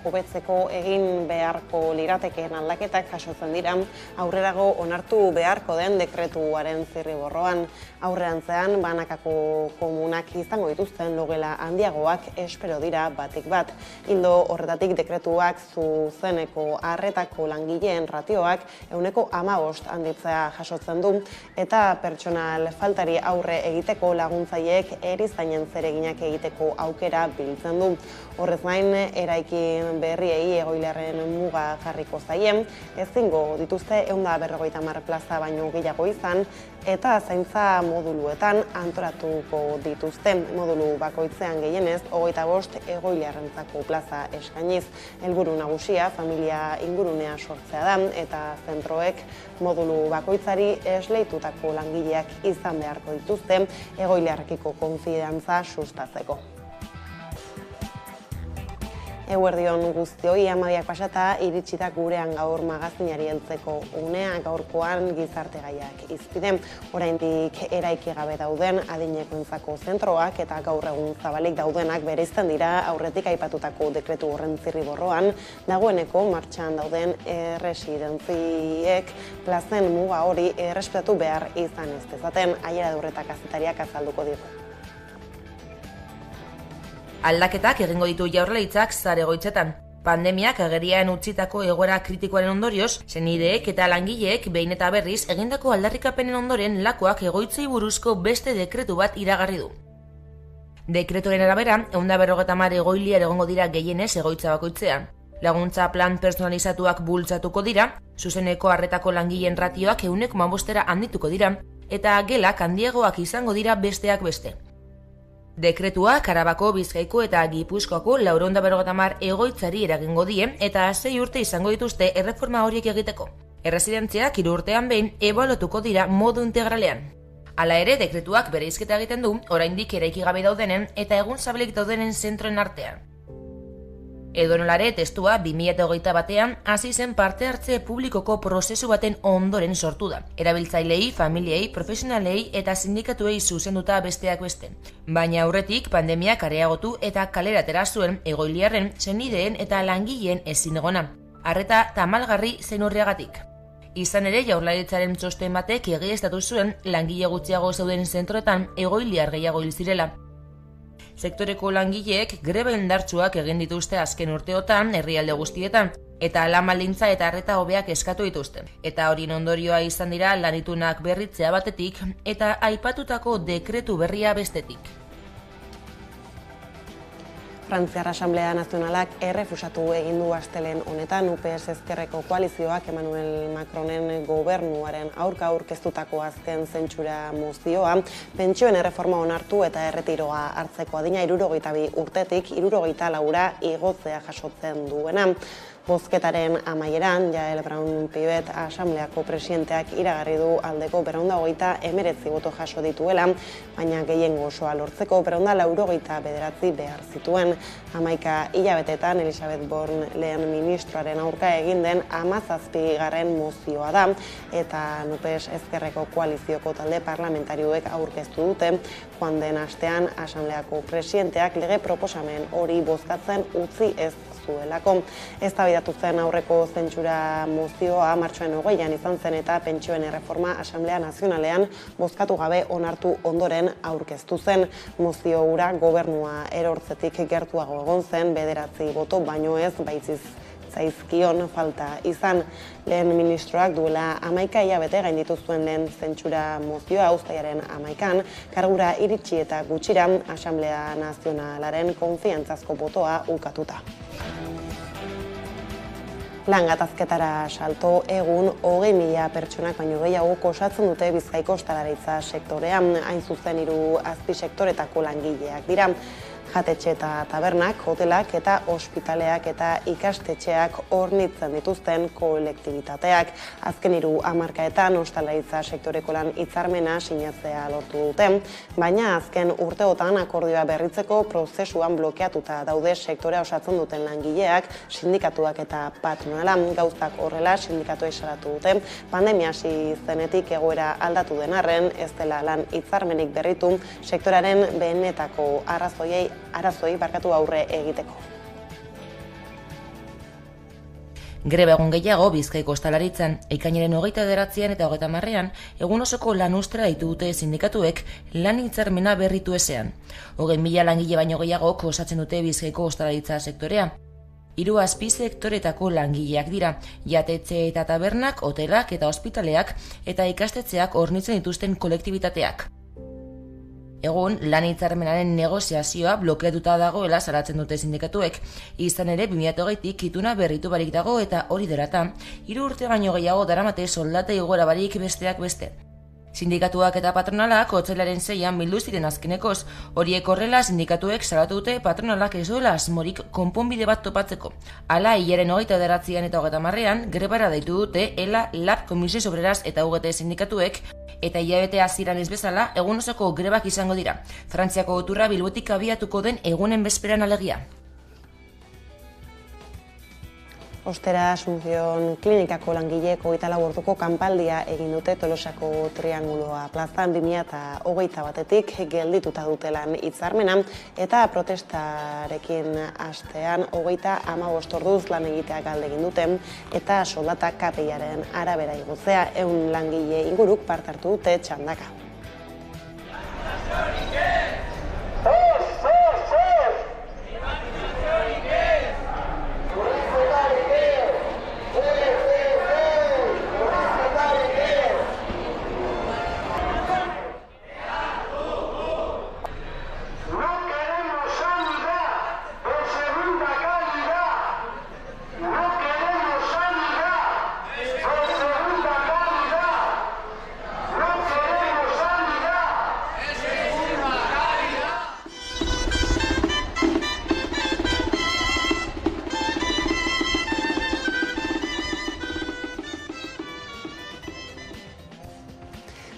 hobetzeko egin beharko liratekeen aldaketak jasotzen dira aurrerago onartu beharko den dekretuaren zirriborroan. Aurrerantzean banakako komunak izango dituzten logela handiagoak espero dira batik bat. Ildo horretatik dekretuak zuzeneko arretako langileen ratioak 15% handitzea jasotzen du eta pertsonal faltari aurre egiteko laguntzaileek erizainen zereginak egiteko aukera biltzen du. Horrez gain, eraikin berriei egoilerren muga jarriko zaien, ezingo dituzte 150 plaza baino gehiago izan, eta zaintza moduluetan antolatuko dituzte. Modulu bakoitzean gehienez, 25 egoilerrentzako plaza eskainiz. Helburu nagusia familia ingurunea sortzea da, eta zentroek modulu bakoitzari esleitutako langileak izan beharko dituzte egoilerrekiko konfidantza sustatzeko. Eguerdion guztioi, 12 pasata iritsita gurean gaur magazinari heltzeko unea, gaurkoan gizarte gaiak hizpide. Oraindik eraiki gabe dauden adinekoentzako zentroak eta gaur egun zabalik daudenak bereizten dira aurretik aipatutako dekretu horren zirriborroan dagoeneko martxan dauden erresidentziek plazen muga hori errespetatu behar izan ez dezaten. Aiera Durreta kazetariak azalduko digu. Aldaketak egingo ditu Jaurlaritzak sare egoitzetan. Pandemiak agerian utzitako egoera kritikoaren ondorioz, senideek eta langileek behin eta berriz egindako aldarrikapenen ondoren lakoak egoitzei buruzko beste dekretu bat iragarri du. Dekretuaren arabera, 150 egoiliar egongo dira gehienez egoitza bakoitzean. Laguntza plan personalizatuak bultzatuko dira, zuzeneko arretako langileen ratioak 1,5 handituko dira, eta gelak handiagoak izango dira besteak beste. Dekretuak Arabako, Bizkaiko eta Gipuzkoako 450 egoitzari eragingo die eta 6 urte izango dituzte erreforma horiek egiteko. Erresidentziak 3 urtean behin ebaluatuko dira modu integralean. Hala ere, dekretuak bereizketa egiten du oraindik eraiki gabe daudenen eta egun zabalik daudenen zentroen artean. Edonolare testua 2021an hasi zen parte hartze publikoko prozesu baten ondoren sortu da. Erabiltzailei, familiei, profesionalei eta sindikatuei zuzenduta besteak beste. Baina aurretik pandemiak areagotu eta kalera atera zuen egoiliarren, senideen eta langileen ezinegona. Arreta tamalgarri zein horregatik. Izan ere, Jaurlaritzaren txosten batek egiaztatu zuen langile gutxiago zeuden zentroetan egoiliar gehiago hil zirela. Sektoreko langileek greba indartsuak egin dituzte azken urteotan herrialde guztietan, eta lan baldintza eta arreta hobeak eskatu dituzte. Eta horien ondorioa izan dira lanitunak berritzea batetik eta aipatutako dekretu berria bestetik. Frantziar Asamblea Nazionalak errefusatu egin du astelehen honetan UPS ezkerreko koalizioak Emmanuel Macronen gobernuaren aurka aurkeztutako azken zentsura mozioa, pentsioen erreforma onartu eta erretiroa hartzeko adina 62 urtetik 64 igotzea jasotzen duena. Bozketaren amaieran, Jael Braun-Pivet Asambleako presidenteak iragarri du aldeko 429 boto jaso dituela, baina gehiengo osoa lortzeko 489 behar zituen. 11 hilabetetan Elisabeth Borne lehen ministroaren aurka egin den 17. mozioa da, eta UPS ezkerreko koalizioko talde parlamentarioek aurkeztu dute, joan den astean Asambleako presidenteak lege proposamen hori bozkatzen utzi ez zuelako. Eztabaidatu zen aurreko zentsura mozioa martxoaren 20an izan zen eta pentsioen erreforma Asamblea Nazionalean bozkatu gabe onartu ondoren aurkeztu zen. Mozio hura gobernua erortzetik gertuago egon zen 9 boto baino ez baitziz zaizkion falta izan. Lehen ministroak duela 11 hilabete gainditu zuen lehen zentsura mozioa uztailaren 11an, kargura iritsi eta gutxira Asamblea Nazionalaren konfiantzazko botoa ukatuta. Lan gatazketara salto egun 20.000 pertsonak baino gehiago osatzen dute Bizkaiko ostalaritza sektorean, hain zuzen 3 azpisektoretako langileak dira. Jatetxe eta tabernak, hotelak eta ospitaleak eta ikastetxeak hornitzen dituzten kolektibitateak. Azken 3 hamarkadetan ostalaritza sektoreko lan hitzarmena sinatzea lortu dute, baina azken urteotan akordioa berritzeko prozesuan blokeatuta daude sektorea osatzen duten langileak, sindikatuak eta patronala. Gauzak horrela sindikatuek salatu dute, pandemia hasi zenetik egoera aldatu den arren, ez dela lan hitzarmenik berritu sektoraren benetako arazoi aurre egiteko. Greba egun gehiago Bizkaiko ostalaritzan, ekainaren 29 eta 30 egun osoko lan uztera ditu dute sindikatuek lan hitzarmena berritu ezean. 20.000 langile baino gehiagok osatzen dute Bizkaiko ostalaritza sektorea. 3 azpisektoretako langileak dira, jatetxe eta tabernak, hotelak eta ospitaleak eta ikastetxeak hornitzen dituzten kolektibitateak. Egun, lan hitzarmenaren negoziazioa blokeatuta dagoela salatzen dute sindikatuek, izan ere 2020tik ituna berritu barik dago eta hori derata, 3 urte baino gehiago daramate soldata igoera barik besteak beste. Sindikatuak eta patronalak otsailaren 6an bildu ziren azkenekoz, horiek horrela sindikatuek salatu dute patronalak ez duela asmorik konponbide bat topatzeko. Hala, hilaren 29an eta 30an grebara deitu dute ELA, LAB, Comisiones Obreras eta UGT sindikatuek, eta hilabete hasieran ez bezala egun osoko grebak izango dira. Frantziako oturra Bilbotik abiatuko den egunen bezperan alegia. Ostera Asunción klinikako langileek 24 orduko kanpaldia egin dute Tolosako Trianguloa plazan 2021tik geldituta dute lan hitzarmena eta protestarekin hastean 35 orduz lan egitea galde egin dute eta soldata KPIaren arabera igotzea 100 langile inguruk parte hartu dute txandaka.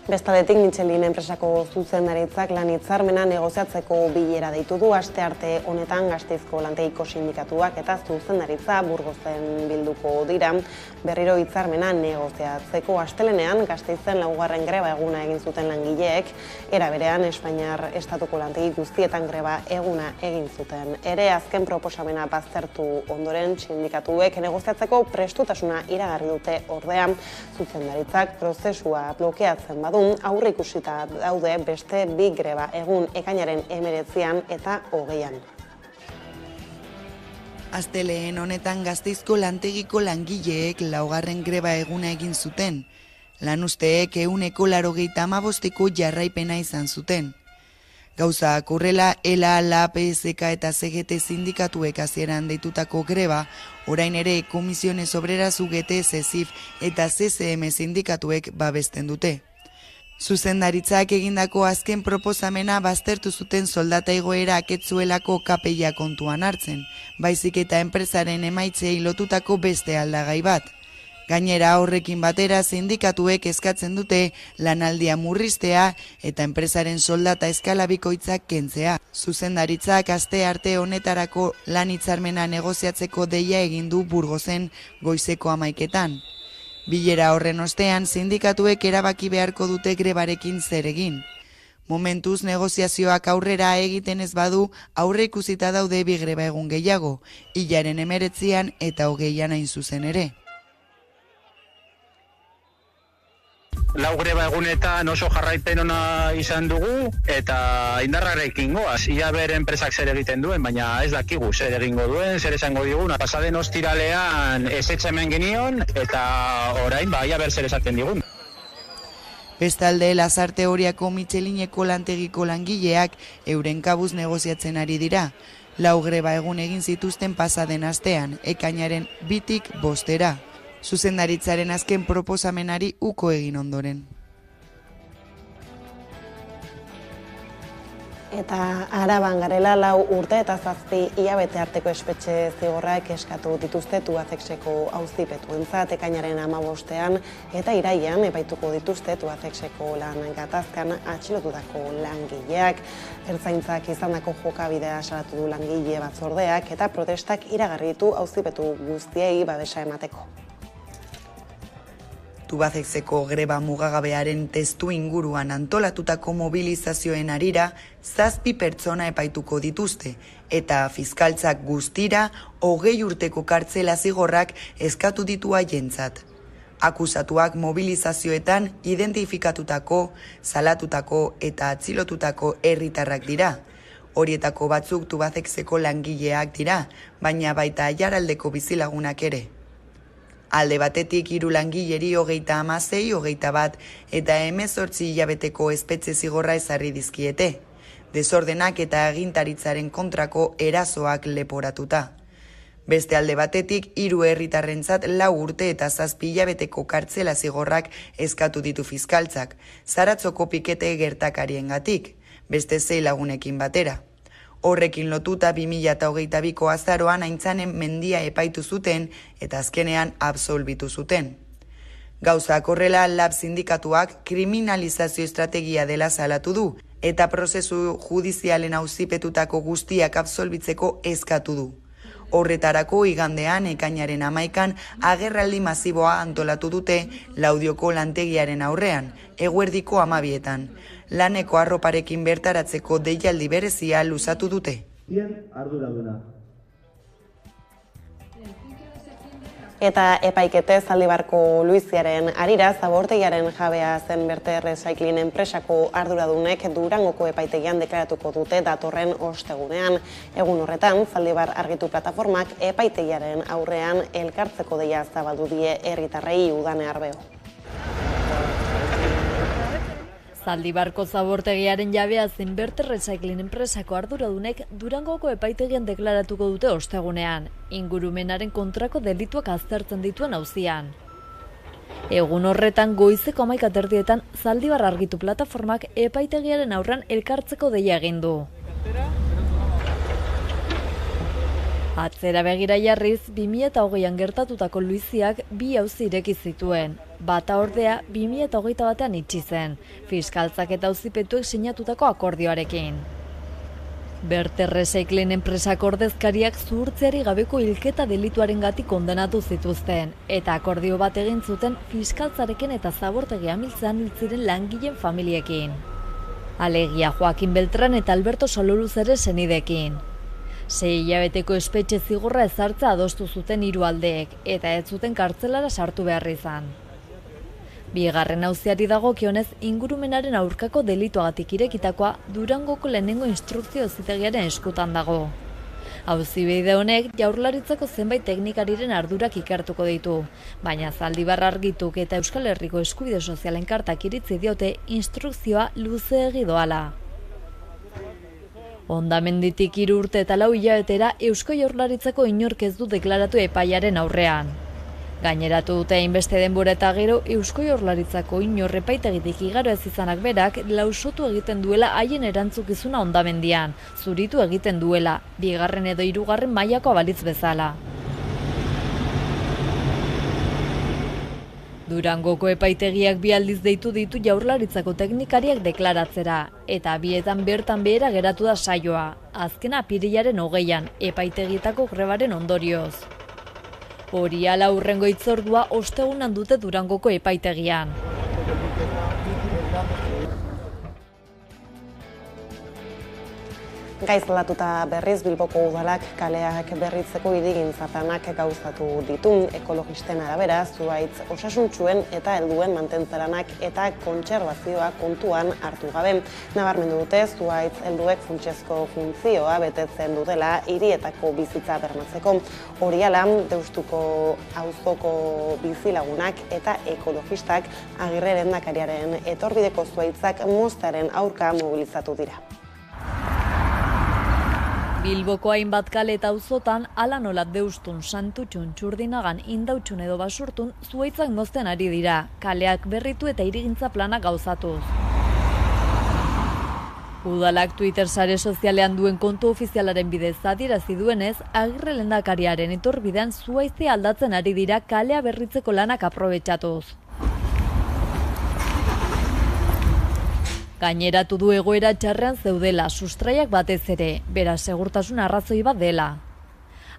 Bestaldetik Michelin enpresako zuzendaritzak lan hitzarmena negoziatzeko bilera deitu du astearte honetan Gasteizko lantegiko sindikatuak eta zuzendaritza Burgosen bilduko dira. Berriro hitzarmena negoziatzeko astelenean Gasteizen 4. greba eguna egin zuten langileek, era berean Espainiar estatuko lantegi guztietan greba eguna egin zuten. Ere azken proposamena baztertu ondoren sindikatuek negoziatzeko prestutasuna iragarri dute ordea. Zuzendaritzak prozesua blokeatzen badu aurre ikusita daude beste 2 greba egun ekainaren 19an eta 20an. Astelehen honetan Gasteizko lantegiko langileek 4. greba eguna egin zuten. Lanuzteek 185ko jarraipena izan zuten. Gauzak horrela, ELA, LAB, PSK eta CGT sindikatuek hasieran deitutako greba, orain ere Comisiones Obreras, UGT, CESIF eta CCM sindikatuek babesten dute. Zuzendaritzak egindako azken proposamena baztertu zuten soldata igoerak ez zuelako KPIa kontuan hartzen, baizik eta enpresaren emaitzei lotutako beste aldagai bat. Gainera horrekin batera sindikatuek eskatzen dute lanaldia murriztea eta enpresaren soldata eskala bikoitzak kentzea. Zuzendaritzak aste arte honetarako lan hitzarmena negoziatzeko deia egin du Burgosen goizeko 11etan. Bilera horren ostean sindikatuek erabaki beharko dute grebarekin zer egin. Momentuz negoziazioak aurrera egiten ez badu aurre ikusita daude 2 greba egun gehiago, hilaren 19an eta 20an hain zuzen ere. 4 greba egunetan oso jarraipen ona izan dugu eta indarrarekin goaz. Ia ber enpresak zer egiten duen, baina ez dakigu zer egingo duen, zer esango digun. Pasaden ostiralean ezetza hemen genion eta orain ia ber zer esaten digun. Bestalde, Lasarte Oriako Michelineko lantegiko langileak euren kabuz negoziatzen ari dira. 4 greba egun egin zituzten pasaden astean, ekainaren 2tik 5era. Zuzendaritzaren azken proposamenari uko egin ondoren. Eta Araban garela 4 urte eta 7 hilabete arteko espetxe zigorrak eskatu dituzte Tubacexeko auzipetuentzat ekainaren 15ean eta irailean epaituko dituzte Tubacexeko lan gatazkan atxilotutako langileak. Ertzaintzak izandako jokabidea salatu du langile batzordeak eta protestak iragarri ditu auzipetu guztiei babesa emateko. Tubacexeko greba mugagabearen testu inguruan antolatutako mobilizazioen harira 7 pertsona epaituko dituzte eta fiskaltzak guztira 20 urteko kartzela zigorrak eskatu ditu haientzat. Akusatuak mobilizazioetan identifikatutako, salatutako eta atzilotutako herritarrak dira. Horietako batzuk Tubacexeko langileak dira, baina baita Aiaraldeko bizilagunak ere. Alde batetik 3 langileri 36, 21 eta 18 hilabeteko espetxe zigorra ezarri dizkiete. Desordenak eta agintaritzaren kontrako erasoak leporatuta. Beste alde batetik 3 herritarrentzat 4 urte eta 7 hilabeteko kartzela zigorrak eskatu ditu fiskaltzak, Zaratzoko pikete gertakariengatik, beste 6 lagunekin batera. Horrekin lotuta 2022ko azaroan Aintzanen Mendia epaitu zuten eta azkenean absolbitu zuten. Gauzak horrela, LAB sindikatuak kriminalizazio estrategia dela salatu du eta prozesu judizialen auzipetutako guztiak absolbitzeko eskatu du. Horretarako igandean ekainaren 11an agerraldi masiboa antolatu dute Laudioko lantegiaren aurrean, eguerdiko 12etan. Laneko arroparekin bertaratzeko deialdi berezia luzatu dute. Eta epaikete Zaldibarko Luiziaren harira, zabortegiaren jabea zen Berter Recycling enpresako arduradunek Durangoko epaitegian deklaratuko dute datorren ostegunean. Egun horretan, Zaldibar argitu plataformak epaitegiaren aurrean elkartzeko deia zabaldu die herritarrei udane arbeo. Zaldibarko zabortegiaren jabea zen Berter Recycling enpresako arduradunek Durangoko epaitegian deklaratuko dute ostegunean, ingurumenaren kontrako delituak aztertzen dituen auzian. Egun horretan goizeko 11:30 Zaldibar argitu plataformak epaitegiaren aurrean elkartzeko deia egin du. Atzera begira jarriz, 2020an gertatutako Luiziak 2 auzi ireki zituen. Bata ordea 2021an itxi zen, fiskaltzak eta auzipetuek sinatutako akordioarekin. Berter Recycling enpresako ordezkariak zuhurtzeari gabeko hilketa delituarengatik kondenatu zituzten, eta akordio bat egin zuten fiskaltzarekin eta zabortegi amiltzean hil ziren langileen familiekin. Alegia Joaquin Beltran eta Alberto Sololuz ere senidekin. 6 hilabeteko espetxe zigorra ezartza adostu zuten 3 aldeek, eta ez zuten kartzelara sartu behar izan. Bigarren auziari dagokionez ingurumenaren aurkako delituagatik irekitakoa Durangoko lehenengo instrukzio auzitegiaren eskutan dago. Auzibide honek Jaurlaritzako zenbait teknikariren ardurak ikertuko ditu, baina Zaldibar argituk eta Euskal Herriko Eskubide Sozialen kartak iritzi diote instrukzioa luzeegi doala. Hondamenditik 3 urte eta 4 hilabetera Eusko Jaurlaritzako inork ez du deklaratu epaiaren aurrean. Gaineratu dute hainbeste denbora eta gero Eusko Jaurlaritzako inor epaitegitik igaro ez izanak berak lausotu egiten duela haien erantzukizuna hondamendian, zuritu egiten duela, 2. edo 3. mailako balitz bezala. Durangoko epaitegiak 2 aldiz deitu ditu Jaurlaritzako teknikariak deklaratzera, eta 2etan bertan behera geratu da saioa, azkena apirilaren 20an, epaitegietako grebaren ondorioz. Hori ala hurrengo hitzordua ostegunan dute Durangoko epaitegian. Gaizlatuta berriz Bilboko udalak kaleak berritzeko hirigintza planak gauzatu ditu, ekologisten arabera zuhaitz osasuntsuen eta helduen mantentzeranak eta kontserbazioa kontuan hartu gabe. Nabarmendu dute zuhaitz helduek funtsezko funtzioa betetzen dutela hirietako bizitza bermatzeko. Hori ala, Deustuko auzoko bizilagunak eta ekologistak Agirre lehendakariaren etorbideko zuhaitzak moztearen aurka mobilizatu dira. Bilboko hainbat kale eta auzotan hala nola Deustun, Santutxun, Txurdinagan, Indautxun edo Basurtun zuhaitzak mozten ari dira, kaleak berritu eta hirigintza plana gauzatuz. Udalak Twitter sare sozialean duen kontu ofizialaren bidez adierazi duenez, Agirre lehendakariaren etorbidean zuhaitzea aldatzen ari dira kalea berritzeko lanak aprobetxatuz. Gaineratu du egoera txarrean zeudela, sustraiak batez ere, beraz segurtasun arrazoi bat dela.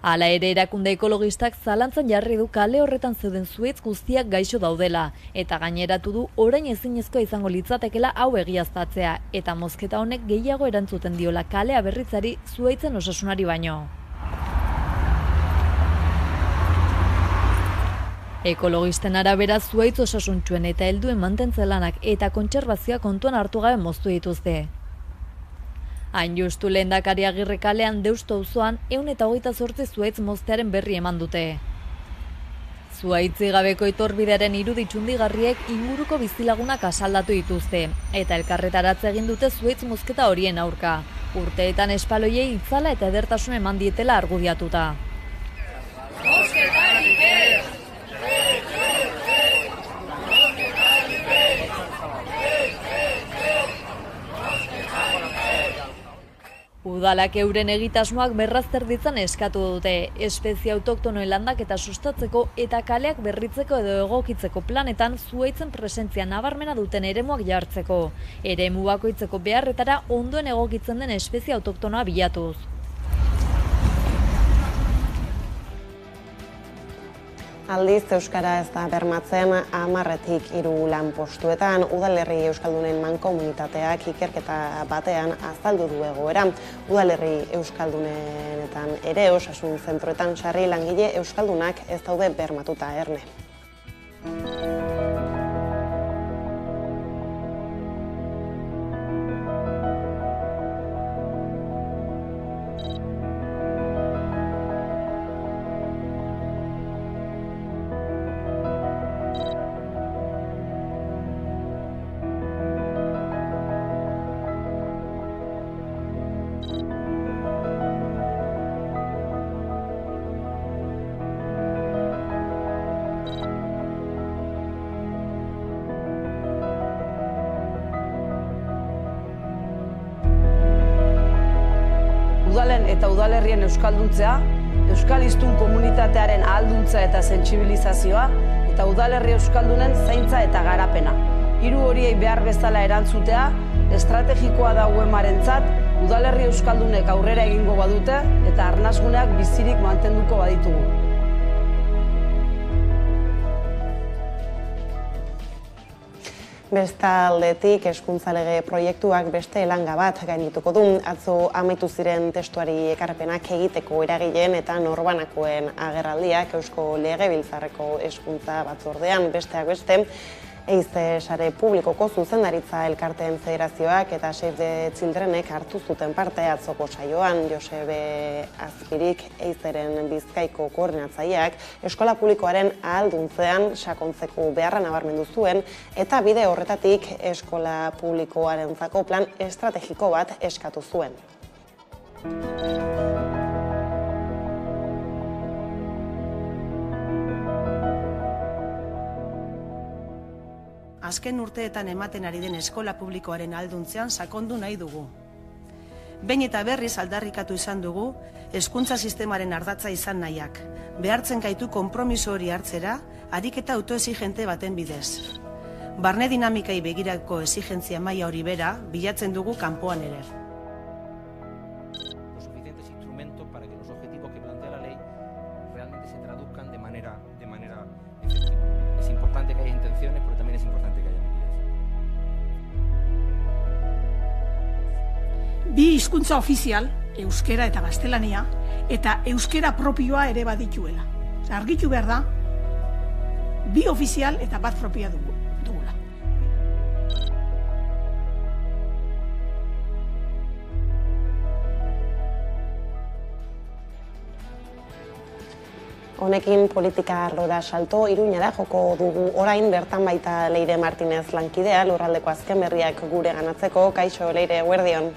Hala ere erakunde ekologistak zalantzan jarri du kale horretan zeuden zuhaitz guztiak gaixo daudela, eta gaineratu du orain ezinezkoa izango litzatekela hau egiaztatzea, eta mozketa honek gehiago erantzuten diola kalea berritzari zuhaitzen osasunari baino. Ekologisten arabera zuhaitz osasuntxuen eta helduen mantentze lanak eta kontserbazioa kontuan hartu gabe moztu dituzte. Hain justu Lehendakari Agirre kalean Deusto auzoan 128 zuhaitz moztearen berri eman dute. Zuhaitzi gabeko itorbidearen irudi txundigarriek inguruko bizilagunak asaldatu dituzte, eta elkarretaratze egin dute zuhaitz mozketa horien aurka. Urteetan espaloiei itzala eta edertasun eman dietela argudiatuta. Udalak euren egitasmoak berrazter ditzan eskatu dute, espezie autoktonoen landaketa sustatzeko eta kaleak berritzeko edo egokitzeko planetan zuhaitzen presentzia nabarmena duten eremuak jartzeko. Eremu bakoitzeko beharretara ondoen egokitzen den espezie autoktonoa bilatuz. Aldiz, euskara ez da bermatzen 10-tik 3 lanpostuetan Udalerri Euskaldunen mankomunitateak ikerketa batean azaldu du egoera. Udalerri Euskaldunenetan ere osasun zentroetan sarri langile euskaldunak ez daude bermatuta erne. Udalen eta udalerrien euskalduntzea, euskal hiztun komunitatearen ahalduntza eta sentsibilizazioa eta udalerri euskaldunen zaintza eta garapena. 3 horiei behar bezala erantzutea, estrategikoa da UEMarentzat, udalerri euskaldunek aurrera egingo badute eta arnasguneak bizirik mantenduko baditugu. Bestaldetik, hezkuntza lege proiektuak beste langa bat gaindituko du. Atzo amaitu ziren testuari ekarpenak egiteko eragileen eta norbanakoen agerraldiak Eusko Legebiltzarreko hezkuntza batzordean, besteak beste, Eize sare publikoko zuzendaritza elkarteen federazioak eta Save the Childrenek hartu zuten parte atzoko saioan. Josebe Azpirik, Eizeren Bizkaiko koordinatzaileak, eskola publikoaren ahalduntzean sakontzeko beharra nabarmendu zuen eta bide horretatik eskola publikoarentzako plan estrategiko bat eskatu zuen. Azken urteetan ematen ari den eskola publikoaren ahalduntzean sakondu nahi dugu. Behin eta berriz aldarrikatu izan dugu, hezkuntza sistemaren ardatza izan nahiak. Behartzen gaitu konpromiso hori hartzera, ariketa autoexigente baten bidez. Barne dinamikai begirako exigentzia maila hori bera, bilatzen dugu kanpoan ere. Bi hizkuntza ofizial, euskera eta gaztelania, eta euskera propioa ere badituela. Argitu behar da, bi ofizial eta bat propioa dugula. Honekin politika arlora salto, Iruñara joko dugu orain bertan baita Leire Martinez lankidea, lurraldeko azken berriak gure ganatzeko. Kaixo, Leire, eguerdion.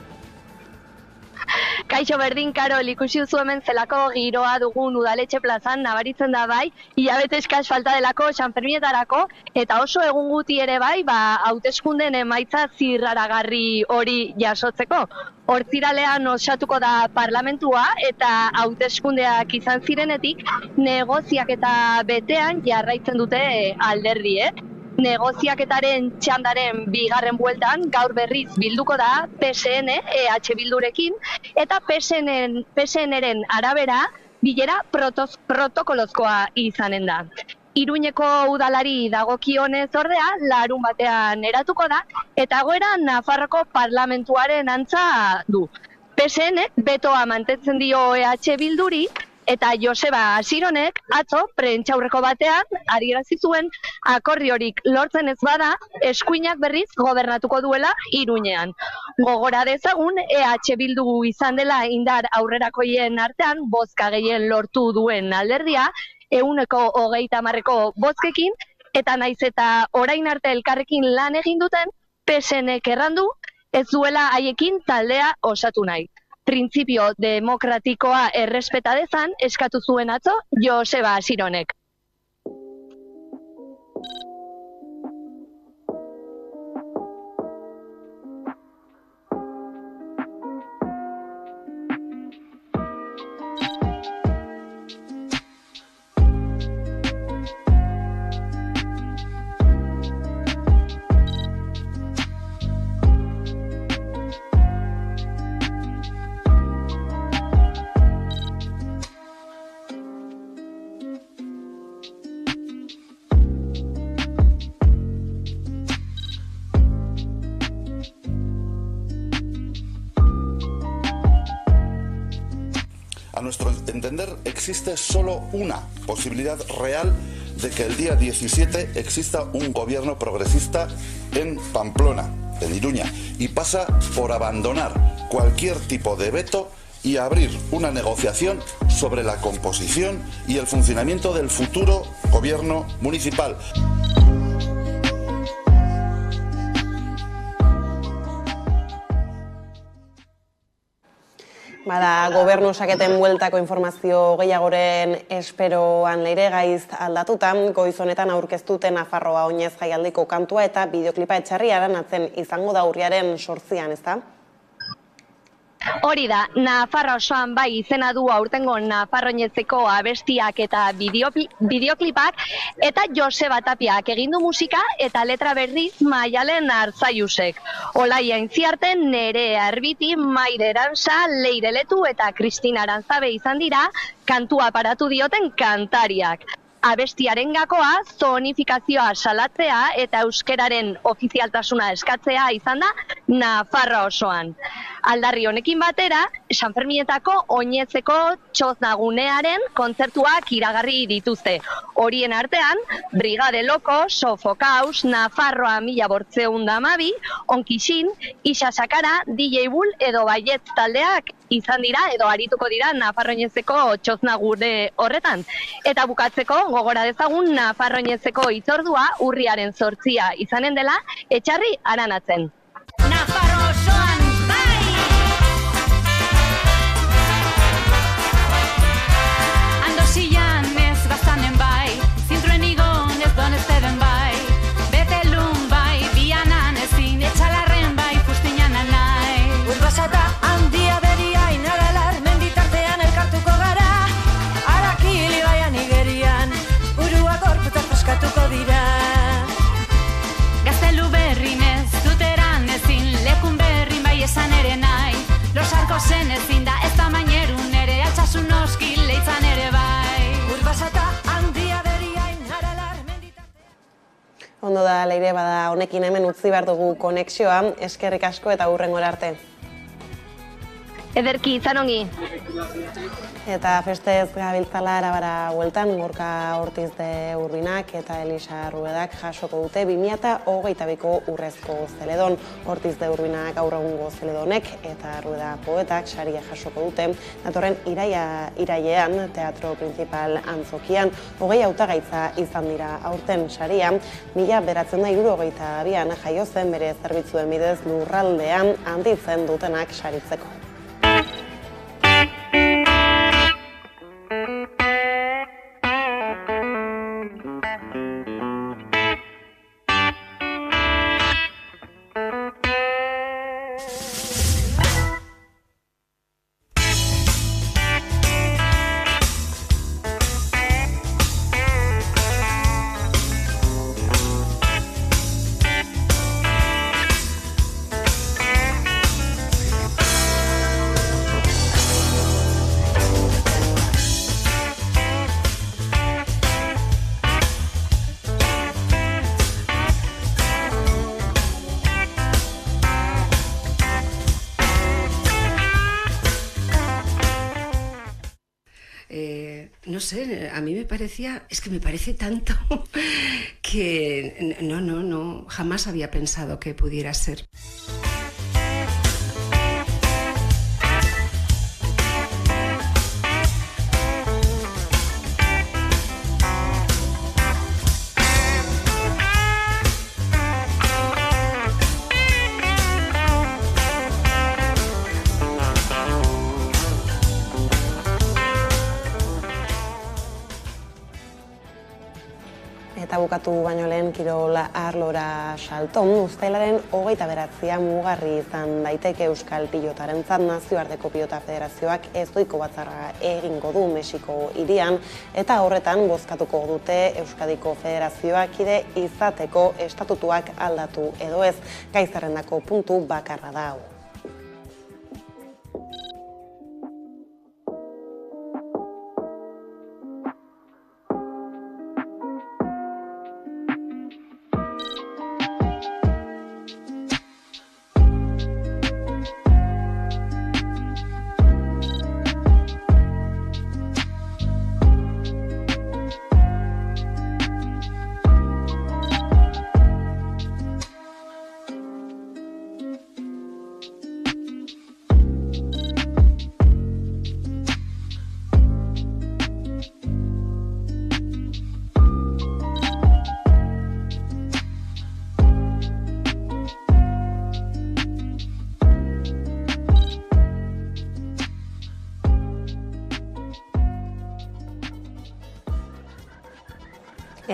Kaixo berdin, Karol, ikusi duzu hemen zelako giroa dugun udaletxe plazan, nabaritzen da bai, hilabete eskas falta delako Sanferminetarako, eta oso egun guti ere bai, hauteskundeen emaitza zirraragarri hori jasotzeko. Hortziralean osatuko da parlamentua eta hauteskundeak izan zirenetik, negoziak eta betean jarraitzen dute alderdiek. Negoziaketaren txandaren bigarren bueltan gaur berriz bilduko da PSN, EH Bildurekin, eta PSN-eren arabera bilera protokolozkoa izanen da. Iruñeko udalari dagokionez ordea, larun batean eratuko da, eta goera Nafarroko parlamentuaren antza du. PSN-ek betoa mantentzen dio EH Bilduri, eta Joseba Asironek atzo prentsaurreko batean adierazi zuen akordiorik lortzen ez bada eskuinak berriz gobernatuko duela Iruñean. Gogora dezagun EH Bildu izan dela indar aurrerakoien artean bozka gehien lortu duen alderdia 130ko bozkekin, eta naiz eta orain arte elkarrekin lan egin duten PSN-ek errandu ez duela haiekin taldea osatu nahi. Printzipio demokratikoa errespeta dezan eskatu zuen atzo Joseba Asironek. A nuestro entender, existe solo una posibilidad real de que el día 17 exista un gobierno progresista en Pamplona, en Iruña, y pasa por abandonar cualquier tipo de veto y abrir una negociación sobre la composición y el funcionamiento del futuro gobierno municipal. Bada, gobernu osaketen bueltako informazio gehiagoren esperoan leire gaiz aldatutan, goiz honetan aurkeztute Nafarroa oinez jaialdiko kantua eta bideoklipa etxarriaran atzen izango da urriaren 8an, ezta? Hori da, Nafarroa osoan bai izena du aurtengo Nafarroinezeko abestiak eta bideoklipak, eta Joseba Tapiak egin du musika eta letra berriz Maialen Arzaiusek. Olaia Intziarten, Nerea Erbiti, Maire Eransa, Leire Letu eta Kristina Arantzabe izan dira kantua paratu dioten kantariak. Abestiaren gakoa, zonifikazioa salatzea eta euskeraren ofizialtasuna eskatzea izan da Nafarroa osoan. Aldarri honekin batera, Sanferminetako oinezeko txoznagunearen kontzertuak iragarri dituzte. Horien artean, Brigade Loko, Sofokaus, Nafarroa 1912, Onkixin, Isa Sakara, DJ Bull edo Baietz taldeak izan dira edo arituko dira Nafarroinezeko txoznagune horretan. Eta bukatzeko gogora dezagun Nafarroinezeko hitzordua urriaren 8 izanen dela etxarri aranatzen. Nafarro osoan bai! Andosian ez bazanen bai, zintruen igon ez donezteden bai, betelun bai, bianan ezin etxalarren bai, fustinan anai. Urbasata handia beriain aralar, menditartean elkartuko gara, arakili baian igerian, buruak gorputak paskatuko dira. Gaztelu berrin ez duteran ezin, lekun berrin bai esan ere nahi, losarko zen ezin da ez da mainerun ere, altsasun oski leitzan ere bai. Urbasata handia beriain aralar, menditartean. Ondo da, Leire, bada honekin hemen utzi behar dugu konexioa, eskerrik asko eta hurrengora arte. Ederki, izan ongi. Eta festez gabiltzala arabara hueltan, Gorka Ortiz de Urbinak eta Elisa Ruedak jasoko dute 2022ko urrezko zeledon. Ortiz de Urbinak gaur egungo zeledonek eta Rueda poetak saria jasoko dute. Datorren irailean Teatro Principal antzokian 20 hautagaitza izan dira aurten saria. 1972an jaio zen bere zerbitzuen bidez lurraldean handitzen dutenak saritzeko. sé, a mí me parecía, es que me parece tanto que no, jamás había pensado que pudiera ser. Eta bukatu baino lehen kirola arlora salton, uztailaren 29 mugarri izan daiteke Euskal Pilotarentzat. Nazioarteko Pilota Federazioak ezohiko batzarra egingo du Mexiko hirian, eta horretan bozkatuko dute Euskadiko Federazioak kide izateko estatutuak aldatu edo ez. Gai zerrendako puntu bakarra da hau.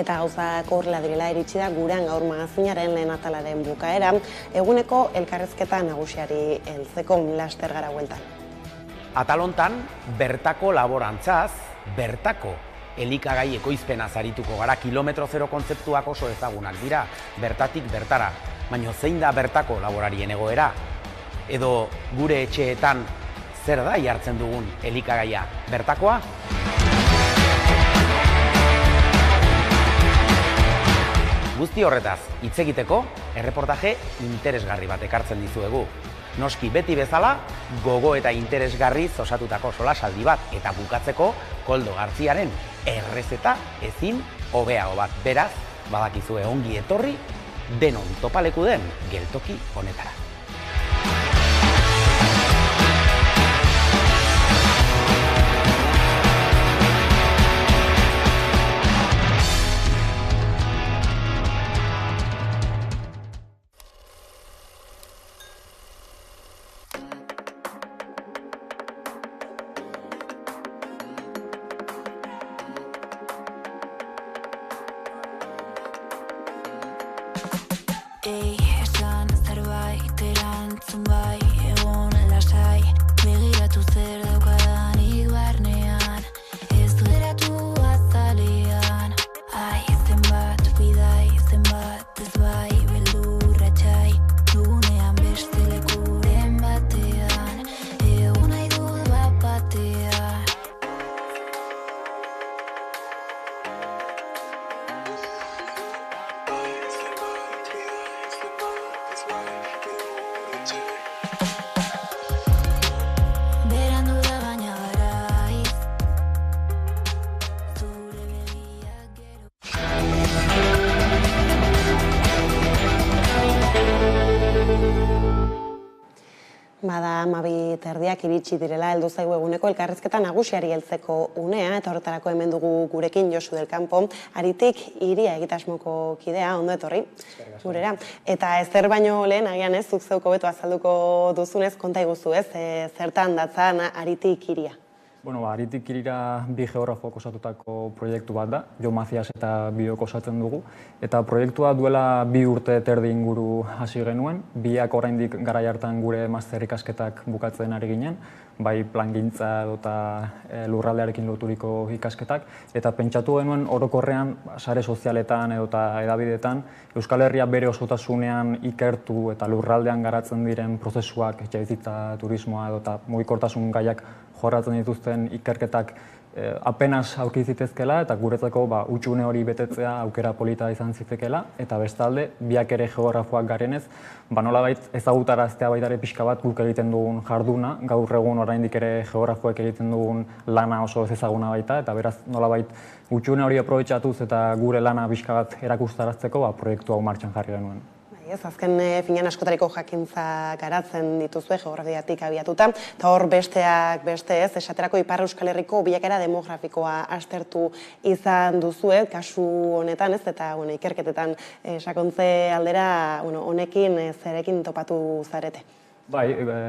Eta gauzak horrela direla iritsi da gurean gaur magazinaren lehen atalaren bukaera, eguneko elkarrizketa nagusiari heltzeko laster gara bueltan. Atalontan, bertako laborantzaz, bertako elikagai ekoizpenaz arituko gara. Kilometro zero kontzeptuak oso ezagunak dira, bertatik bertara. Baina zein da bertako laborarien egoera? Edo gure etxeetan zer da jartzen dugun elikagaia? Bertakoa? Guzti horretaz, hitz egiteko, erreportaje interesgarri bat ekartzen dizuegu. Noski beti bezala, gogo eta interesgarriz osatutako solasaldi bat, eta bukatzeko Koldo Garziaren errezeta ezin hobeago bat. Beraz, badakizue ongi etorri, denon topaleku den geltoki honetara. Esan zerbait erantzun bai, egon lasai, begiratu zer daukadanik barnean, ez du eratu azalean. Ai, zenbat bidai, zenbat ez bai, beldurra txai, dugunean beste lekuren batean, egon nahi dut bat batean. Berandu da baina garaiz, zure begiak gero. Bada 12:00 iritsi direla, heldu zaigu eguneko elkarrizketa nagusiari heltzeko unea, eta horretarako hemen dugu gurekin Josu del Campo, Aritik hiria egitasmoko kidea, ondo etorri gurera. Eta ezer baino lehen, agian ez, zuk zeuko beto azalduko duzunez, konta iguzu ez, zertan datzan Aritik hiria? Aritik hirira bi geografok osatutako proiektu bat da, Jon Macias eta biok osatzen dugu. Eta proiektua duela 2 urte terdi inguru hasi genuen, biak oraindik garai hartan gure master ikasketak bukatzen ari ginen, bai plangintza eta lurraldearekin loturiko ikasketak, eta pentsatu genuen orokorrean sare sozialetan edota hedabideetan Euskal Herria bere osotasunean ikertu eta lurraldean garatzen diren prozesuak, etxebizitza, turismoa edota mugikortasun gaiak jorratzen dituzten ikerketak apenas aurki zitezkela eta guretzako hutsune hori betetzea aukera polita izan zitekeela, eta bestalde biak ere geografoak garenez, nolabait ezagutaraztea baita ere pixka bat guk egiten dugun jarduna, gaur egun oraindik ere geografoek egiten dugun lana oso ez ezaguna baita, eta beraz nolabait hutsune hori aprobetxatuz eta gure lana pixka bat erakustarazteko proiektu hau martxan jarri genuen. Azken finean askotariko jakintza garatzen dituzue geografiatik abiatuta, eta hor besteak beste ez, esaterako Ipar Euskal Herriko bilakaera demografikoa aztertu izan duzue, kasu honetan ez, eta ikerketetan sakontze aldera honekin zerekin topatu zarete. Bai,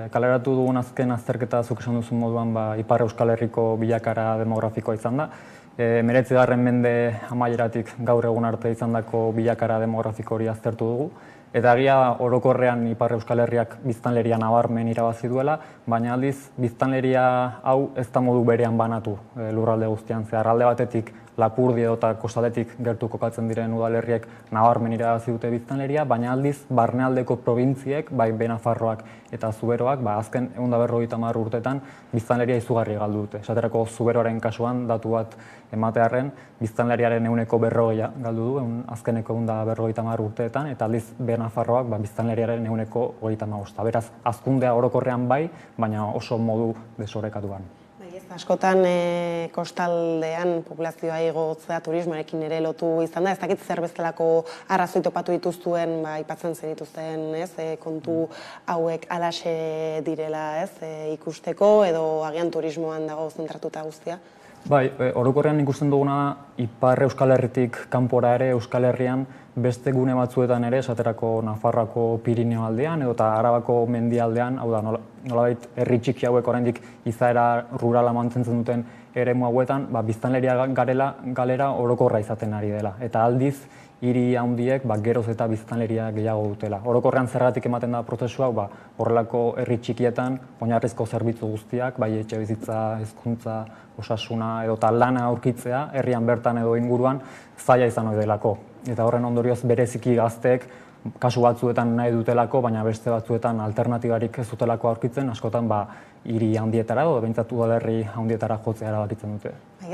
kaleratu dugun azken azterketa zuk esan duzun moduan Ipar Euskal Herriko bilakaera demografikoa izan da. 19. mende amaieratik gaur egun arte izandako bilakaera demografiko hori aztertu dugu. Eta egia orokorrean Ipar Euskal Herriak biztanleria nabarmen irabazi duela, baina aldiz biztanleria hau ez da modu berean banatu lurralde guztian. Zehar alde batetik Lapurdi eta kostaldetik gertu kokatzen diren udalerriek nabarmen irabazi dute biztanleria, baina aldiz barnealdeko probintziek, bai Benafarroak eta Zuberoak, azken 150 urtetan biztanleria izugarri galdu dute. Esaterako Zuberoaren kasuan datu bat ematearren biztanleriaren 140 galdu du, azkeneko 150 urteetan, eta aldiz Benafarroak biztanleriaren 135. Beraz, hazkundea orokorrean bai, baina oso modu desorekatuan. Askotan kostaldean populazioa igotzea turismoarekin ere lotu izan da. Ez dakit zer bezalako arrazoi topatu dituzuen, aipatzen zenituzten kontu hauek alaxe direla ikusteko edo agian turismoan dago zentratuta guztia? Bai, orokorrean ikusten duguna Ipar Euskal Herritik kanpora ere Euskal Herrian beste gune batzuetan ere, esaterako Nafarroako Pirineo aldean edo eta Arabako mendialdean, hau da, nolabait herri txiki hauek oraindik izaera rurala mantentzen duten eremu hauetan, biztanleria galera orokorra izaten ari dela. Eta aldiz, hiri handiek geroz eta biztanleria gehiago dutela. Orokorrean zergatik ematen da prozesu hau, horrelako herri txikietan oinarrizko zerbitzu guztiak, bai etxebizitza, hezkuntza, osasuna edo lana aurkitzea, herrian bertan edo inguruan zaila izan ohi delako. Eta horren ondorioz bereziki gazteek kasu batzuetan nahi dutelako, baina beste batzuetan alternatibarik ez dutelako aurkitzen, askotan hiri handietara edo behintzat udalerri handietara jotzea erabakitzen dute.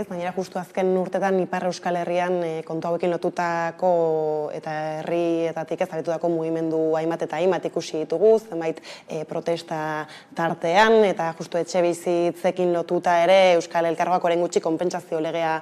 Baina justu azken urtetan Ipar Euskal Herrian kontu hauekin lotutako eta herrietatik ezagututako mugimendu hainbat eta hainbat ikusi ditugu, zenbait protesta tartean, eta justu etxebizitzekin lotuta ere Euskal Elkargoak orain gutxi konpentsazio legea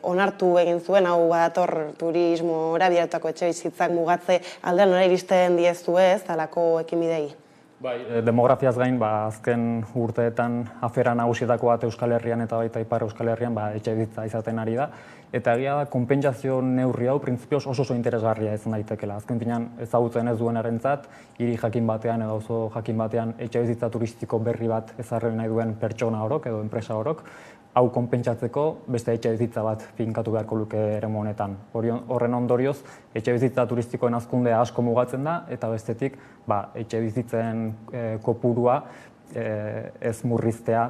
onartu egin zuen, hau badator turismora bideratutako etxebizitzak mugatze aldean nora iristen diezue halako ekinbidei? Bai, demografiaz gain, azken urteetan afera nagusietako bat Euskal Herrian eta baita Ipar Euskal Herrian etxebizitza izaten ari da. Eta egia da, konpentsazio neurri hau printzipioz oso interesgarria izan daitekela. Azken finean ezagutzen ez duenarentzat, hiri jakin batean edo oso jakin batean etxebizitza turistiko berri bat ezarri nahi duen pertsona orok edo enpresa orok, hau konpentsatzeko beste etxebizitza bat finkatu beharko luke eremu honetan. Horren ondorioz, etxebizitza turistikoen hazkundea asko mugatzen da, eta bestetik etxebizitzen kopurua ez murriztea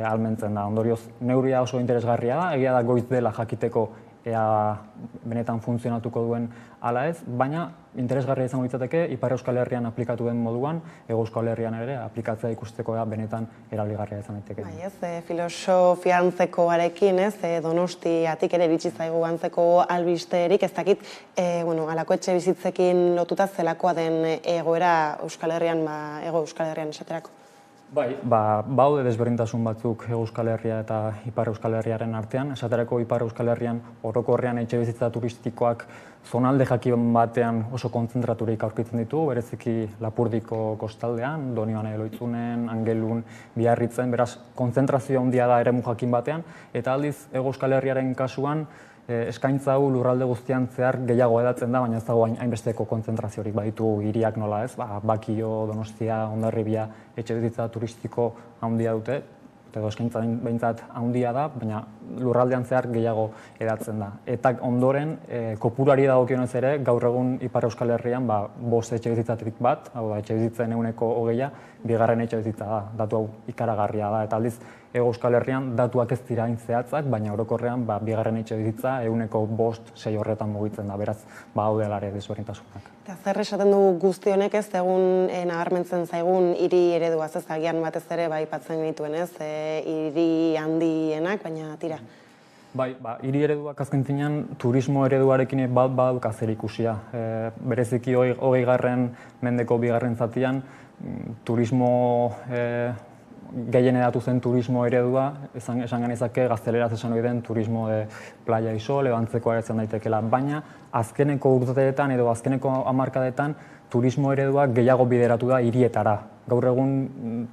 almentzen da. Ondorioz, neurria oso interesgarria da, egia da goiz dela jakiteko ea benetan funtzionatuko duen ala ez, baina interesgarria izango litzateke Ipar Euskal Herrian aplikatu den moduan, Hego Euskal Herrian ere aplikatzea ikusteko benetan erabilgarria izan daiteke. Filosofia antzekoarekin, Donostiatik ere iritsi zaigu antzeko albisterik, ez dakit halako etxe bizitzekin lotuta zelakoa den egoera Euskal Herrian, Hego Euskal Herrian esaterako. Bai, baude desberdintasun batzuk Euskal Herria eta Ipar Euskal Herriaren artean. Esaterako Ipar Euskal Herrian orokorrean etxebizitza turistikoak zonalde jakin batean oso kontzentraturik aurkitzen ditu, bereziki Lapurdiko kostaldean, Donibane Eloitzunen, Angelun, Biarritzen, beraz kontzentrazio handia da eremu jakin batean, eta aldiz Hego Euskal Herriaren kasuan eskaintza hau lurralde guztian zehar gehiago edatzen da, baina ez dago hainbesteko kontzentraziorik baditu hiriak nola ez, Bakio, Donostia, Hondarribia, etxebizitza turistiko handia dute, edo eskaintza behintzat handia da, baina lurraldean zehar gehiago edatzen da. Eta ondoren, kopuruari dagokionez ere, gaur egun Ipar Euskal Herrian 5 etxebizitzatik bat, hau da, etxebizitzen 120, bigarren etxebizitza da, datu hau ikaragarria da, eta aldiz, Hego Euskal Herrian datuak ez dira hain zehatzak, baina orokorrean bigarren etxebizitza 5% horretan mugitzen da, beraz, haude ere desberdintasunak. Eta zer esaten du guzti honek ez, egun nabarmentzen zaigun hiri ereduaz ez, agian batez ere aipatzen genituen ez, hiri handienak, baina tira. Bai, hiri ereduak azken finean turismo ereduarekin badauka zer ikusia. Bereziki 20. mendeko bigarren zatian, turismo gehien edatu zen turismo eredua, esan genezake gazteleraz esan ohi den turismo de playa y sol, ebantzeko aretzen daitekela, baina azkeneko urteetan edo azkeneko hamarkadetan turismo eredua gehiago bideratu da hirietara. Gaur egun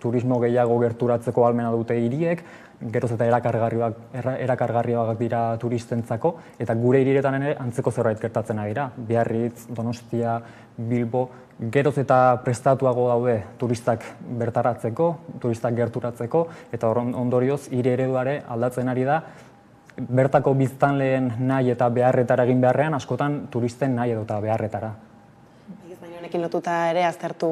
turismo gehiago gerturatzeko ahalmena dute hiriek, geroz eta erakargarriak dira turistentzako, eta gure hirietan ere antzeko zerbait gertatzen ari dira. Biarritz, Donostia, Bilbo, geroz eta prestatuago daude turistak bertaratzeko, turistak gerturatzeko, eta ondorioz hiri ereduare aldatzen ari da, bertako biztanleen nahi eta beharretara egin beharrean, askotan turisten nahi edo eta beharretara. Honekin lotuta ere aztertu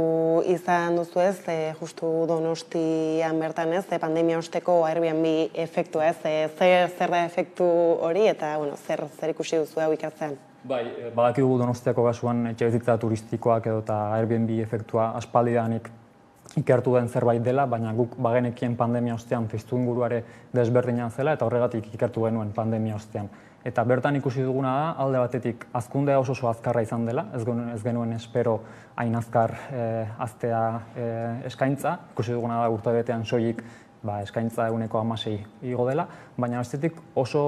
izan duzu ez, justu Donostian bertan ez, pandemia osteko Airbnb efektua ez, zer da efektu hori eta zer ikusi duzu hau ikertzean? Bai, badakigu Donostiako kasuan etxebizitza turistikoak edo eta Airbnb efektua aspaldidanik ikertu den zerbait dela, baina guk bagenekien pandemia ostean testuinguruare desberdina zela eta horregatik ikertu genuen pandemia ostean. Eta bertan ikusi duguna da, alde batetik azkundea oso azkarra izan dela, ez genuen espero hain azkar aztea eskaintza, ikusi duguna da urtebetean soilik eskaintza 16% igo dela, baina bestetik oso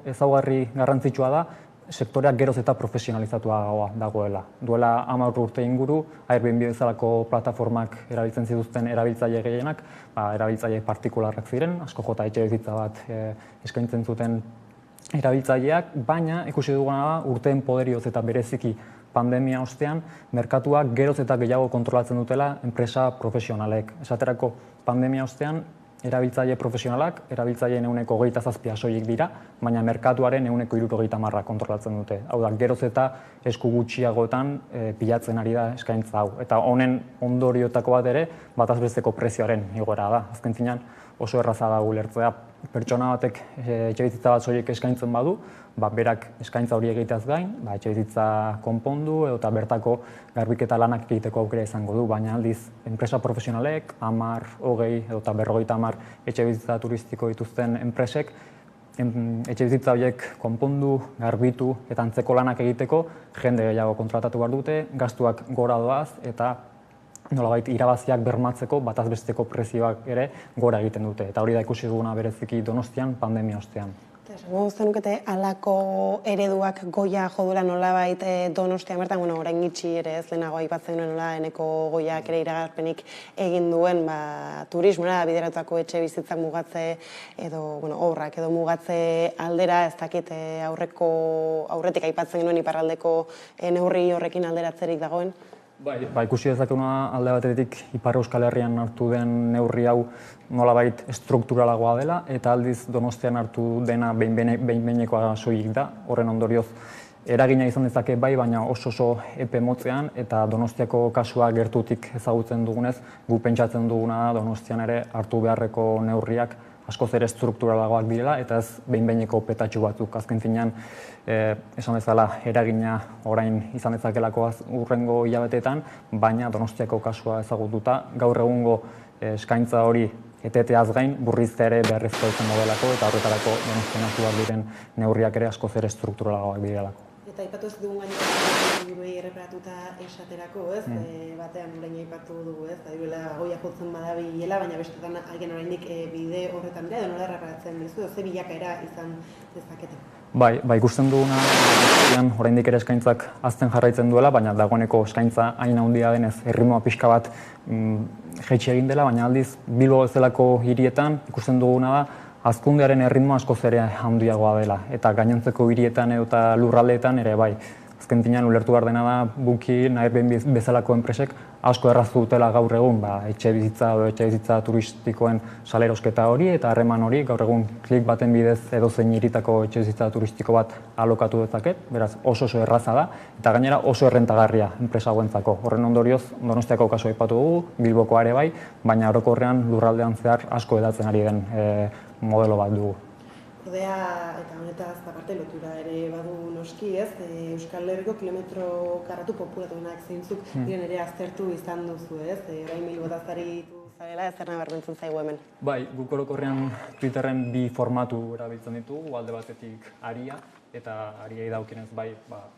ezaugarri garrantzitsua da, sektoreak geroz eta profesionalizatua dagoela. Duela 10 urte inguru, Airbnb bezalako plataformak erabiltzen zituzten erabiltzaile gehienak, erabiltzaile partikularrak ziren, asko jota etxebizitza bat eskaintzen zuten erabiltzaileak, baina ikusi duguna da urteen poderioz eta bereziki pandemia ostean, merkatuak geroz eta gehiago kontrolatzen dutela enpresa profesionalek. Esaterako pandemia ostean, erabiltzaile profesionalak, erabiltzaileen 27% soilik dira, baina merkatuaren 70% kontrolatzen dute. Hau da, geroz eta esku gutxiagoetan pilatzen ari da eskaintza hau. Eta honen ondoriotako bat ere, bataz besteko prezioaren igoera da. Azken finean, oso erraza da ulertzea. Pertsona batek etxebizitza bat soilik eskaintzen badu, berak eskaintza hori egiteaz gain, etxebizitza konpondu eta bertako garbiketa lanak egiteko aukera izango du, baina aldiz enpresa profesionalek, 10, 20 eta 50 etxebizitza turistiko dituzten enpresek, etxebizitza horiek konpondu, garbitu eta antzeko lanak egiteko jende gehiago kontratatu behar dute, gastuak gora doaz eta nolabait irabaziak bermatzeko bataz besteko prezioak ere gora egiten dute. Eta hori da ikusi duguna bereziki Donostian pandemia ostean. Esango zenukete halako ereduak goia jodula nolabait Donostian bertan, orain gitxi ere ez lehenago aipatzen nuen nola eneko goiak ere iragarpenik egin duen turismora bideratutako etxe bizitzak mugatze edo obrak edo mugatze aldera, ez dakit aurretik aipatzen genuen iparraldeko neurri horrekin alderatzerik dagoen? Ikusi dezakeguna alde batetik Ipar Euskal Herrian hartu den neurri hau nolabait estrukturalagoa dela eta aldiz Donostian hartu dena behin-behinekoa soilik da. Horren ondorioz eragina izan dezake baina oso epe motzean eta Donostiako kasua gertutik ezagutzen dugunez, gu pentsatzen duguna Donostian ere hartu beharreko neurriak askoz ere strukturalagoak direla eta ez behin-behineko petatxu batzuk. Azken finean, esan bezala, eragina orain izan dezakelako urrengo hilabeteetan, baina Donostiako kasua ezagututa, gaur egungo eskaintza hori eteteaz gain, burrizte ere beharrezkoa izango delako eta horretarako Donostian hartu behar diren neurriak ere askoz ere strukturalagoak direlako. Eta aipatu ez dugun gainera buruei erreparatuta esaterako, ez? Batean orain aipatu dugu, ez? Adibela goia jotzen badabilela, baina bestetan haien oraindik bide horretan dira, edo nola erreparatzen dizu, ze bilakaera izan dezakete? Ikusten duguna, oraindik ere eskaintzak hazten jarraitzen duela, baina dagoeneko eskaintza hain handia denez, erritmoa pixka bat jaitsi egin dela, baina aldiz Bilbo bezalako hirietan ikusten duguna da, hazkundearen erritmo askoz ere handiagoa dela. Eta gainontzeko hirietan eta lurraldeetan ere azken finean ulertu behar dena da Booking, Airbnb bezalako enpresek asko erraztu dutela gaur egun etxe bizitza turistikoen salerosketa hori eta harreman hori gaur egun klik baten bidez edozein hiritako etxe bizitza turistiko bat alokatu dezaket, beraz oso erraza da eta gainera oso errentagarria enpresa hauentzako. Horren ondorioz Donostiako kasua aipatu dugu, Bilbokoa ere bai, baina orokorrean lurraldean zehar asko hedatzen ari den modelo bat dugu. Ordea, eta honetaz aparte lotura ere badu noski, ez? Euskal Herriko kilometro karratu populatuenak zeintzuk diren ere aztertu izan duzu, ez? Orain Bilbotaz aritu zarela, ez zer nabarmentzen zaigu hemen. Bai, guk orokorrean Twitterren bi formatu erabiltzen ditugu, alde batetik aria, eta ariei daukinez bai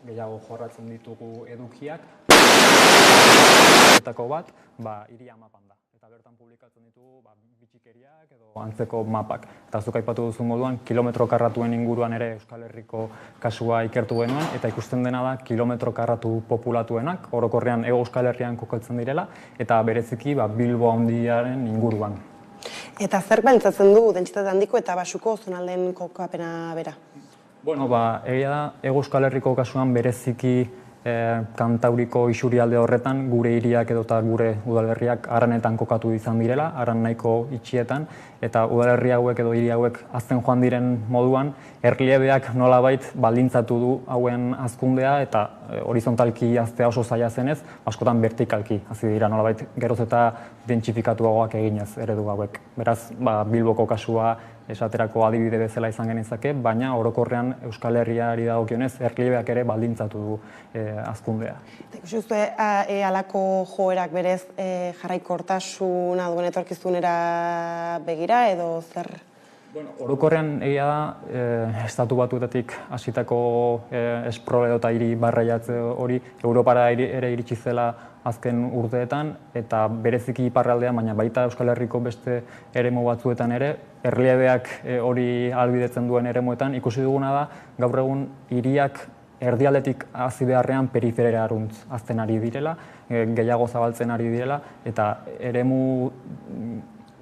gehiago jorratzen ditugu edukiak. Etako bat, iria mapan da. Eta bertan publikatzen ditugu bitxikeriak edo antzeko mapak. Eta zuk aipatu duzu moduan, kilometro karratuen inguruan ere Euskal Herriko kasua ikertu genuen, eta ikusten dena da kilometro karratu populatuenak, orokorrean Hego Euskal Herrian kokatzen direla, eta bereziki Bilbo handiaren inguruan. Eta zer baldintzatzen du dentsitate handiko eta basuko zonaldeen kokapena bera? Bueno, egia da, Hego Euskal Herriko kasuan bereziki Kantauriko isurialde horretan gure hiriak edota gure udalerriak Aranetan kokatu izan direla, Aran nahiko itxietan, eta udalerri hauek edo hiri hauek hazten joan diren moduan, erliebeak nolabait baldintzatu du hauen hazkundea eta horizontalki haztea oso zaila zenez, askotan vertikalki hasi dira nolabait geroz eta dentsifikatuagoak eginez eredu hauek. Beraz, Bilboko kasua esaterako adibide bezala izan genezake, baina orokorrean Euskal Herriari dagokionez erliebeak ere baldintzatu du hazkundea. Ikusi duzu halako joerak berez jarraikortasuna duen etorkizunera begira edo zer? Orokorrean egia da, Estatu Batuetatik hasitako esprole eta hiri barraiatze hori Europara ere iritsi zela azken urteetan eta bereziki iparraldean, baina baita Euskal Herriko beste eremu batzuetan ere, erliebeak hori ahalbidetzen duen eremuetan ikusi duguna da, gaur egun hiriak erdialdetik hasi beharrean perifererarantz hazten ari direla, gehiago zabaltzen ari direla eta eremu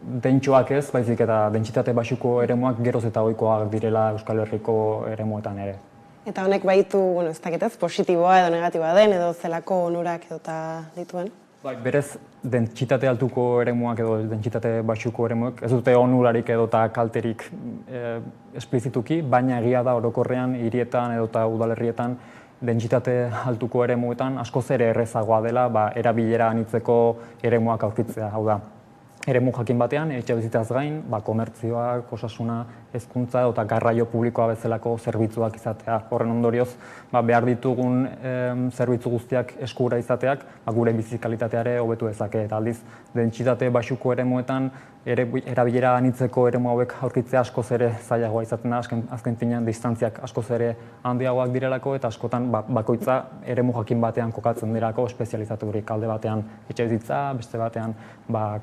dentsuak ez, baizik eta dentsitate baxuko eremuak geroz eta ohikoak direla Euskal Herriko eremuetan ere. Eta honek baitu, ez dakitez, positiboa edo negatiboa den edo zelako onurak edota dituen? Berez, dentsitate altuko eremuak edo dentsitate baxuko eremuak ez dute onurarik edota kalterik esplizituki, baina egia da orokorrean hirietan edota udalerrietan dentsitate altuko eremuetan askoz ere errezagoa dela erabilera anitzeko eremuak aurkitzea, hau da. Eremu jakin batean, etxe bizitzaz gain, komertzioak, osasuna, hezkuntza eta garraio publikoa bezalako zerbitzuak izatea. Horren ondorioz, behar ditugun zerbitzu guztiak eskura izateak, gure bizi kalitateare hobetu dezake. Eta aldiz, dentsitate baxuko eremuetan, erabilera anitzeko eremu hauek aurkitzea askoz ere zailagoa izaten da, azken finean distantziak askoz ere handiagoak direlako eta askotan bakoitza eremu jakin batean kokatzen direlako espezializaturik, alde batean etxe bizitza, beste batean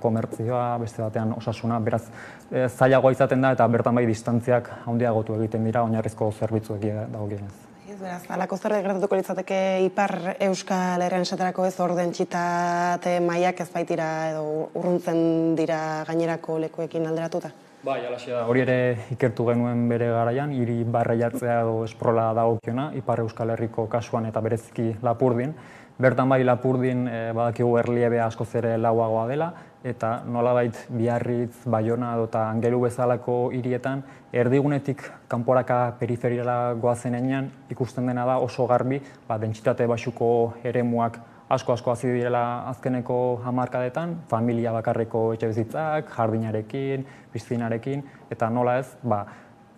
komertzioa, beste batean osasuna, beraz zailagoa izaten da eta bertan bai distantziak handiagotu egiten dira oinarrizko zerbitzuek dagokienez. Beraz, halako zer gertatuko litzateke Ipar Euskal Herrian esaterako ez hor dentsitate mailak ez baitira edo urruntzen dira gainerako lekuekin alderatuta? Bai, alaxea da. Hori ere ikertu genuen bere garaian, hiri barreiatzea edo esprola dagokiona, Ipar Euskal Herriko kasuan eta bereziki Lapurdin. Bertan bai Lapurdin badakigu erliebea askoz ere lauagoa dela, eta nolabait Biarritz, Baiona eta Angelu bezalako hirietan erdigunetik kanporaka periferiara goazen heinean ikusten dena da oso garbi dentsitate baxuko eremuak asko hasi direla azkeneko hamarkadetan, familia bakarreko etxe bizitzak, jardinarekin, piscinarekin, eta nola ez,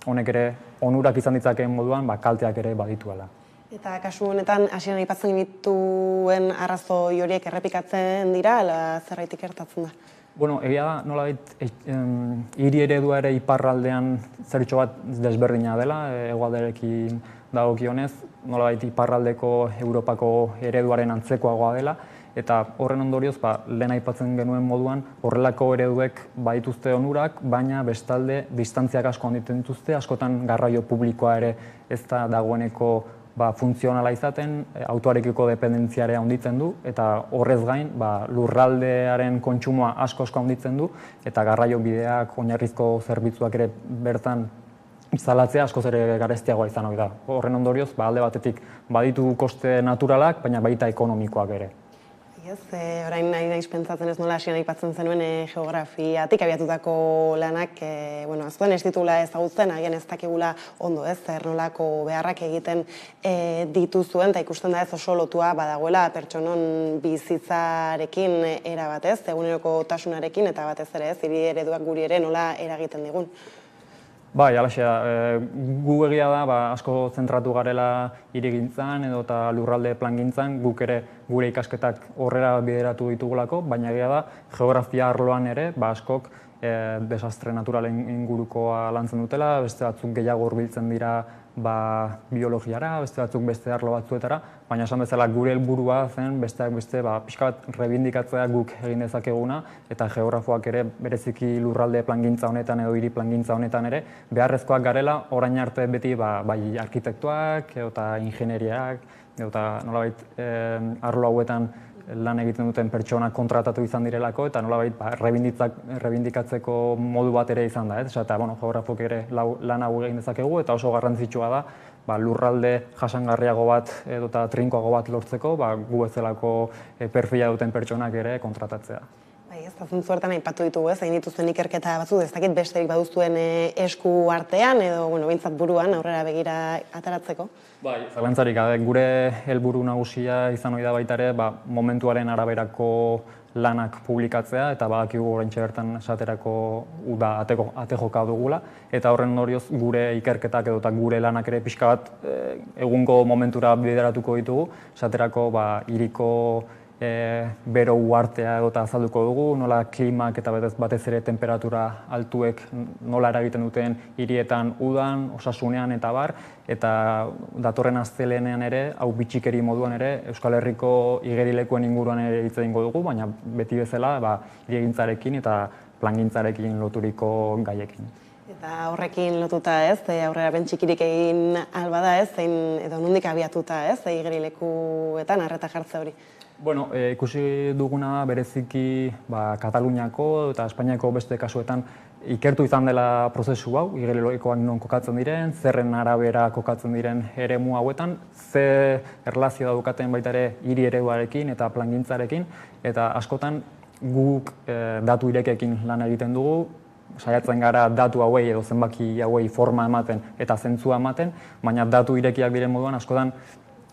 honek ere onurak izan ditzakeen moduan kalteak ere badituela. Eta kasu honetan, hasieran aipatzen dituen arrazoi horiek errepikatzen dira, ala zerraitik gertatzen da? Bueno, egia da, nolabait, hiri eredua ere iparraldean zertxo bat desberdina dela, hegoaldearekin dagokionez, nolabait iparraldeko Europako ereduaren antzekoagoa dela, eta horren ondorioz, lehen aipatzen genuen moduan, horrelako ereduek badituzte onurak, baina bestalde distantziak asko handitzen dituzte, askotan garraio publikoa ere ez da dagoeneko funtzionala izaten, autoarekiko dependentziare handitzen du, eta horrez gain lurraldearen kontsumoa asko handitzen du, eta garraio bideak, oinarrizko zerbitzuak ere bertan instalatzea askoz ere garestiagoa izan ohi da. Horren ondorioz, alde batetik baditu koste naturalak, baina baita ekonomikoak ere. Ez, orain nahi naiz pentsatzen ez nola hasieran aipatzen zenuen geografiatik abiatutako lanak, azuen ez ditugula ezagutzen, agian ez dakigula ondo ez, zer nolako beharrak egiten dituzuen, eta ikusten da ez oso lotua badagoela pertsonon bizitzarekin erabat ez, egunerokotasunarekin eta batez ere ez, hiri ereduak guri ere nola eragiten digun. Bai, alaxe da, gu egia da, asko zentratu garela hirigintzan edo eta lurralde plangintzan, guk ere gure ikasketak horrela bideratu ditugulako, baina egia da, geografia arloan ere, askok desastre naturalen ingurukoa lantzen dutela, beste batzuk gehiago hurbiltzen dira biologiara, beste batzuk beste arlo batzuetara, baina esan bezala gure helburua zen besteak beste pixka bat rebindikatzea guk egin dezakeguna eta geografoak ere bereziki lurralde plangintza honetan edo hiri plangintza honetan ere beharrezkoak garela orain arte beti bai arkitektuak eta ingenieriak eta nolabait arlo hauetan lan egiten duten pertsonak kontratatu izan direlako eta nolabait rebindikatzeko modu bat ere izan da, eta geografok ere lan hau egin dezakegu eta oso garrantzitsua da lurralde jasangarriago bat edo eta trinkoago bat lortzeko gu bezalako perfila duten pertsonak ere kontratatzea. Ez da zentzu hartan aipatu ditugu ez, egin dituzuen ikerketa batzuk, ez dakit besterik baduzuen esku artean edo behintzat buruan aurrera begira ataratzeko? Bai, zalantzarik, gure helburu nagusia izan ohi da baita ere, momentuaren araberako lanak publikatzea eta badakigu oraintxe bertan esaterako uda ate joka dugula eta horren ondorioz gure ikerketak edo gure lanak ere pixka bat egungo momentura bideratuko ditugu, esaterako hiriko bero uhartea edo azalduko dugu, nola klimak eta batez ere temperatura altuek nola eragiten duten hirietan udan, osasunean eta bar, eta datorren astelehenean ere, hau bitxikeri moduan ere, Euskal Herriko igerilekuen inguruan ere hitz egingo dugu, baina beti bezala hirigintzarekin eta plangintzarekin loturiko gaiekin. Eta horrekin lotuta ez, aurrera txikirik egin albada ez, edo nondik abiatuta ez, igerilekuetan arreta jartze hori. Bueno, ikusi duguna bereziki Kataluniako eta Espainiako beste kasuetan ikertu izan dela prozesu hau, igerilekuak non kokatzen diren, zerren arabera kokatzen diren eremu hauetan, ze erlazio daukaten baita ere hiri ereduarekin eta plangintzarekin, eta askotan guk datu irekekin lan egiten dugu, saiatzen gara datu hauei edo zenbaki hauei forma ematen eta zentzua ematen, baina datu irekiak diren moduan askotan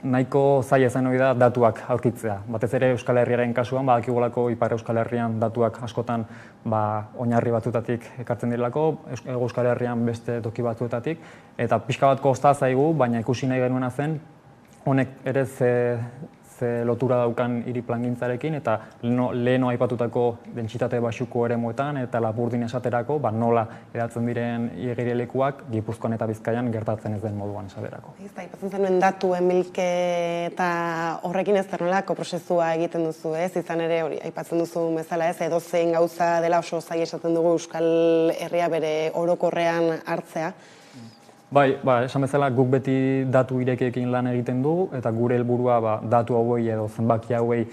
nahiko zaila zen hori da datuak aurkitzea. Batez ere Euskal Herriaren kasuan, badakigulako Ipar Euskal Herrian datuak askotan oinarri batzutatik ekartzen direlako, Euskal Herrian beste toki batzuetatik, eta pixka bat kosta zaigu, baina ikusi nahi genuena zen, honek ere ze lotura daukan hiri plangintzarekin, eta leheno aipatutako dentsitate baxuko eremuetan eta Lapurdin esaterako, nola edatzen diren igerilekuak Gipuzkoan eta Bizkaian gertatzen ez den moduan esaterako. Aipatzen zenuen datuen bilketa horrekin ez nolako prozesua egiten duzu, ez? Izan ere hori aipatzen duzu bezala ez, edozein gauza dela oso zaila esaten dugu Euskal Herria bere orokorrean hartzea. Bai, esan bezala guk beti datu irekiekin lan egiten dugu eta gure helburua datu hauei edo zenbaki hauei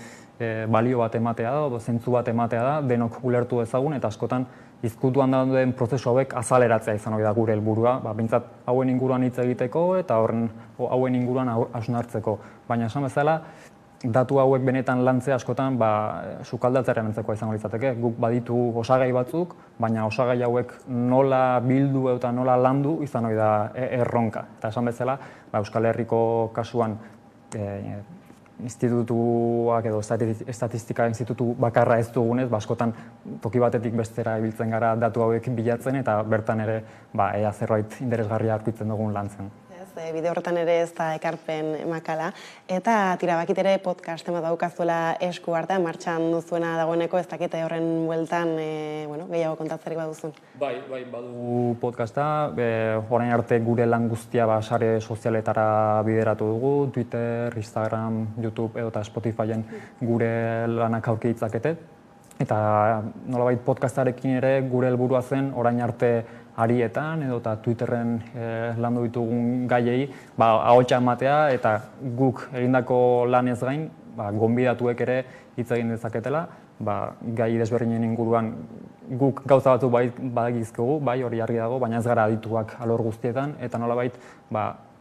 balio bat ematea da, edo zentzu bat ematea da, denok ulertu dezagun eta askotan izkutuan dauden prozesu hauek azaleratzea izan hori da gure helburua, behintzat hauen inguruan hitz egiteko eta hauen inguruan hausnartzeko. Baina esan bezala, datu hauek benetan lantzea askotan sukaldatzearen entzekoa izango litzateke. Guk baditu osagai batzuk, baina osagai hauek nola bildu eta nola landu izan hori da erronka. Eta esan bezala, Euskal Herriko kasuan institutuak edo estatistika institutu bakarra ez dugunez, askotan toki batetik bestera ibiltzen gara datu hauek bilatzen eta bertan ere ea zerbait interesgarria aurkitzen dugun lantzen. Bide horretan ere ez da ekarpen makala. Eta tirabakit ere podcast ema daukazuela esku artean, martxan duzuena dagoeneko ez dakite horren bueltan gehiago kontatzerik baduzun. Bai, badu podcasta. Orain arte gure lan guztia sare sozialetara bideratu dugu, Twitter, Instagram, YouTube edo eta Spotifyen gure lanak aurki ditzakete. Eta nolabait podcastarekin ere gure helburua zen orain arte arietan edo eta Twitterren landu ditugun gaiei ahotsa ematea eta guk egindako lanez gain gonbidatuek ere hitz egin dezaketela gai desberdinen inguruan guk gauza batzu badakizkigu, bai hori argi dago, baina ez gara adituak alor guztietan, eta nolabait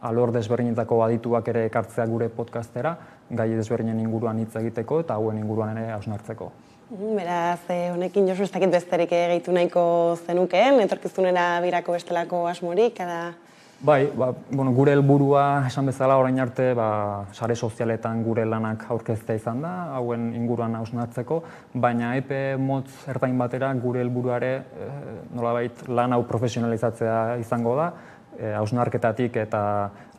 alor desberdinetako adituak ere ekartzea gure podcastera, gai desberdinen inguruan hitz egiteko eta hauen inguruan ere hausnartzeko. Beraz, honekin Josu ez dakit besterik gehitu nahiko zenukeen, etorkizunera birako bestelako asmorik, eta... Bai, gure helburua esan bezala orain arte sare sozialetan gure lanak aurkeztea izan da, hauen inguruan hausnartzeko, baina epe motz ertain batera gure helburuare nolabait lan hau profesionalizatzea izango da, hausnarketatik eta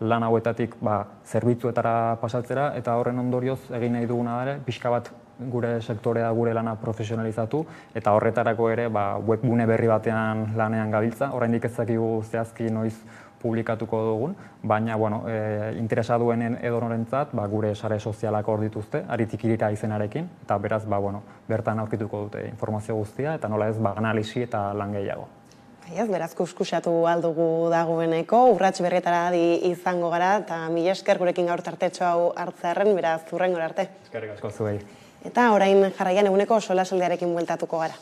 lan hauetatik zerbitzuetara pasatzera, eta horren ondorioz egin nahi duguna ere, pixka bat gure sektorea, gure lana profesionalizatu, eta horretarako ere webgune berri batean lanean gabiltza, oraindik ez dakigu zehazki noiz publikatuko dugun, baina interesa duenen edonorentzat gure sare sozialak hor dituzte, Aritik Irira izenarekin, eta beraz bertan aurkituko dute informazio guztia, eta nola ez analisi eta lan gehiago. Beraz, kuskusatu aldugu dagoeneko, urrats berrietara izango gara, eta mila esker gurekin gaur tartetxo hau hartzearren, beraz, hurrengora arte. Eskerrik asko zuei. Eta orain jarraian eguneko solasaldiarekin bueltatuko gara.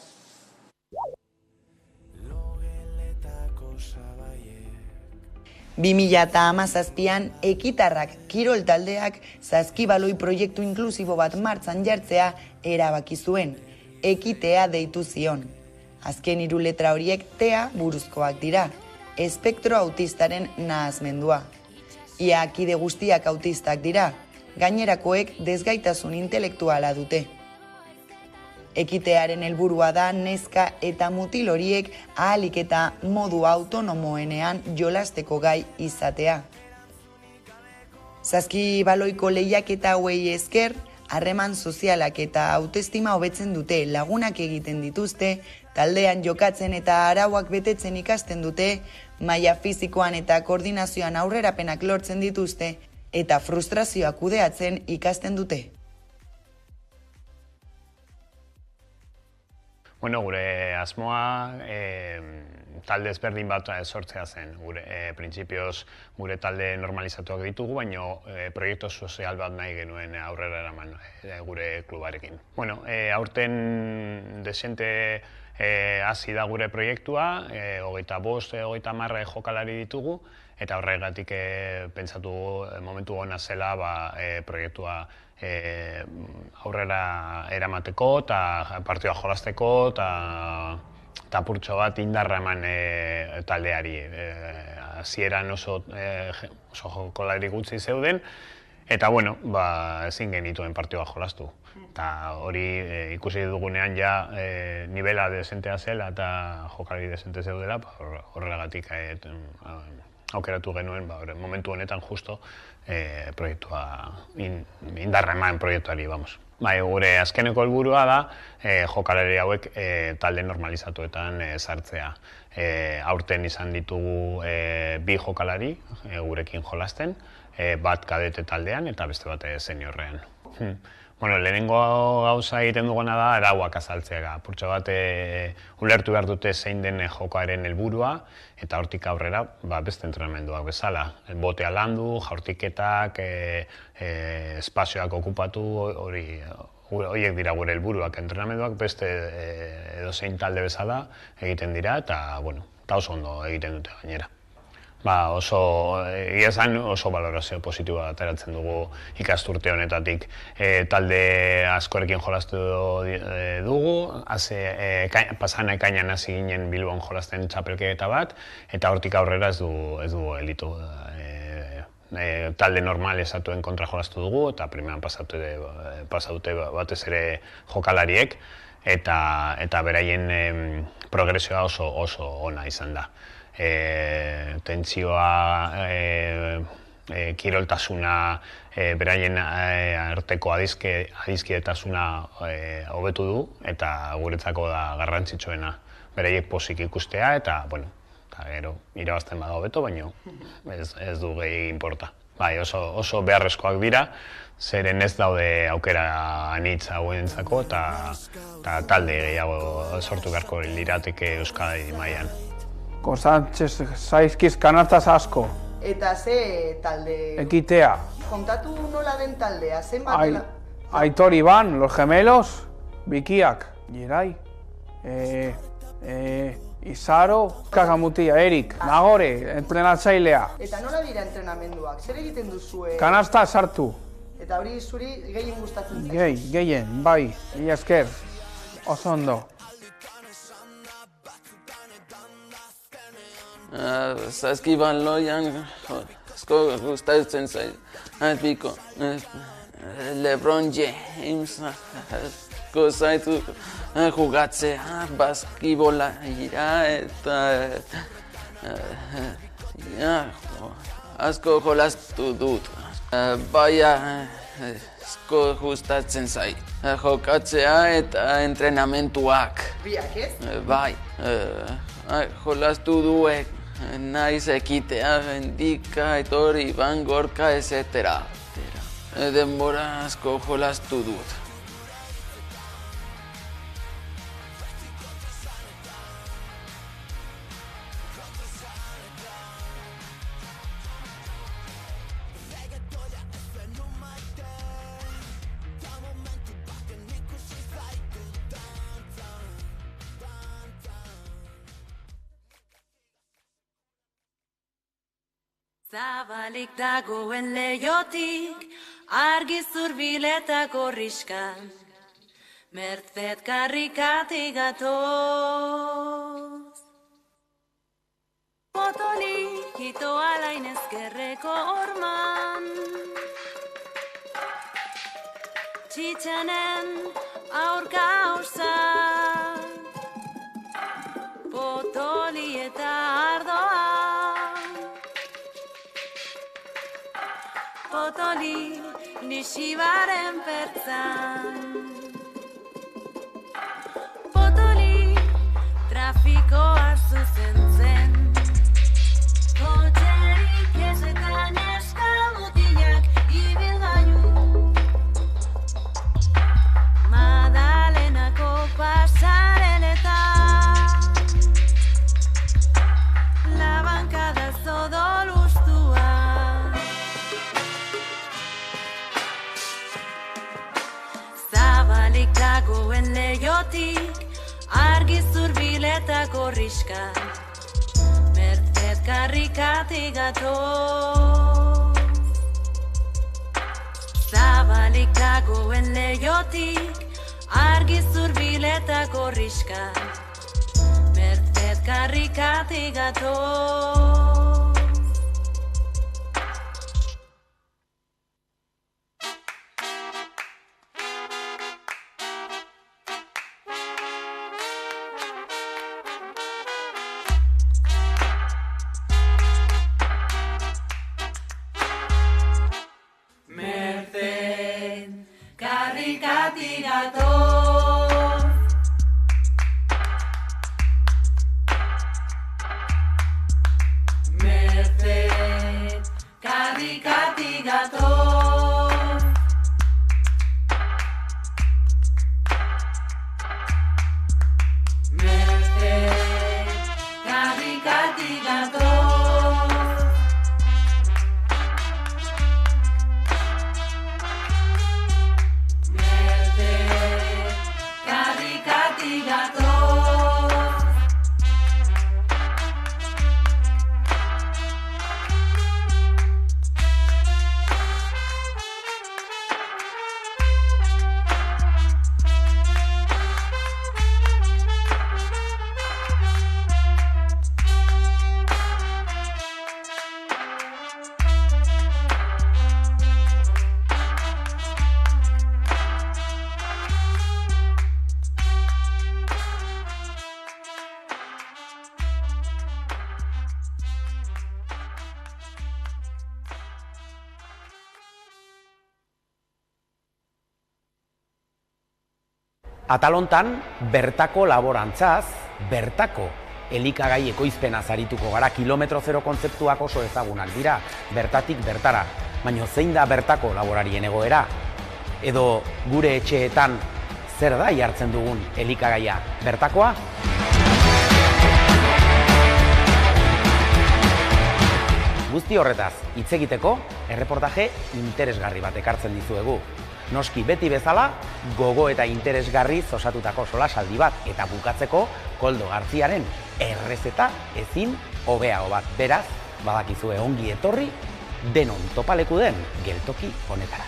2017an Ekitarrak kirol taldeak saskibaloi proiektu inklusibo bat martxan jartzea erabaki zuen. Ekitea deitu zion. Azken 3 letra horiek tea buruzkoak dira. Espektro autistaren nahasmendua. Ia kide guztiak autistak dira. Gainerakoek desgaitasun intelektuala dute. Ekitearen helburua da neska eta mutil horiek ahalik eta modu autonomoenean jolasteko gai izatea. Saskibaloiko lehiaketa hauei esker, harreman sozialak eta autoestima hobetzen dute, lagunak egiten dituzte, taldean jokatzen eta arauak betetzen ikasten dute, maila fisikoan eta koordinazioan aurrerapenak lortzen dituzte, eta frustrazioa kudeatzen ikasten dute. Gure asmoa talde ezberdin bat sortzea zen. Printzipioz gure talde normalizatuak ditugu, baina proiektu sozial bat nahi genuen aurrera eraman gure klubarekin. Aurten desente hasi da gure proiektua, 25-30 jokalari ditugu, eta horregatik pentsatu momentu ona zela proiektua aurrera eramateko eta partioa jolasteko eta apurtxo bat indarra eman taldeari. Hasieran oso jokalari gutxi zeuden, eta ezin genituen partioa jolastu. Eta hori ikusi dugunean nivela desentea zela eta jokalari desente zeudela, horregatik aukeratu genuen momentu honetan justo proiektua indarra eman proiektuari, Gure azkeneko helburua da jokalari hauek talde normalizatuetan sartzea. Aurten izan ditugu 2 jokalari gurekin jolasten, bat kadete taldean eta beste bat seniorrean. Lehenengo gauza egiten duguna da arauak azaltzea. Apurtxo bat ulertu behar dute zein den jokoaren helburua, eta hortik aurrera beste entrenamenduak bezala. Botea landu, jaurtiketak, espazioak okupatu, horiek dira gure helburuak. Entrenamenduak beste edozein talde bezala egiten dira, eta oso ondo egiten dute gainera. Oso balorazio positiboa ateratzen dugu ikasturte honetatik. Talde askorekin jolastu dugu, pasan ekainan hasi ginen Bilbon jolasten txapelketa bat, eta hortik aurrera ez du elitu. Talde normal esatuen kontra jolastu dugu, eta primeran pasatute batez ere jokalariek, eta beraien progresioa oso ona izan da. Tentsioa, kiroltasuna, beraien arteko adizkidetasuna hobetu du, eta guretzako da garrantzitsuena. Beraiek pozik ikustea, eta gero irabazten bada hobeto, baina ez du gehi inporta. Oso beharrezkoak dira, zeren ez daude aukera anitz hauentzako, eta talde gehiago sortu beharko lirateke Euskadi mailan. Sánchez zaizkiz kanartaz asko. Eta ze talde? Ekitea. Kontatu nola den taldea, zenbat dela? Aitor Iban, los gemelos, Bikiak, Jerai, Izaro, Kagamutia, Erik, Nagore, entrenatzailea. Eta nola dira entrenamenduak? Zer egiten duzue? Kanasta sartu. Eta hori zuri gehien gustatzen zaizu? Gehien, bai, mila esker, oso ondo. Saskibaloian asko gustatzen zait. Biko LeBron James asko zaitu jugatzea baskibola eta asko jolastu dut. Baina asko gustatzen zait. Jokatzea eta entrenamentuak. Biak, ez? Bai, jolastu duek. Naiz ekitea, Endika, Etori, Iban, Gorka, etc. Denbora asko jolastu dut. Zabalik dagoen leiotik, argi zurbileta gorriskan, Mertzet karrikatik gatoz. Potolik ito alain ezkerreko orman, Txitxanen aurka haurzak, Potoli eta ardoa, Potoli nixibaren pertzan. Potoli trafikoa zuzentzen, Kotxerik ez eta neska mutilak ibilgailu, Madalenako pasareletan, La bancada zodol ustua. Zabalik dagoen leiotik, argi zurbileta gorriska, Mertzet karrikatik gatoz. Zabalik dagoen leiotik, argi zurbileta gorriska, Mertzet karrikatik gatoz. Karrikatik gatoz. Mertzet karrikatik gatoz. Mertzet karrikatik gatoz. Karrikatik gatoz. Atalontan, bertako laborantzaz, bertako elikagai ekoizpenaz arituko gara. Kilometro zero kontzeptuak oso ezagunak dira, bertatik bertara. Baina zein da bertako laborarien egoera? Edo gure etxeetan zer da jartzen dugun elikagaia? Bertakoa? Guzti horretaz hitz egiteko erreportaje interesgarri bat ekartzen dizuegu. Noski beti bezala, gogo eta interesgarriz osatutako solasaldi bat eta bukatzeko Koldo Garziaren errezeta ezin hobeago bat. Beraz, badakizue ongi etorri denon topaleku den geltoki honetara.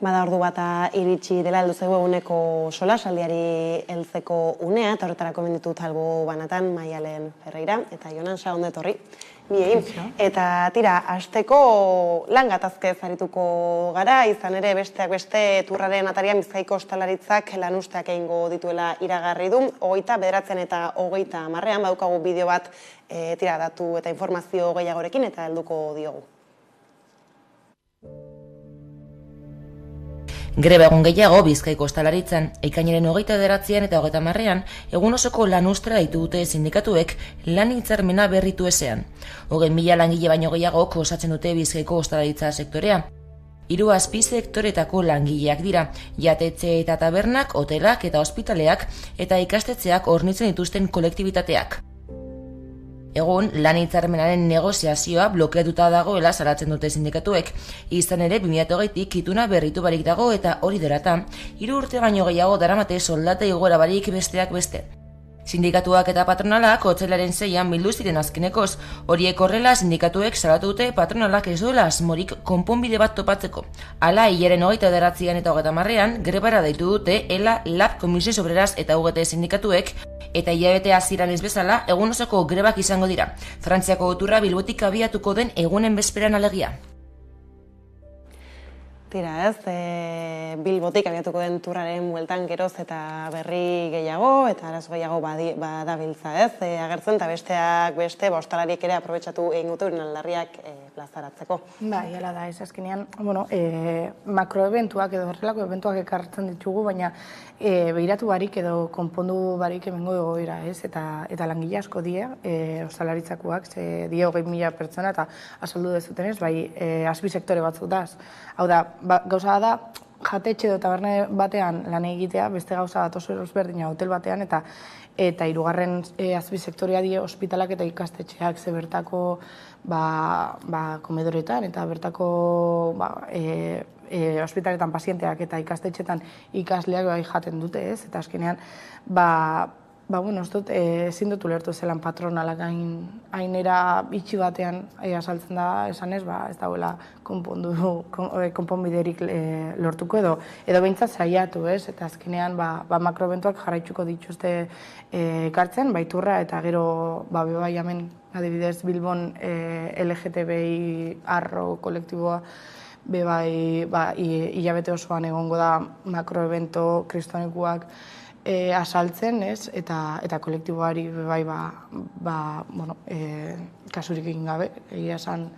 Bada ordu bata iritsi dela heldu zaigu eguneko solasaldiari heltzeko unea, eta horretarako menditut albo banatan Maialen Ferreira eta Jonan ondo etorri. Biei. Eta tira, hasteko lan gatazkez arituko gara, izan ere besteak beste Turraren atarian Bizkaiko ostalaritzak lanuzteak egingo dituela iragarri du. 29 eta 30 badaukagu bideo bat tira datu eta informazio gehiagorekin eta helduko diogu. Greba egun gehiago Bizkaiko ostalaritzan, ekainaren 29 eta 30 egun osoko lanuztera ditu dute sindikatuek lan hitzarmena berritu ezean. 20.000 langile baino gehiago osatzen dute Bizkaiko ostalaritza sektorea. 3 azpisektoretako langileak dira, jatetxe eta tabernak, hotelak eta ospitaleak eta ikastetxeak hornitzen dituzten kolektibitateak. Egun, lan hitzarmenaren negoziazioa blokeatuta dagoela salatzen dute sindikatuek. Izan ere, 2020tik ituna berritu barik dago eta hori derata, 3 urte baino gehiago daramate soldata igoera barik besteak beste. Sindikatuak eta patronalak otsailaren 6an bildu ziren azkenekoz. Horiek horrela sindikatuek salatu dute patronalak ez duela asmorik konponbide bat topatzeko. Hala, hilaren 29an eta 30an grebara deitu dute ELA, LAB, Comisiones Obreras eta UGT sindikatuek, eta hilabete hasieran ez bezala egun osoko grebak izango dira. Frantziako oturra Bilbotik abiatuko den egunen bezperan alegia. Tira, Bilbotik abiatuko den Turraren bueltan geroz eta berri gehiago eta arazo gehiago badabiltza, agertzen eta besteak beste ostalariek ere aprobetxatu egin dute euren aldarriak plazaratzeko. Bai, hala da, ez azkenean, makroebentuak edo horrelako ebentuak ekartzen ditugu, baina behiratu barik edo konpondu barik emengo egoera, ez? Eta langile asko die, ostalaritzakoak, die 20.000 pertsona eta azaldu dezutenez, bai, azpisektore batzuk daz. Hau da, gauza da, jatetxe edo taberne batean lan egitea, beste gauza bat oso erosberdina hotel batean, eta hirugarren azpisektorea die ospitalak eta ikastetxeak, ze bertako komedoretan eta bertako ospitaletan pazienteak eta ikastetxetan ikasleak bai jaten dute, ez? Eta azkenean, ezin dut ulertu zelan patronalak hainera itxi batean asaltzen da esanez, ez dauela konponbiderik lortuko edo behintzat saiatu, ez? Eta azkenean makrobentuak jarraitzuko dituzte ekartzen, Turra eta gero bai hemen adibidez Bilbon LGTBI arro kolektiboa bai hilabete osoan egongo da makroebento kristonekuak asaltzen, ez? Eta kolektiboari bai kasurik egin gabe, egia esan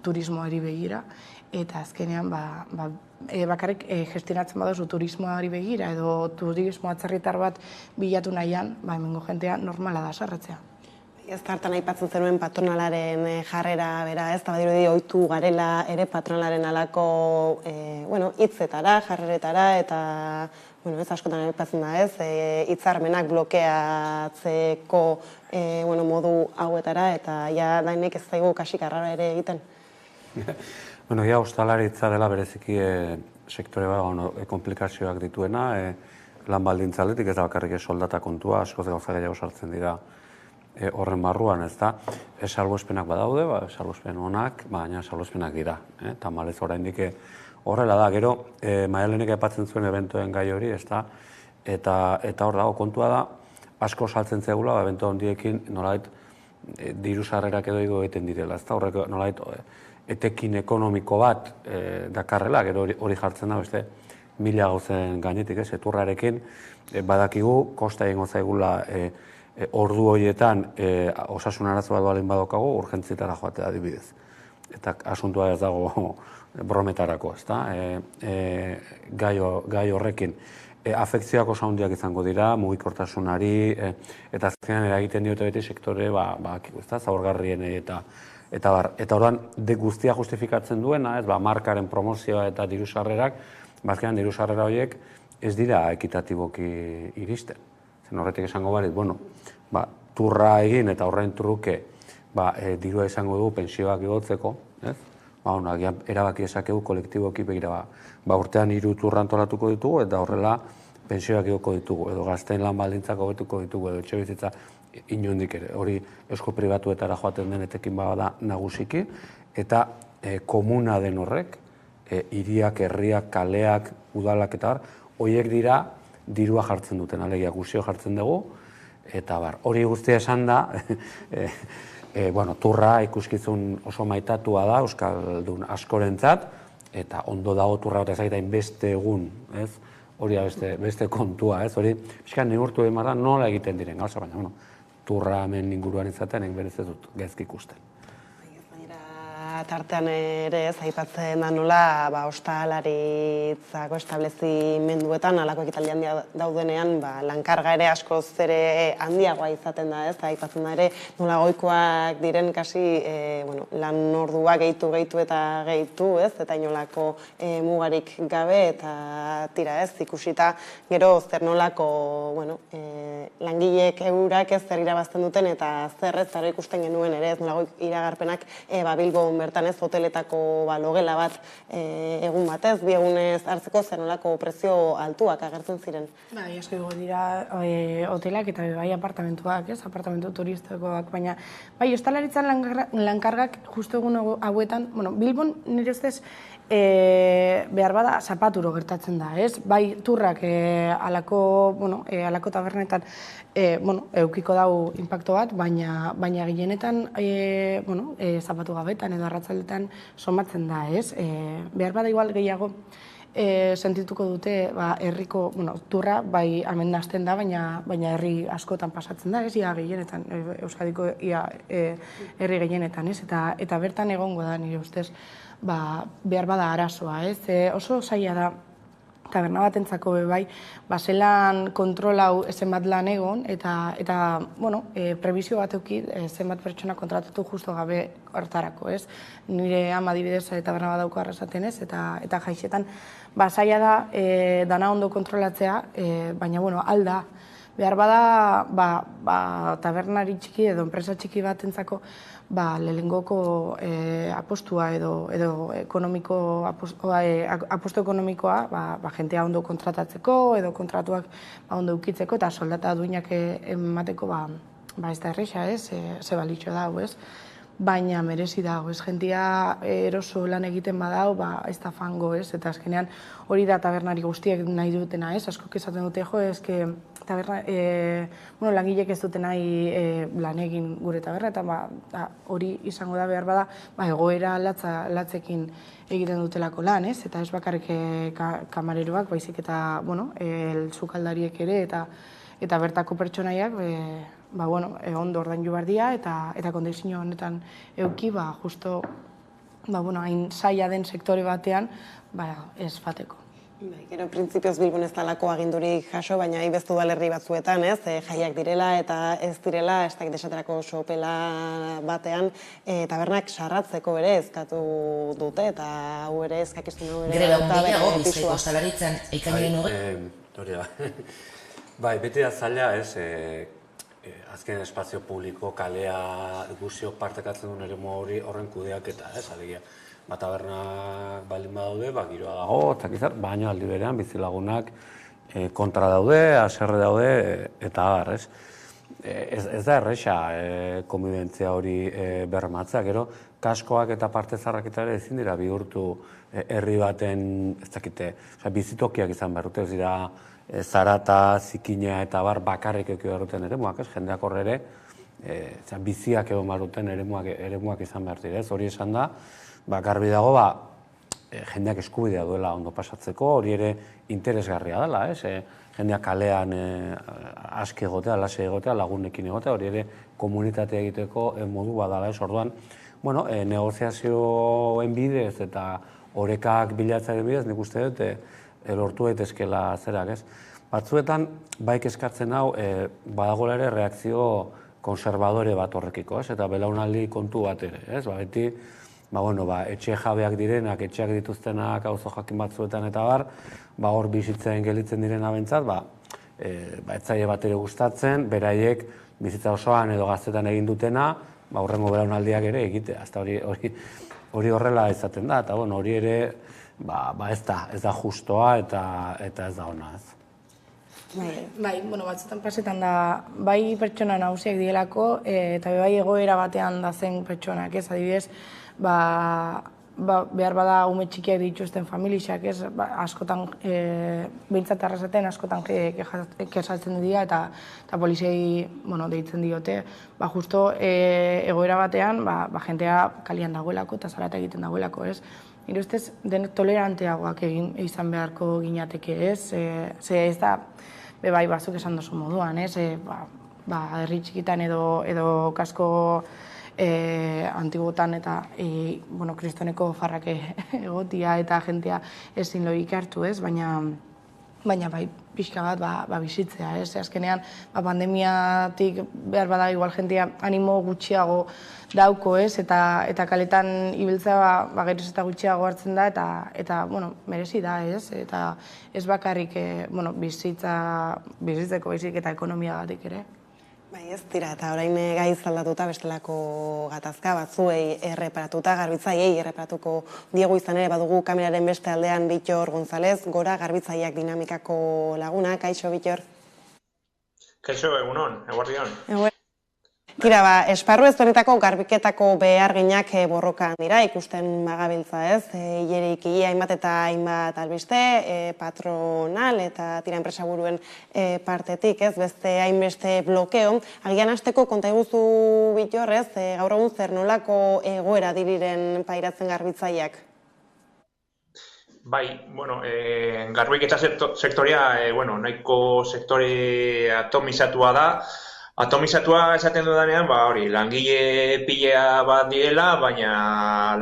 turismoari begira, eta azkenean bakarrik gestionatzen baduzu turismoari begira edo turismo atzerritar bat bilatu nahian, hemengo jentea normala da sarratzea. Ez hartan aipatzen zenuen patronalaren jarrera bera, ez da badirudi ohitu garela ere patronalaren alako hitzetara, jarreretara, eta ez askotan aipatzen da, ez, hitzarmenak blokeatzeko modu hauetara, eta ja dainek ez zaigu kasik arrara ere egiten. Ja, ostalaritza dela bereziki sektore bat komplikazioak dituena, lan baldintza aldetik ez da bakarrik soldata kontua, askoz gauza gehiago sartzen dira horren barruan, ez da, salbuespenak badaude, salbuespen onak, baina salbuespenak dira, eta malez oraindik horrela da, gero, Maialenek aipatzen zuen ebentoen gai hori, ez da, eta hor dago, kontua da, asko saltzen zegula, ebento hondiekin nolait diru sarrerak edo igo egiten direla, ez da, horrek nolait etekin ekonomiko bat dakarrela, gero hori jartzen da, beste, 1000 gauzen gainetik, ez, Turrarekin badakigu, kosta egingo zaigula ordu horietan osasun arazo bat baldin badokago, urgentzietara joatea adibidez. Eta asuntua ez dago brometarako, ez da, gai horrekin. afekzioak oso handiak izango dira, mugikortasunari, eta azkenean eragiten diote beti sektore, zaurgarrien eta orduan, guztia justifikatzen duena, markaren promozioa eta diru-sarrerak, azkenean diru-sarrera horiek ez dira ekitatiboki iristen. Zen horretik esango barit, turra egin eta horrein truke dirua izango dugu pensioak igotzeko, erabaki esakegu kolektiboki begira, urtean 3 turra antolatuko ditugu eta horrela pensioak igoko ditugu, edo gazteen lan baldintzak hobetuko ditugu, edo etxebizitza inondik ere. Hori eusko pribatuetara joaten denetekin bada nagusiki, eta komuna den horrek, hiriak, herriak, kaleak, udalak eta horiek dira dirua jartzen duten, alegia guzio jartzen dugu, eta hori guztia esan da, turra ikuskizun oso maitatua da, euskaldun askorentzat, eta ondo dago turra bat ezagitain beste egun, hori beste kontua, hori pixkan neurtu emara nola egiten diren gauza, baina turra hemen inguruan izaten, berez ez dut gaizki ikusten. Tartean ere aipatzen da nola ostalaritzako establezimenduetan alako ekitaldi handia daudenean lankarga ere askoz ere handiagoa izaten da, aipatzen da ere nola goikoak diren kasi lan ordua gehitu eta gehitu, eta inolako mugarik gabe eta tira ikusita gero zer nolako langileek eurak ez zer irabazten duten eta zer ez zara ikusten genuen ere ez nola goik iragarpenak Bilbo bertan ez hoteletako logela bat egun batez, 2 egunez hartzeko zenolako prezio altuak agertzen ziren. Asko dira hotelak eta bai apartamentuak, apartamentu turistikoak, baina bai ostalaritzan lankargak justu egun hauetan, Bilbon nire ustez behar bada zapaturo gertatzen da, ez? Bai turrak alako tabernetan eukiko dau inpakto bat, baina gehienetan zapatu gabetan edo arratzaldetan somatzen da, ez? Behar bada igual gehiago sentituko dute herriko turra, bai hemen hasten da, baina herri askotan pasatzen da, ez? Ia gehienetan, Euskadiko herri gehienetan, ez? Eta bertan egongo da nire ustez behar bada arazoa, ez? Oso zaila da taberna batentzako bai, zelan kontrol hau zenbat lan egon, eta prebizio bat euki zenbat pertsona kontratatu justo gabe hortarako, ez? Nire ama adibidez taberna bat dauko arrasaten ez, eta jaixetan, zaila da dana ondo kontrolatzea, baina, alda, behar bada tabernari txiki edo enpresa txiki batentzako lehenengoko apostua edo apostu ekonomikoa jentea ondo kontratatzeko edo kontratuak ondo ukitzeko eta soldata duinak emateko ez da erresa, ez? Ze balitxo dago, ez? Baina merezi dago, ez? Jentia eroso lan egiten badau, ez da fango, ez? Eta azkenean hori da tabernari guztiek nahi dutena, ez? Askok esaten dute, eske langilek ez dute nahi lan egin gure taberna, eta hori izango da behar bada, egoera latzekin egiten dutelako lan, ez? Eta ez bakarrik kamareroak, baizik eta, sukaldariek ere, eta bertako pertsonaiak, ondo ordaindu behar dira, eta kondizio honetan euki, justo, hain zaila den sektore batean, ez fateko. Gero, printzipioz Bilbon ez dalako agindurik jaso, baina ibeztu udalerri batzuetan, ez? Jaiak direla eta ez direla, ez dakit esaterako sopela batean, tabernak sarratzeko ere eskatu dute, eta hau ere eskakizun hau ere... Greba gehiago Bizkaiko ostalaritzan ekainaren hori da. Bai, beti da zaila, ez, azken espazio publiko, kalea, guziok partekatzen duen ere hori horren kudeak eta, ez, alegia. Tabernak baldin badaude, giroa dago, baina aldi berean bizilagunak kontra daude, haserre daude, eta agar, ez? Ez da erresa konbibentzia hori bermatzea, gero, kaskoak eta parte zarraketa ere ezin dira bihurtu herri baten, ez dakite, bizitokiak izan behar dute, ez dira zarata, zikina eta bakarrik eki behar duten eremuak, ez? Jendeak horre ere, biziak egon behar duten eremuak izan behar dira, ez? Hori esan da, garbi dago, jendeak eskubidea duela ondo pasatzeko, hori ere interesgarria dela, ez? Jendeak kalean aski egotea, lase egotea, lagunekin egotea, hori ere komunitatea egiteko modu badala, ez? Orduan, negoziazioen bidez eta orekak bilatzaren bidez, nik uste dut, lortu daitezkela zerak, ez? Batzuetan, baik eskatzen hau, badagoela ere reakzio konservadore bat horrekiko, ez? Eta belaunaldi kontu bat ere, ez? Beti, etxe jabeak direnak, etxeak dituztenak, auzo jakin batzuetan eta bar, hor bizitzen gelitzen direna bentsat, ez zaie bat ere gustatzen, beraiek bizitza osoan edo gaztetan egin dutena, hurrengo belaunaldiak ere egitea. Hori horrela izaten da, eta hori ere ez da justoa eta ez da ona, ez. Batzutan pasetan da, bai pertsona nagusiak dielako, eta bai egoera batean da zen pertsonak, ez, adibidez, behar bada ume txikiak dituzten familiak, ez, askotan, behintzat arrasaten askotan kexatzen dira eta poliziei deitzen diote, justo egoera batean, jentea kalian dagoelako eta zarata egiten dagoelako, ez. Nire ustez, denek toleranteagoak izan beharko ginateke, ez, ez da, bai, bazuk esan dozu moduan, ez, herri txikitan edo kasko antiguotan eta kristoneko farrak egotia eta jentea ezin logik hartu, ez, baina bai, pixka bat bizitzea, ez, azkenean pandemiatik behar bada igual jentea animo gutxiago dauko, ez, eta kaletan ibiltzea geroz eta gutxiago hartzen da eta merezi da, ez, eta ez bakarrik bizitzeko baizik eta ekonomiagatik ere. Bai, ez dira, eta orain gaiz aldatuta bestelako gatazka batzuei erreparatuta, garbitzaiei erreparatuko diegu izan ere badugu kameraren beste aldean Bittor González, Gora Garbitzaileak dinamikako laguna. Kaixo, Bittor? Kaixo, egunon, eguerdion. Tira, esparru ezberdinetako garbiketako beharginak borrokan dira, ikusten magabiltza, ez? Hilerik hainbat eta hainbat albiste, patronal eta tira enpresaburuen partetik, ez? Beste hainbeste blokeo. Agian hasteko konta iguzu Bittor, ez? Gaur egun zer nolako egoera diriren pairatzen garbitzaileak? Bai, garbiketa sektorea nahiko sektore atomizatua da. Atomizatua esaten dudanean, langile pilea bat direla, baina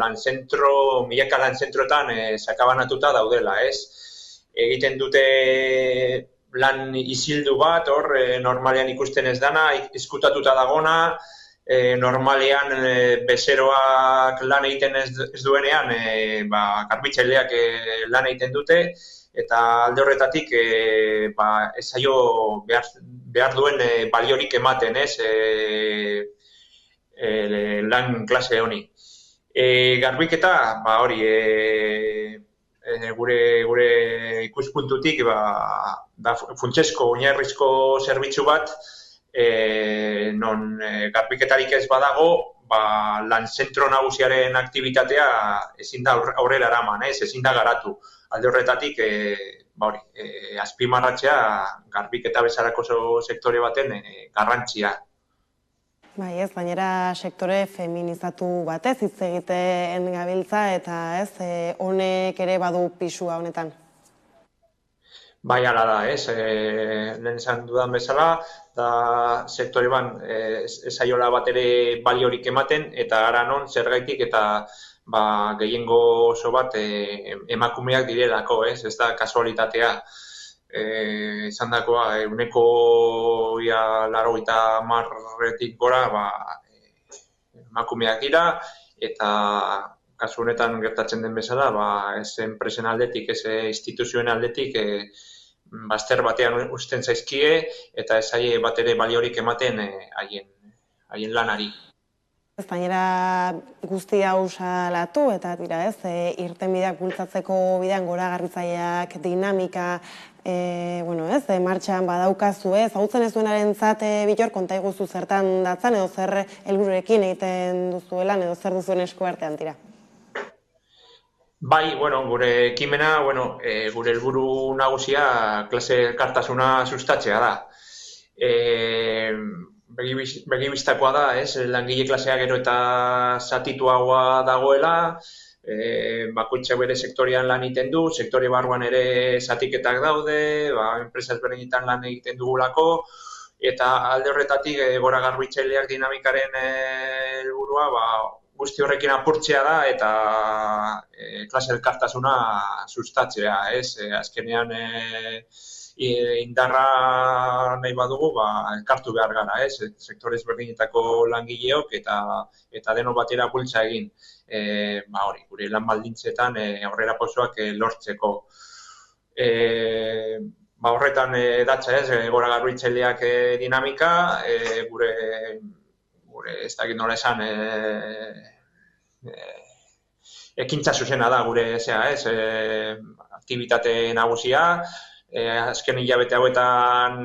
milaka lan-zentroetan sakabanatuta daudela, ez? Egiten dute lan isildu bat, hor normalean ikusten ez dana, izkutatuta dagona, normalean bezeroak lan egiten ez duenean, garbitzaileak lan egiten dute, eta alde horretatik ez zaio behar duen baliorik ematen, ez, lan klase honi. Garbiketa, gure ikuspuntutik, da funtsezko, oinarrizko zerbitzu bat, non garbiketarik ez badago, lan-zentro nagusiaren aktibitatea ezin da aurrera eraman, ezin da garatu. Alde horretatik, azpimarratzea garbiketa bezalako sektore baten garrantzia. Bai, ez, gainera sektore feminizatu batez hitz egiten gabiltza eta ez, honek ere badu pisua honetan. Bai, hala da, ez, lehen esan dudan bezala, da sektore ban ez zaiola bat ere baliorik ematen, eta gara non zergaitik eta gehiengo oso bat emakumeak direlako, ez da kasualitatea. Esan dakoa, eguneko 90 gora emakumeak dira, eta kasu honetan gertatzen den bezala, ez enpresen aldetik, ez instituzioen aldetik, bazter batean usten zaizkie, eta ez zaie bat ere baliorik ematen haien lanari. Ez gainera guzti hau salatu eta dira ez, irtenbideak bultzatzeko bidean Gora Garbitzaileak dinamika martxan badaukazu ez, hautzen ez duenarentzat Bittor konta iguzu zertan datzan edo zer helbururekin egiten duzuelan edo zer duzuen esku artean tira. Bai, gure ekimena, gure helburu nagusia klase elkartasuna sustatzea da. Begibistakoa da, langile klasea gero eta zatituagoa dagoela, bakoitzak bere sektorean lan egiten du, sektore barruan ere zatiketak daude, enpresa ezberdinetan lan egiten dugulako, eta alde horretatik Gora Garbitzaileak dinamikaren helburua guzti horrekin apurtzea da eta klase elkartasuna sustatzea, azkenean indarra nahi badugu, elkartu behar gara, sektore ezberdinetako langileok eta deno batera bultza egin. Gure lan baldintzetan aurrerapausoak lortzeko. Horretan datza gora garbitzaileak dinamika, gure ez dakit nola esan, ekintza zuzena da gure aktibitate nagusia. Azken hilabete hauetan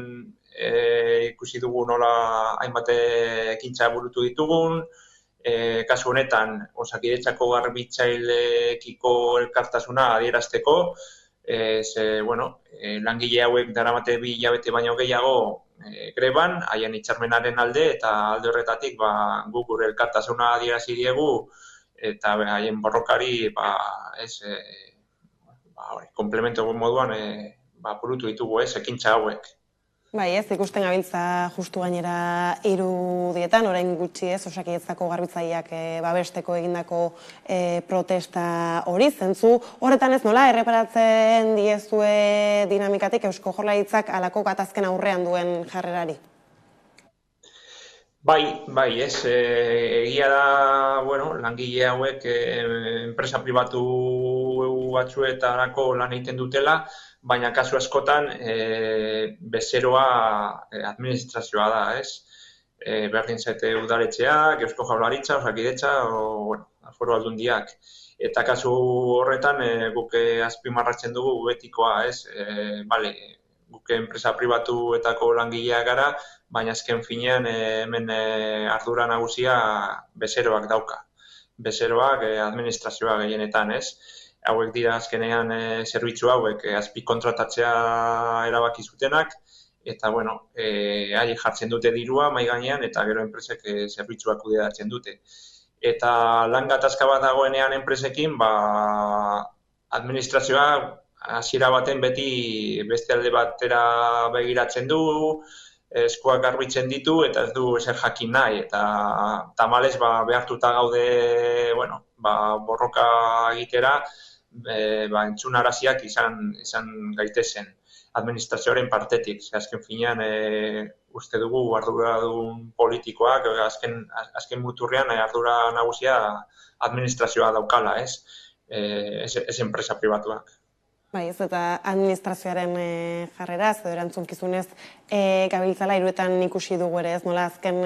ikusi dugu nola hainbat ekintza burutu ditugun. Kasu honetan, Osakidetzako garbitzaileekiko elkartasuna adierazteko, langile hauek daramate 2 hilabete baino gehiago greban, haien hitzarmenaren alde, eta alde horretatik guk gure elkartasuna adierazi diegu, eta haien borrokari komplemento moduan burutu ditugu ekintza hauek. Bai, ikusten gabiltza justu gainera irudietan, orain gutxi Osakidetzako garbitzaileak babesteko egindako protesta hori, zentzu horretan ez nola erreparatzen diezue dinamikatik Eusko Jaurlaritzak halako gatazken aurrean duen jarrerari? Bai, egia da, langile hauek enpresa pribatu batzuetarako lan egiten dutela, baina kasu askotan bezeroa administrazioa da, berdin zaite udaletxeak, Eusko Jaurlaritza, Osakidetza, Foru Aldundiak. Eta kasu horretan guk azpimarratzen dugu betikoa, guk enpresa pribatuetako langileak gara, baina azken finean hemen ardura nagusia bezeroak dauka. Bezeroak administrazioa gehienetan, hauek dira azkenean zerbitzu hauek azpikontratatzea erabaki zutenak, eta haiek jartzen dute dirua mahai gainean eta gero enpresek zerbitzuak kudeatzen dute. Eta lan gatazka bat dagoenean enpresekin, administrazioa hasiera baten beti beste alde batera begiratzen du, eskuak garbitzen ditu eta ez du ezer jakin nahi, eta tamalez behartuta gaude borroka egitera, entzunaraziak izan gaitezen administrazioaren partetik. Azken finean uste dugu arduradun politikoak, azken muturrean ardura nagusia administrazioa daukala, ez enpresa pribatuak. Bai, eta administrazioaren jarreraz, edo erantzunkizunez gabiltzala hiruetan ikusi dugu ere, nola azken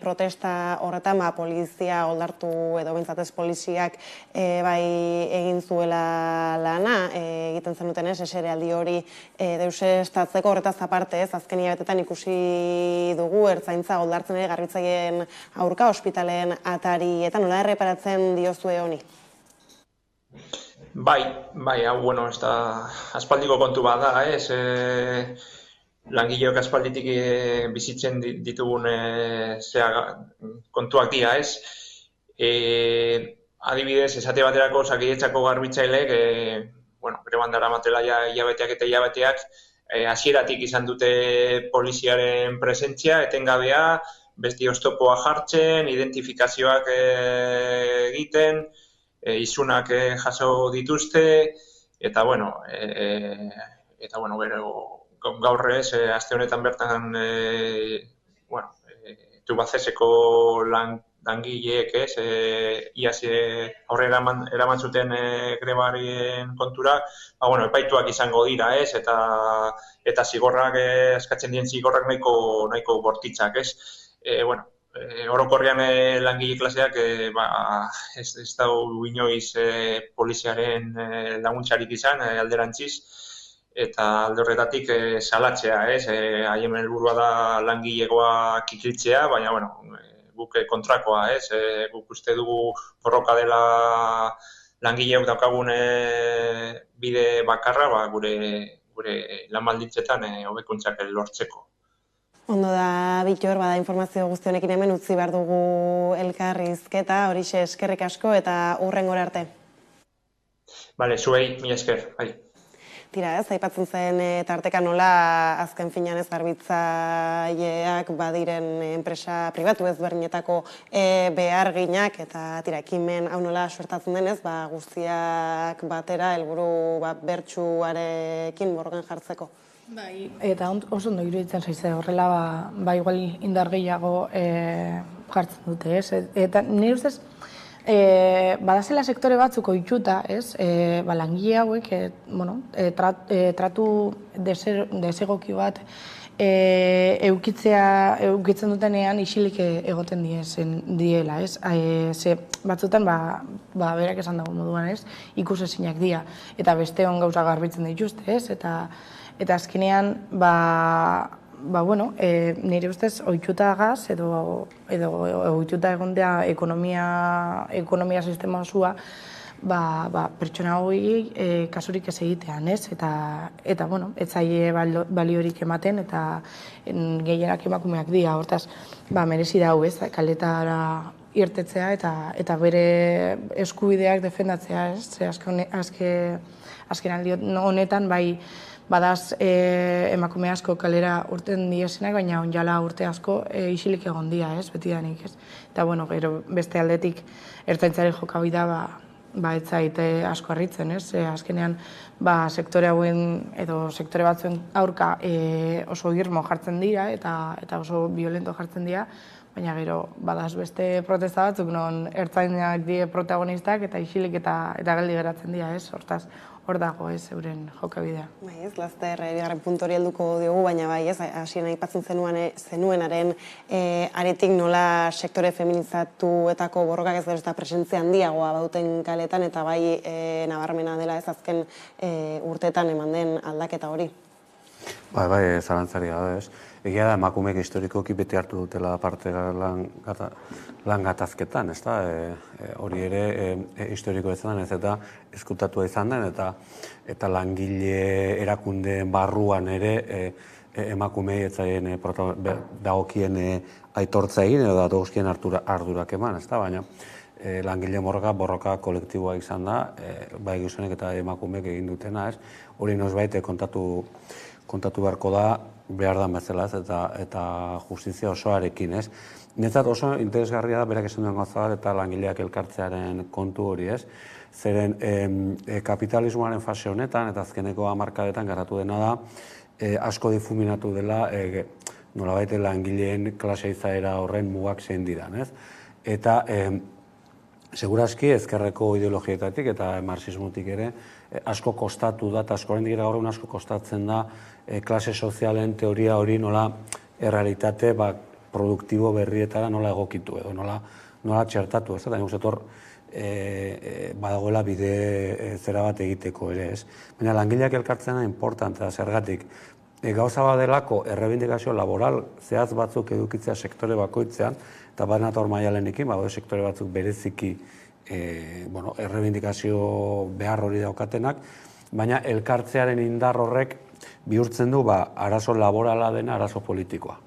protesta horretan polizia oldartu edo bentsatez poliziak egin zuela lana, egiten zenuten eseraldi hori deusestatzeko horretaz aparte, azken hilabetetan ikusi dugu ertzaintza oldartzen ere garbitzaileen aurka ospitalen atari, eta nola erreparatzen diozue honi? Bai, hau, ez da aspaldiko kontu bat da, langileok aspalditik bizitzen ditugun kontuak dira, adibidez, esate baterako Osakidetzako garbitzaileek, greban daramatela hilabeteak eta hilabeteak, hasieratik izan dute poliziaren presentzia, etengabea, besti oztopoa jartzen, identifikazioak egiten, izunak jaso dituzte, eta gaur aste honetan bertan Tubacexeko langileek iaz aurrera eraman zuten grebarien kontura, epaituak izango dira, eta zigorrak, eskatzen dien zigorrak nahiko bortitzak, orokorrean langile klaseak ez dago inoiz poliziaren laguntzarik izan alderantziz, eta alde horretatik salatzea, haien helburua da langilegoa kikiltzea, baina guk kontrakoa, guk uste dugu borroka dela langileok daukagun bide bakarra gure lan baldintzetan hobekuntzak lortzeko. Ondo da, Bittor, informazio guzti honekin hemen utzi behar dugu elkarrizketa, horixe eskerrik asko eta hurrengora arte. Bale, zuei, mila esker, bai. Tira, aipatzen zen tarteka nola azken finean garbitzaileak badiren enpresa pribatu ezberdinetako beharginak, eta ekimen hau nola suertatzen denez, guztiak batera helburu bertsuarekin borrokan jartzeko. Bai, eta oso ondo iruditzen zaize horrela ba igual indar gehiago jartzen dute, ez? Eta nire ustez badazela sektore batzuk ohituta, ez? Langile hauek, tratu desegoki bat eukitzen dutenean isilik egoten diela, ez? Ze batzutan, berak esan dago moduan, ez? Ikusezinak dira, eta besteon gauza garbitzen dituzte, ez? Eta azkenean, nire ustez ohitutagaz edo ohituta egondea ekonomia sistema osua, pertsona hori kasurik ez egitean, ez? Eta, ez zaie baliorik ematen, eta gehienak emakumeak dira, hortaz, merezi dau, ez? Kaletara irtetzea eta bere eskubideak defendatzea, ez? Ze azken aldi honetan, badaz emakume asko kalera urten diesenak, baina onjala urte asko isilik egon dira, ez, betidanik, ez. Eta, gero beste aldetik ertzaintzaren jokabida, ez zaite asko harritzen, ez. Azkenean, sektore hauen edo sektore batzuen aurka oso irmo jartzen dira eta oso violento jartzen dira, baina gero badaz beste protesta batzuk non ertzainak die protagonistak eta isilik eta geldi geratzen dira, ez, hortaz. Hor dago, ez, euren jokabidea. Ez, laster, bigarren puntu hori helduko diogu, baina ez, hasieran aipatzen zenuenaren aretik nola sektore feminizatuetako borrokak ez eta presentzia handiagoa bauten kaletan, eta nabarmena dela ez azken urteetan eman den aldaketa hori. Bai, zalantzari da, ez. Egia da, emakumeek historikoki beti hartu dutela parte lan gatazketan, ez da? Hori ere historiko izan den, ez eta eskutatua izan den, eta langile erakundeen barruan ere emakumei etzaien dagokien aitortza egin edo dagozkien ardurak eman, ez da? Baina langile borroka kolektiboa izan da, bai gizonek eta emakumeek egin dutena, ez? Hori nozbait kontatu beharko da behar da bezala, eta justizia osoarekin, ez? Netzat oso interesgarria da berak esan duen gauza bat eta langileak elkartzearen kontu hori, ez? Zeren kapitalismoaren fase honetan eta azkeneko hamarkadetan garatu dena da asko difuminatu dela nolabait langileen klase izaera horren mugak zein diran, ez? Eta segurazki ezkerreko ideologietatik eta marxismotik ere asko kostatu da, eta askorendik gaur egun asko kostatzen da klase sozialen teoria hori nola errealitate produktibo berrietara nola egokitu edo nola txertatu, ez? Eta nik uste hor badagoela bide zera bat egiteko ere, ez? Baina langileak elkartzena importantea, zergatik gauza badelako errebindikazio laboral zehaz batzuk edukitzea sektore bakoitzean, eta banator maialenekin, sektore batzuk bereziki errebindikazio behar hori daukatenak, baina elkartzearen indar horrek bihurtzen du arazo laborala dena arazo politikoa.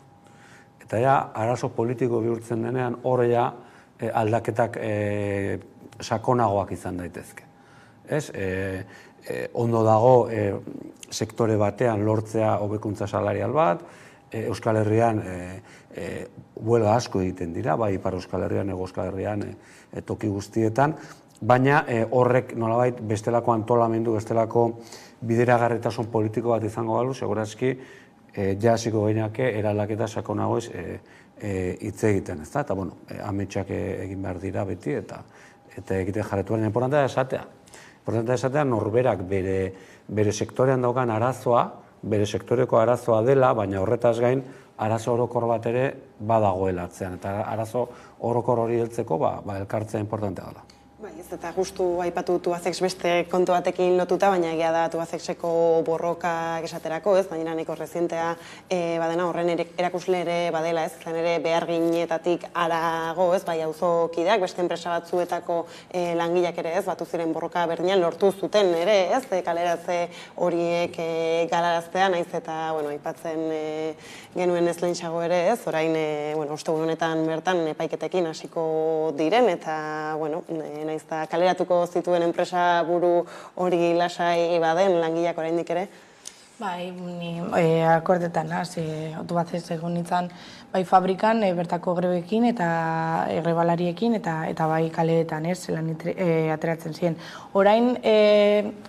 Eta arazo politiko bihurtzen denean horrea aldaketak sakonagoak izan daitezke. Ondo dago sektore batean lortzea hobekuntza salarial bat, Euskal Herrian huelga asko egiten dira, bai Ipar Euskal Herrian, Hego Euskal Herrian, toki guztietan, baina horrek nolabait bestelako antolamendu, bestelako bideragarritasun politiko bat izango balu, segurazki jasiko gaineake eraldaketa sakonagoez hitz egiten, ez da? Eta, ametsak egin behar dira beti, eta egiten jarretu behar. Importantea esatea. Importantea esatea norberak bere sektorean daukan arazoa, bere sektoreko arazoa dela, baina horretaz gain arazo orokor bat ere badagoela atzean. Eta arazo orokor hori heltzeko elkartzea importantea dela. Ez eta justu aipatu Tubacex beste kontu batekin lotuta, baina egia da Tubacexeko borrokak esaterako, ez? Baina nahiko rezientea badena horren erakusle ere badela, ez? Zan ere beharginetatik harago, ez? Bai auzokideak, beste enpresa batzuetako langileak ere, ez? Batu ziren borroka berdinean lortu zuten ere, ez? Kaleratze horiek galaraztea, naiz eta, aipatzen genuen ez lehentxago ere, ez? Orain, ostegun honetan bertan epaiketekin hasiko diren, eta, naiz eta kaleratuko zituen enpresa buru hori lasai baden langileak oraindik ere? Bai, akordetan, Tubacex egon nintzen bai fabrikan, bertako grebekin eta grebalariekin eta bai kaleetan, ateratzen ziren. Orain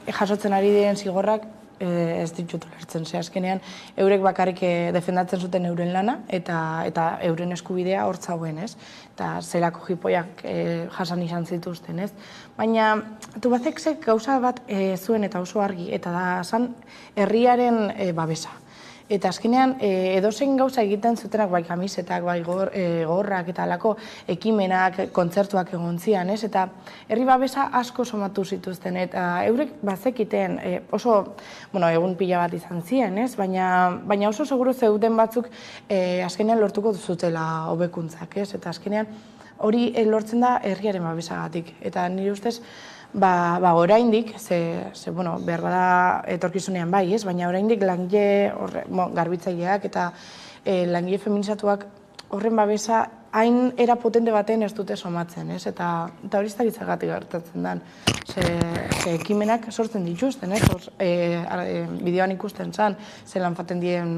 jasotzen ari diren zigorrak ez ditut ulertzen. Ze azkenean, eurek bakarrik defendatzen zuten euren lana eta euren eskubidea hor zauen, ez? Eta zelako jipoiak jasan izan zituzten, ez? Baina, Tubacexek gauza bat zuen eta oso argi, eta da zan herriaren babesa. Eta azkenean, edozein gauza egiten zutenak, bai kamisetak, bai gorrak eta alako ekimenak, kontzertuak egon zian, ez? Eta herri babesa asko somatu zituzten, eta eurek bazekiten oso, egun pila bat izan ziren, ez? Baina oso seguru zeuden batzuk azkenean lortuko zutela hobekuntzak, ez? Eta azkenean hori lortzen da herriaren babesagatik. Eta nire ustez, oraindik, behar bada etorkizunean bai, ez? Baina oraindik langile garbitzaileak eta langile feminizatuak horren babesa hain era potente baten ez dute somatzen, ez? Eta hori zagatik gertatzen den. Ekimenak sortzen dituzten, ez? Bideoan ikusten zan, zelan faten dien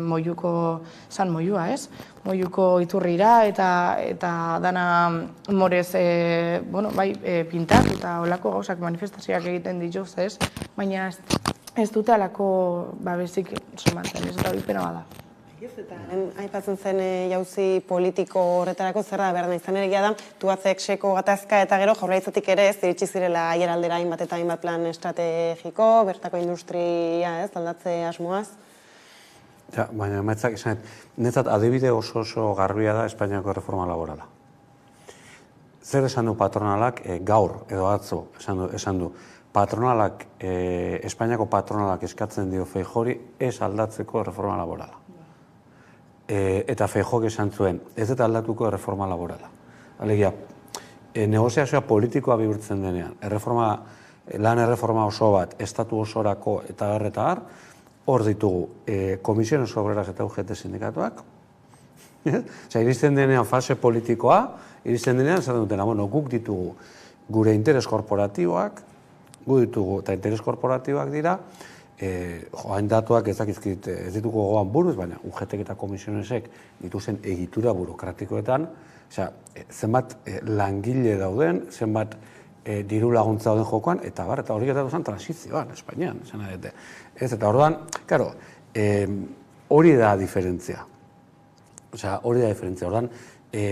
zan moiua, ez? Moiuko iturrira eta dana morez pintak eta olako gauzak manifestazioak egiten dituz, ez? Baina ez dute alako babesik somatzen, ez? Eta hori pena bada. Aipatzen zen jauzi politiko horretarako zer da, behar nahi zen egia da, Tubacexeko gatazka eta gero jaurlaritzatik ere ez iritsi zirela aiaraldera hainbat eta hainbat plan estrategiko, bertako industria aldatze asmoaz. Ja, baina maitzak izan, netzat adibide oso garbia da Espainiako reforma laborala. Zer esan du patronalak gaur edo atzo esan du patronalak, Espainiako patronalak eskatzen dio Feijori ez aldatzeko reforma laborala. Eta Feijok esan zuen, ez eta aldatuko reforma laborala. Alegia, negoziazioa politikoa bihurtzen denean, lan erreforma oso bat, estatu osorako eta har, hor ditugu Comisiones Obreras eta UGT sindikatuak, iristen denean fase politikoa, iristen denean, esaten dutena, guk ditugu gure interes korporatiboak, eta interes korporatiboak dira, joan datuak ez dituko gogoan buruz, baina UGT eta Komisionesek dituzen egitura burokratikoetan, zenbat langile dauden, zenbat diru laguntza dauden jokoan, eta hori gertatu zen transizioan, Espainian, eta orduan, hori da diferentzia. Orduan,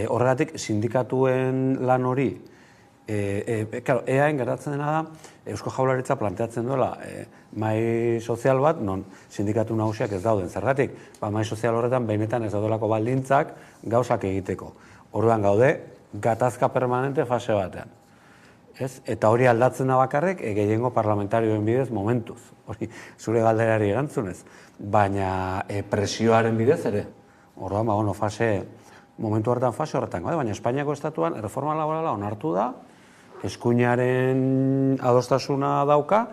horregatik sindikatuen lan hori, eaen gertatzen dena da, Eusko Jaurlaritza planteatzen duela mahai sozial bat, non sindikatu nagusiak ez dauden. Zergatik, mahai sozial horretan behinetan ez daudelako baldintzak gauzak egiteko. Orduan gaude, gatazka permanente fase batean. Eta hori aldatzen da bakarrik, gehiengo parlamentarioen bidez momentuz. Hori, zure galderari erantzunez. Baina presioaren bidez ere. Orduan, momentu horretan fase horretan gaude, baina Espainiako estatuan reforma laborala onartu da, eskuinaren adostasuna dauka,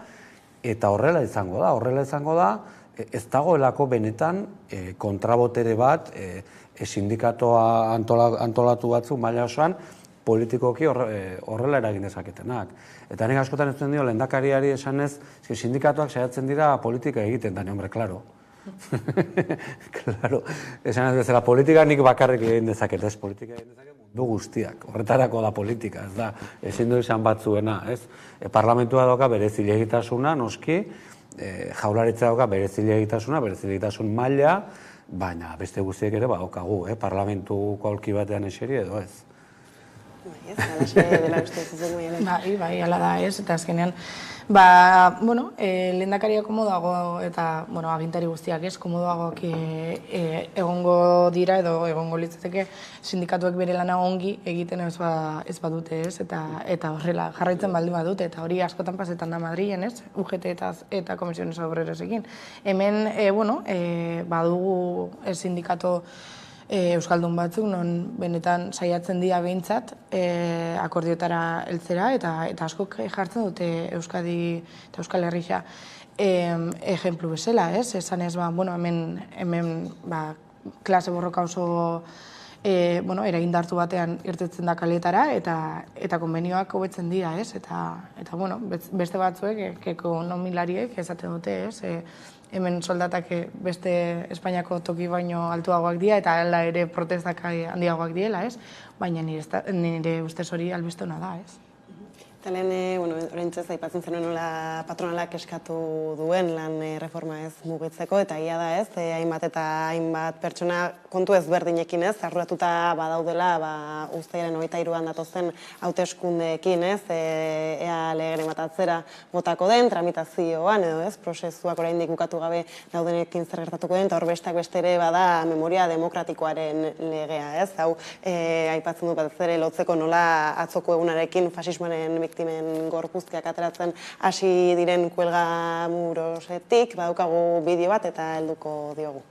eta horrela izango da, ez dagoelako benetan kontrabotere bat, sindikatoa antolatu batzuk maila osoan, politikoki horrela eragin dezaketenak. Eta nik askotan ez duen dio, lehendakariari esanez, sindikatuak saiatzen dira politika egiten, da hombre, klaro. Klaro, esan ez bezala, politika nik bakarrik egin dezaket, ez politika egin dezaket mundu guztiak, horretarako da politika, ez da, ezin du izan batzuena, ez? Parlamentua dauka bere zilegitasuna, noski, Jaurlaritza dauka bere zilegitasun maila, baina beste guztiek ere badaukagu, parlamentuko aulki batean eseri edo ez. Bai, ala da ez, eta azkenean, lehendakaria komodoago eta agintari guztiak ez, komodoagoak egongo dira edo egongo litzateke sindikatuek bere lana ongi egiten ez badute ez, eta horrela jarraitzen baldin badute, eta hori askotan pasetan da Madrilen ez, UGT eta Comisiones Obreresekin. Hemen, badugu sindikato euskaldun batzuk, non benetan saiatzen dira behintzat akordiotara heltzera, eta askok jartzen dute Euskadi eta Euskal Herria ejemplu bezala, ez? Esan ez, hemen klase borroka oso eragindartu batean irtetzen da kaletara, eta konbenioak hobetzen dira, ez? Eta beste batzuek, ekonomilariek esaten dute, ez? Hemen soldatak beste Espainiako toki baino altuagoak dira, eta hala ere protestak handiagoak diela, ez? Baina nire ustez hori albiste ona da, ez? Eta lehen, orentxez, aipatzen zenuen nola patronalak eskatu duen lan reforma ez mugitzeko, eta ia da ez, hainbat eta hainbat pertsona kontu ezberdinekin ez, arduratuta badaudela, uztailaren 23an datozen hauteskundeekin ez, ea legeren bat atzera botako den, tramitazioan edo ez, prozesuak oraindik bukatu gabe daudenekin zer gertatuko den, eta hor besteak beste ere bada memoria demokratikoaren legea ez, hau aipatzen du bat ere lotzeko nola atzoko egunarekin fasismoaren biktimen gorpuzkiak ateratzen hasi diren kuelga murosetik, badaukagu bideo bat eta helduko diogu.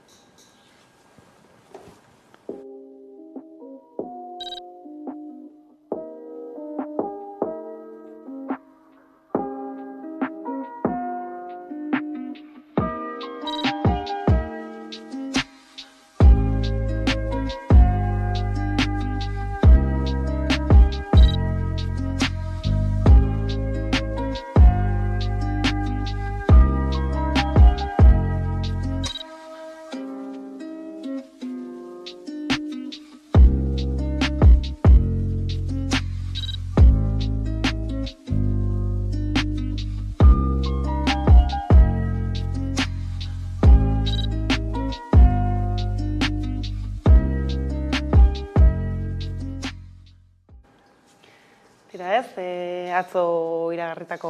Atzo iragarritako,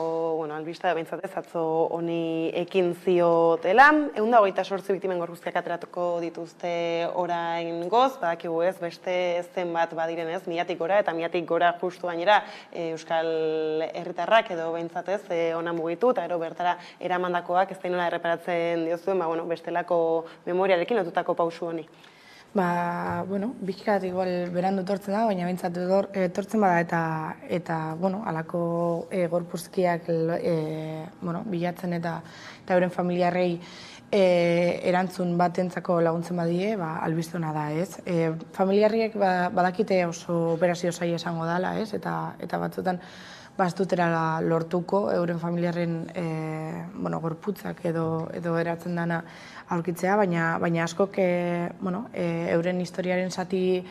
albista da behintzatez, atzo honi ekin ziotela. 128 biktimen gorpuzkiak ateratuko dituzte orain goz, badakigu ez, beste zenbat badiren ez, 1000-tik gora eta 1000-tik gora justu gainera Euskal Herritarrak edo behintzatez ona mugitu eta gero bertara eramandakoak ez da inola erreparatzen diozuen, bestelako memoriarekin lotutako pausu honi. Bikikat igual berandu etortzen da, baina behintzat etortzen bada eta halako gorpuzkiak bilatzen eta euren familiarrei erantzun batentzako laguntzen badie, albiste hona da, ez? Familiarriek badakite oso operazio zaila esango dela, ez? Eta batzutan ez dutera lortuko euren familiarren gorputzak edo eratzen dana aurkitzea, baina askok euren historiaren zati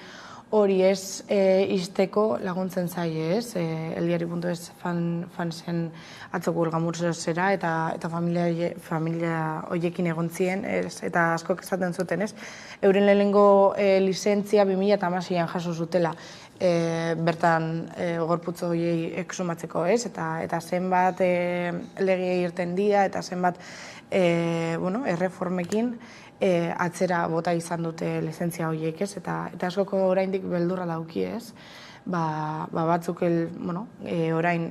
hori ez izteko laguntzen zaie, ez? Eldiari.es fan zen atzoko huelgamurzera eta familia horiekin egon ziren, eta askok esaten zuten, ez? Euren lehenengo lizentzia 2016an jaso zutela, bertan gorputz horiei exhumatzeko, ez? Eta zenbat lege irten dira eta zenbat erreformekin atzera bota izan dute lizentzia horiek, ez? Eta askoko oraindik beldurra dauki, ez? Batzuk orain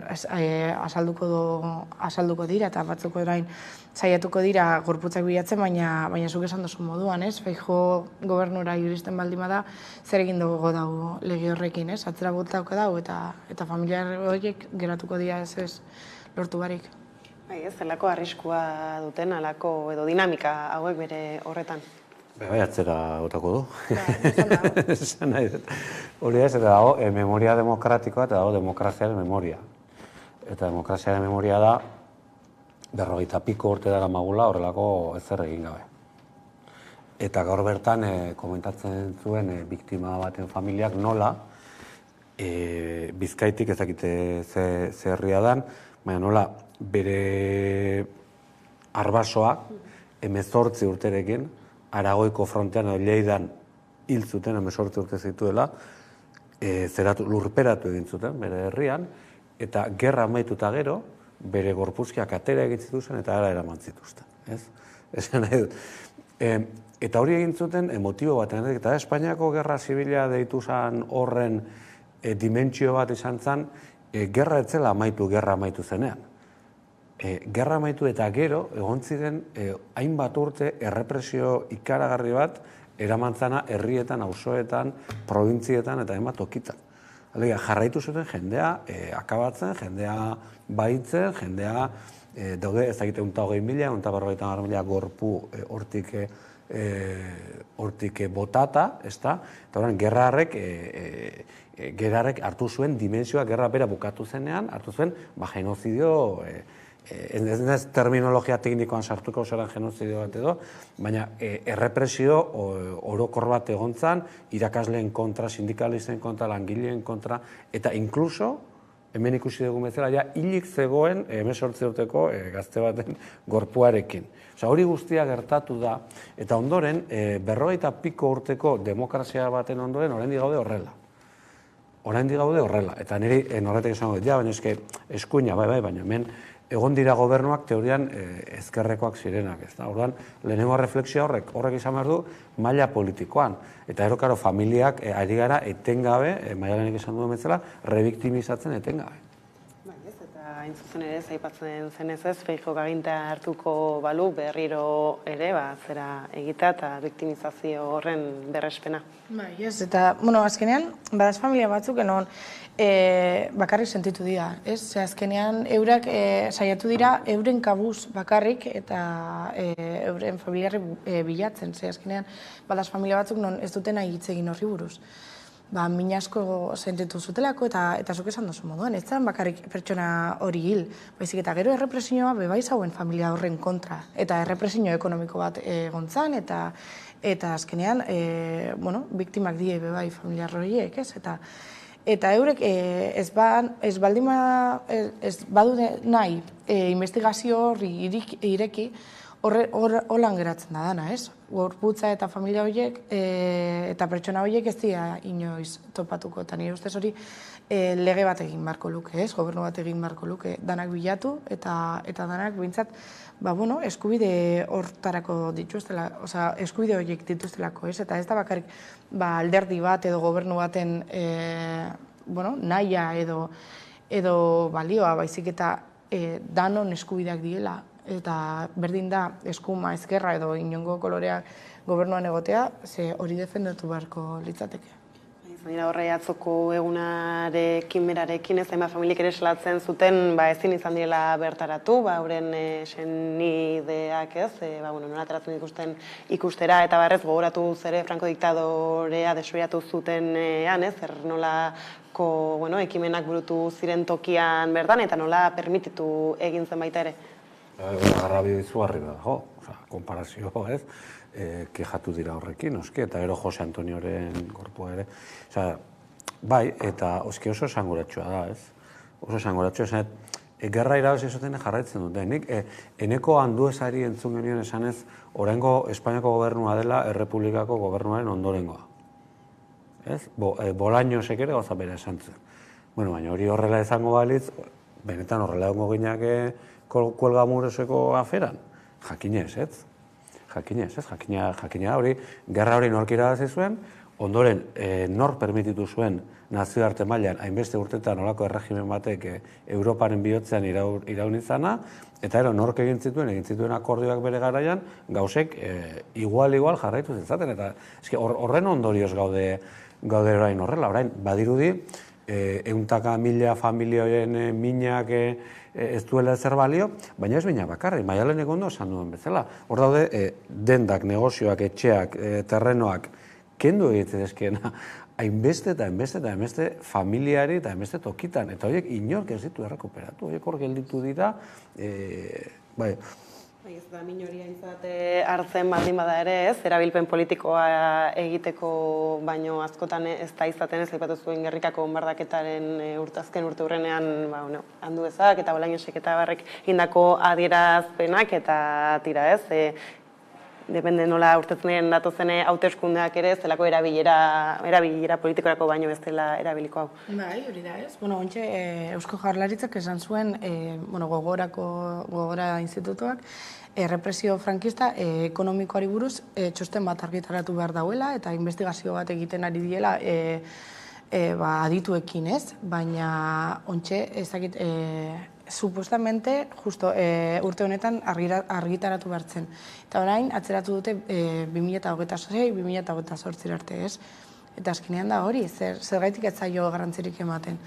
asalduko dira eta batzuk orain saiatuko dira gorputzak bilatzen, baina zuk esan duzu moduan, ez? Feijóo gobernura iristen baldin bada, zer egin dugu dago lege horrekin, ez? Atzera botako dago eta familiar horiek geratuko dira ez lortu barik. Ez, zelako arriskua duten, alako edo dinamika hauek bere horretan. Atzera botako du. Hori ez, eta dago memoria demokratikoa eta dago demokraziaren memoria. Eta demokraziaren memoria da 50 piko urte dara magula horrelako ezer egin gabe. Eta gaur bertan komentatzen zuen biktima baten familiak nola Bizkaitik ezakite ze herria dan, baina nola bere arbasoa 18 urterekin Aragoiko frontean Lleidan hil zuten 18 urte zituela, lurperatu egin zuten bere herrian, eta gerra amaituta gero bere gorpuzkiak atera egin zituzten eta ara eraman zituzten. Esan nahi dut. Eta hori egin zuten motibo baten, eta Espainiako gerra zibila deitu zen horren dimentsio bat izan zen, gerra etzela amaitu, gerra amaitu zenean. Gerra amaitu eta gero, egon ziren hainbat urte errepresio ikaragarri bat eramantzana herrietan, auzoetan, probintzietan eta hainbat tokitan. Jarraitu zuten jendea akabatzen, jendea baitzen, jendea daude ezagite 120.000, 150.000 gorpu hortik botata, eta horren gerrarrek hartu zuen dimensioa, gerra bera bukatu zenean, hartu zuen genozidio, ez terminologia teknikoan sartuko zeran genozidio bat edo, baina errepresio orokor bat egontzan, irakasleen kontra, sindikalisten kontra, langileen kontra, eta inkluso hemen ikusi dugu bezala, ja hilik zegoen 18 urteko gazte baten gorpuarekin. Hori guztia gertatu da, eta ondoren, 40 piko urteko demokrazia baten ondoren, oraindik gaude horrela. Oraindik gaude horrela, eta niri horretek esango dut, baina eskuina, bai, baina hemen egon dira gobernuak teorian ezkerrekoak zirenak, ez da? Orduan, lehenengo reflexioa horrek izan behar du maila politikoan. Eta karo, familiak ari gara etengabe, Maialenek esan duen bezala, rebiktimizatzen etengabe. Hain zuzen ere, zaipatzen zenez ez, Feijok aginta hartuko balu berriro ere, zera egita eta biktimizazio horren berrespena. Ez, eta, azkenean, badaz familia batzuk, enon, bakarrik sentitu dira, ez? Azkenean, eurak saiatu dira, euren kabuz bakarrik eta euren familiarri bilatzen, azkenean, badaz familia batzuk, non ez duten nahi hitz egin horri buruz. Min asko sentitu zutelako eta zuk esan duzu moduan, ez zen bakarrik pertsona hori hil, baizik eta gero errepresioa bebai zauen familia horren kontra, eta errepresio ekonomiko bat gontzan, eta azkenean, biktimak die bebai familia horiek, ez? Eta eurek ez badu nahi investigazio horri ireki, holan geratzen da dana, ez? Gorputza eta familia horiek eta pertsona horiek ez dira inoiz topatuko. Eta nire ustez hori lege bat egin barko luke, ez? Gobernu bat egin barko luke. Danak bilatu eta danak bintzat, eskubide hortarako dituztela, eskubide horiek dituztelako, ez? Eta ez da bakarrik alderdi bat edo gobernu baten nahia edo balioa, baizik eta danon eskubideak diela. Eta berdin da eskuma, ezkerra edo inongo koloreak gobernuan egotea, ze hori defendatu beharko litzateke. Zainera horre atzoko egunarekin berarekin ez hainbat familiek ere salatzen zuten ezin izan direla bertaratu, horren senideak ez, nola ateratzen ikusten ikustera eta barrez gogoratu zere Franco diktadorea desoiatu zutenean ez, nolako ekimenak burutu ziren tokian bertan eta nola permititu egin zen baita ere. Agarrabio izugarri da, konparazio, ez? Kejatu dira horrekin, eta gero Jose Antonioren gorpua ere. Bai, eta oso esanguratsua da, ez? Oso esanguratsua, esan, gerra irabazi zuten jarraitzen dute. Nik, eneko Anduezari entzun genioen esanez, oraingo Espainiako gobernua dela Errepublikako gobernuaren ondorengoa. Ez? Bolañosek ere gauza bera esan zen. Baina hori horrela izango balitz, benetan horrela egongo gineak kuelgamuroseko aferan? Jakinez, ez? Jakina hori, gerra hori nork irabazi zuen, ondoren nork permititu zuen nazioarte mailan hainbeste urtetan olako erregimen batek Europaren bihotzean iraun izana, eta nork egin zituen akordioak bere garaian, gauzek igual jarraitu zitzaten, eta horren ondorioz gaude orain horrela, orain badirudi, 100.000 familioen minak ez duela ezer balio, baina ez baina bakarrik, Maialenek ondo esan duen bezala. Hor daude, dendak, negozioak, etxeak, terrenoak, kendu egiten ezkena, hainbeste eta hainbeste familiari eta hainbeste tokitan, eta horiek inork ez ditu errekuperatu, horiek hor gelditu dira, bai. Ez da, min hori aintzat hartzen baldin bada ere ez, erabilpen politikoa egiteko baino askotan ez da izaten ez, aipatu zuen Gernikako bonbardaketaren azken urte hurrenean Anduezak eta Bolañosek eta barrek indako adierazpenak eta tira ez, depende nola urtetzen diren datozen hauteskundeak ere, zelako erabilera politikorako baino ez dela erabiliko hau. Bai, hori da ez. Ontxe, Eusko Jaurlaritzak esan zuen, Gogora institutuak, represio frankista ekonomikoari buruz txosten bat argitaratu behar dauela eta investigazio bat egiten ari diela adituekin ez, baina ontxe ezakit supuestamente justo urte honetan argitaratu bertzen. Eta orain atzeratu dute 2026-2028 arte ez. Eta azkenean da hori, zergaitik ez zaio garrantzirik ematen.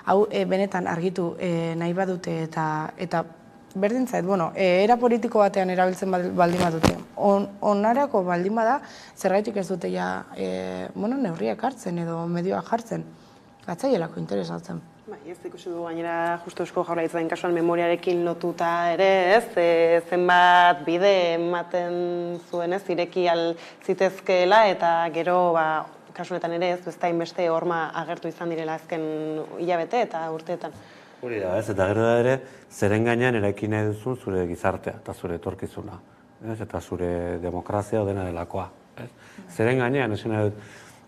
Hau benetan argitu nahi badute eta berdin zait, era politiko batean erabiltzen baldin badute. Onarako baldin bada, zergaitik ez dute ja neurriak hartzen edo medioak jartzen. Gatzaielako interesatzen. Ez ikusi du gainera justu Eusko Jaurlaritzaren kasuan memoriarekin lotuta ere, ez? Zenbat bide ematen zuen ez, ireki zitezkeela eta gero kasunetan ere ez da inbeste horma agertu izan direla azken hilabete eta urteetan. Hori da, ez, eta gero da ere, zeren gainean eraikin nahi duzun zure gizartea eta zure etorkizuna, eta zure demokrazia dena delakoa. Zeren gainean, esan nahi dut,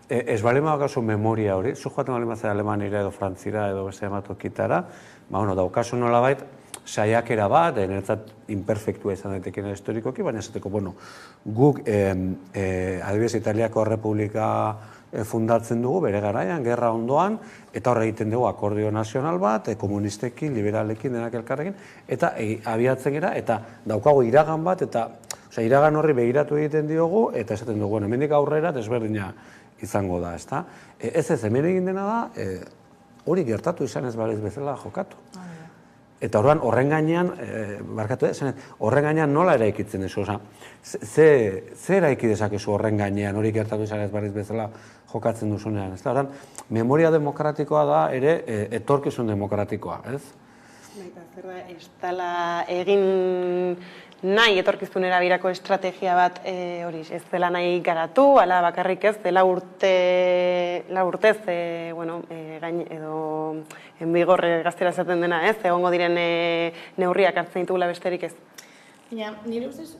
ez bali daukazu memoria hori, zu joaten bali mazera Alemanira edo Frantzira edo beste ematokitara, daukazu nolabait, saiakera bat, niretzat imperfektua izan daitekena historikoki, baina esateko, guk adibidez Italiako Errepublika fundatzen dugu bere garaian, gerra ondoan, eta horre egiten dugu akordio nazional bat, komunistekin, liberalekin, denak elkarrekin, eta abiatzen gara, eta daukagu iragan bat, eta iragan horri begiratu egiten diogu, eta esaten dugu, hemendik aurrera desberdina izango da, ezta? Ez, hemen egin dena da, hori gertatu izan ez baliz bezala jokatu. Eta horren gainean, horren gainean nola eraikitzen duzu? Ze eraiki dezakezu horren gainean, hori gertatu izan ez baliz bezala jokatzen duzunean? Memoria demokratikoa da ere etorkizun demokratikoa, ez? Zer da, ez dela egin nahi etorkizunera birako estrategia bat hori, ez dela nahi garatu, ala bakarrik ez, dela urtez, edo enbigorre gaztera esaten dena ez, egongo diren neurriak hartzen ditugula besterik ez. Baina, nire ustez,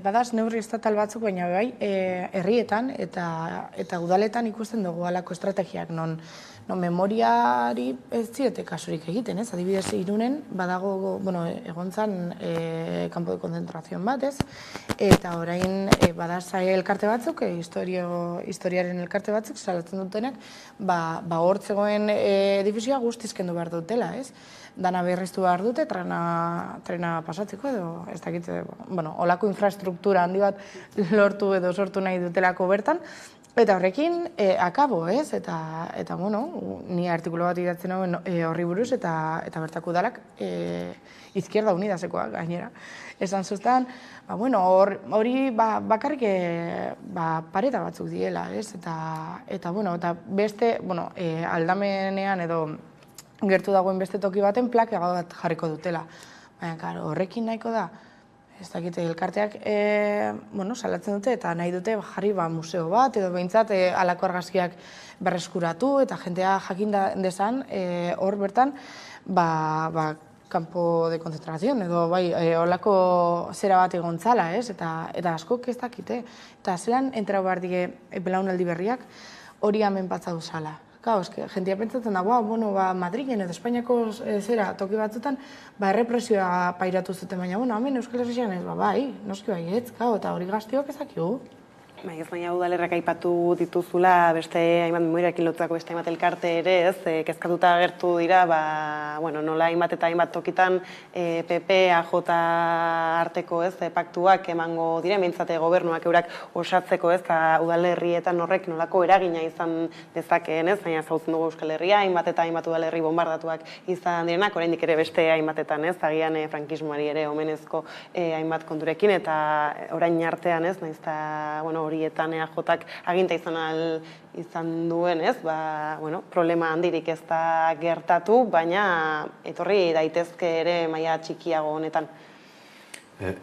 badaz neurri estatal batzuk, baina bai, herrietan eta udaletan ikusten dugu halako estrategiak non memoriari ez ziete kasurik egiten, ez? Adibidez, Irunen badago, egon zan kanpo de konzentrazion bat, ez? Eta orain badaz elkarte batzuk, historiaren elkarte batzuk, salatzen dutenak, hortzegoen edifizioa guztiz kendu behar dutela, ez? Dana berriztu behar dute, trena pasatzeko edo, ez dakit, olako infrastruktura handi bat lortu edo sortu nahi dutelako bertan, eta horrekin akabo, ez? Eta, ni artikulo bat idatzen hauen horri buruz, eta bertako udalak Izquierda Unidasekoa gainera. Esan zuztan, hori bakarrik pareta batzuk diela, ez? Eta beste, aldamenean edo gertu dagoen beste toki baten plaka bat jarriko dutela. Baina, horrekin nahiko da, ez dakite, elkarteak salatzen dute eta nahi dute jarri museo bat, edo behintzat halako argazkiak berreskuratu eta jentea jakin dezan hor bertan kanpo de konzentrazion, edo holako zera bat egon zala, ez? Eta askok ez dakite. Eta zelan entrau behar dige belaunaldi berriak hori hemen patzatu zala. Jentia pentsatzen da, Madrilen edo Espainiako zera toki batzutan, errepresioa pairatu zuten, baina, hemen Euskal Herrian ez, noski baietz, eta hori gaztiok ezakigu. Ez baina udalerrak aipatu dituzula, beste hainbat memoriarekin lotutako beste hainbat elkarte ere, ez, kezkatuta agertu dira, nola hainbat eta hainbat tokitan PP, AJ arteko, ez, paktuak emango dire, mintzate gobernuak eurak osatzeko, ez, udalerrietan horrek nolako eragina izan dezakeen, ez, baina zautzen dugu Euskal Herria, hainbat eta hainbat udalerri bombardatuak izan direnak, oraindik ere beste hainbatetan, ez, agian frankismoari ere omenezko hainbat konturekin, eta orain artean, ez, nahiz eta, horietan EAJak aginta izan duen, ez, problema handirik ez da gertatu, baina etorri daitezke ere maila txikiago honetan.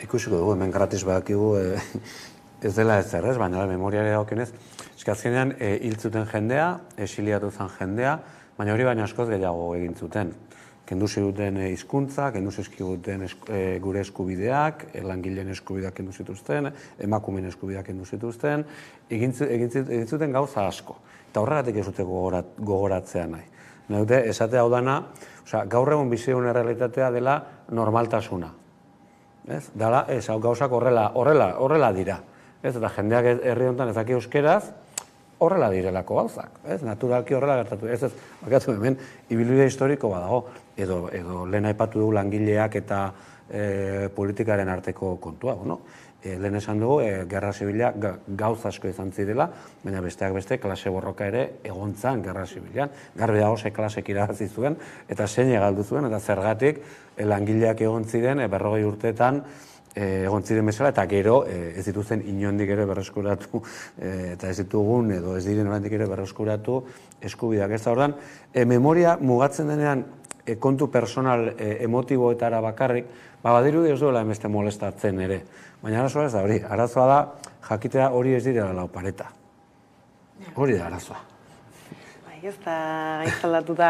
Ikusiko dugu, hemen gratis badakigu ez dela ezer, ez, baina memoriare dagoenez, azkenean hiltzuten jendea, exiliatu zen jendea, baina hori baina askoz gehiago egin zuten. Kendu ziguten hizkuntza, kendu zizkiguten gure eskubideak, langileen eskubideak kendu zituzten, emakumeen eskubideak kendu zituzten, egin zuten gauza asko. Eta horregatik ez dute gogoratzea nahi. Nahi dute, esate hau dana, gaur egun bizi dugun errealitatea dela normaltasuna. Dala, gauzak horrela dira. Eta jendeak herri honetan ezaki euskeraz, horrela direlako gauzak, naturalki horrela gertatu. Ez, bakatu hemen, ibilbide historiko badago, edo lehen aipatu dugu langileak eta politikaren arteko kontua. Lehen esan dugu, gerra zibila gauz asko izan zirela, baina besteak beste klase borroka ere egontzan gerra zibilan. Garbi dago ze klasek irabazi zuen, eta zein galdu zuen, eta zergatik langileak egon ziren 40 urteetan egon ziren bezala, eta gero ez dituzten inondik ere berreskuratu, eta ez ditugun, edo ez diren oraindik ere berreskuratu eskubideak. Ez da ordan, memoria mugatzen denean kontu personal emotiboetara bakarrik, badiru ez duela emeste molestatzen ere. Baina arazoa ez da hori, arazoa da jakitea hori ez direla lau pareta. Hori da arazoa. Ez da instalatuta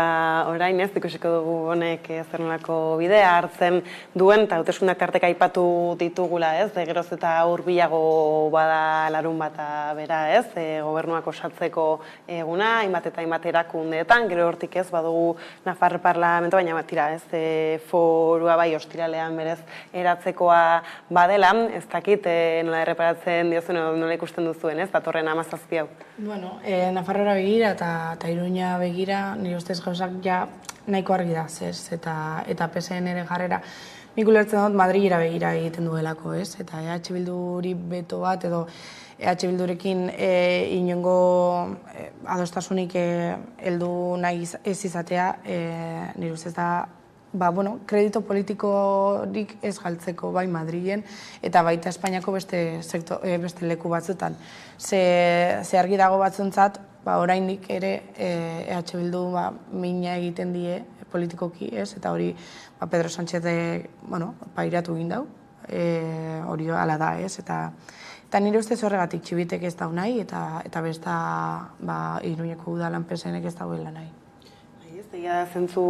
orain, ez ikusiko dugu honek zer nolako bidea hartzen duen, eta hauteskundeak tarteka aipatu ditugula, ez, geroz eta hurbilago bada larun bata bera, ez, gobernuak osatzeko eguna, hainbat eta hainbat erakundeetan, gero hortik ez, badugu Nafar Parlamento, baina batira, ez, forua bai ostiralean berez eratzekoa badela, ez dakit nola erreparatzen diozuen, nola ikusten duzuen, ez, datorren 17 hau. Bueno, Nafarroara begira eta Iruña begira, nire ustez gauzak ja nahiko argi da, ez? Eta PSN ere jarrera. Nik ulertzen dut Madrilera begira egiten duelako, ez? Eta EH Bilduri beto bat, edo EH Bildurekin inongo adostasunik heldu nahi ez izatea, nire ustez da, kredito politikorik ez galtzeko bai Madrilen eta baita Espainiako beste leku batzutan. Ze argi dago batzuntzat, oraindik ere EH Bildu mina egiten die politikoki, ez? Eta hori Pedro Sánchez pairatu egin dau, hori hala da, ez? Eta nire ustez horregatik Txibitek ez dau nahi, eta besta Iruñeko udalan PSNek ez dauela nahi. Egia da zentzu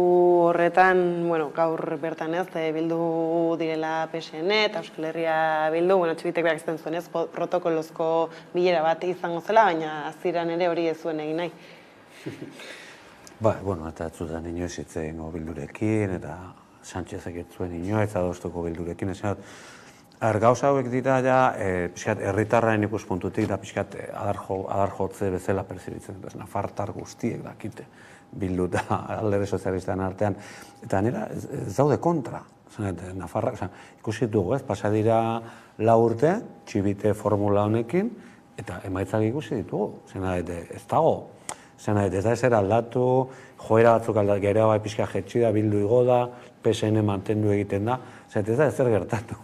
horretan, gaur bertan ez, bildu direla PSN eta Euskal Herria bildu, Txibitek behar izten zuen ez, protokolozko bilera bat izango zela, baina aziran ere hori ez zuen egin nahi. Eta ez zuten inoiz hitz egingo Bildurekin, eta Sánchezek ez zuen inoiz adostuko Bildurekin, gauza hauek dira ja, pixkat herritarraren ikuspuntutik da pixkat adarjotze bezala perzibitzen dut, nafartar guztiek dakite Bildu eta Alderdi Sozialistan artean, eta nera ez daude kontra. Nafarrak, ikusi dugu, ez, pasa dira 4 urte, Txibite formula honekin, eta emaitzak ikusi ditugu. Ez dago, ez da ezer aldatu, joera batzuk aldatu, gero bai pixka jetxi da, Bildu igo da, PSN mantendu egiten da, ez da ezer gertatu.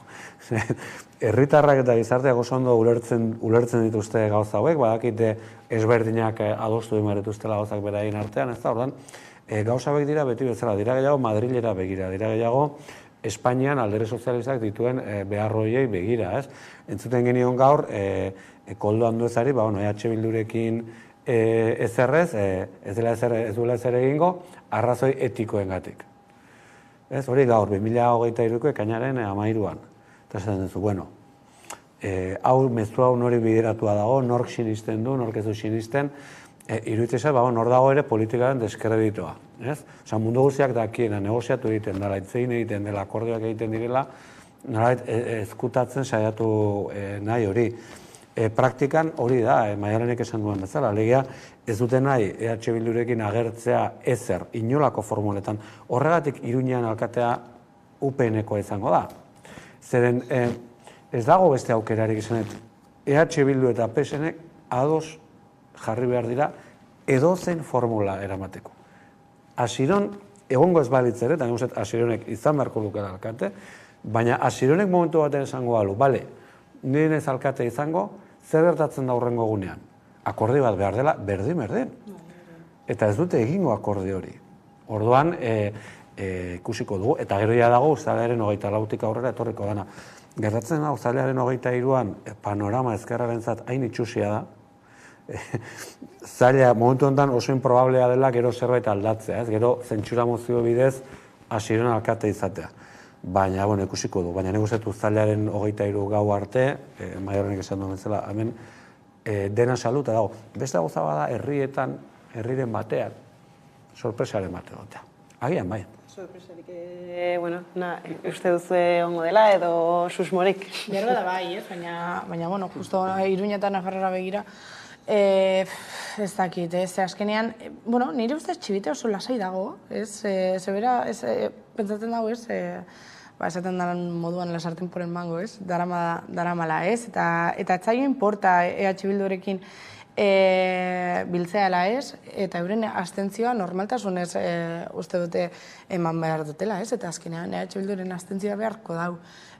Herritarrak eta gizarteak oso ondo ulertzen dituzte gauza hauek, badakite ezberdinak adostu egin dituztela gauzak beraien artean, ez da, orduan, gauza hauek dira beti bezala, dira gehiago Madrilera begira, dira gehiago Espainian Alderdi Sozialistak dituen beharroiei begira, ez? Entzuten genion gaur, Koldo Anduezari, EH Bildurekin ezerrez, ez duela ezer egingo, arrazoi etikoengatik. Ez, hori gaur, 2023ko ekainaren 13an. Eta esaten duzu, hau mezu hau nori bideratua dago, nork sinisten du, nork ez du sinisten, iruditzen nor dago ere politikaren deskreditoa. Mundu guztiak dakiena, negoziatu egiten dela, itzein egiten dela, akordioak egiten direla, nolabait ezkutatzen saiatu nahi hori. Praktikan hori da, Maialenek esan duen bezala, alegia ez dute nahi EH Bildurekin agertzea ezer, inolako formuletan. Horregatik Iruñean alkatea UPN-ekoa izango da. Zeren ez dago beste aukerarik izanet, EH Bildu eta PSNek ados jarri behar dira edozein formula eramateko. Asiron, egongo ez balitz ere, eta neguset Asironek izan beharko lukela alkate, baina Asironek momentu batean esango balu, nire ez alkate izango, zer gertatzen da hurrengo egunean? Akordi bat behar dela, berdin. Eta ez dute egingo akordi hori. Orduan, ikusiko dugu, eta gero ja dago uztailaren 24tik aurrera etorriko dana. Gertatzen da uztailaren 23an panorama ezkerrarentzat hain itxusia da, zaila, momentu honetan oso improbablea dela gero zerbait aldatzea, gero zentsura mozio bidez Asiron alkate izatea. Baina, ikusiko du, baina neguzetu uztailaren 23 gau arte, Maialenek esan duen bezala, hemen dena saluta dago. Beste gauza bada herriren batean, sorpresaren batean. Agian, bai. Sorpresarik, uste duzu ongo dela edo susmorik? Berba da bai, baina, justo Iruña eta Nafarroara begira, ez dakit, azkenean, nire ustez Txibite oso lasai dago, zebera, pentsatzen dago, esaten daren moduan lasarten poren mango, daramala, eta etzaio inporta EH Bildurekin biltzeala eta euren abstentzioa normaltasunez uste dute eman behar dutela, eta azkenean EH Bilduren abstentzioa beharko dau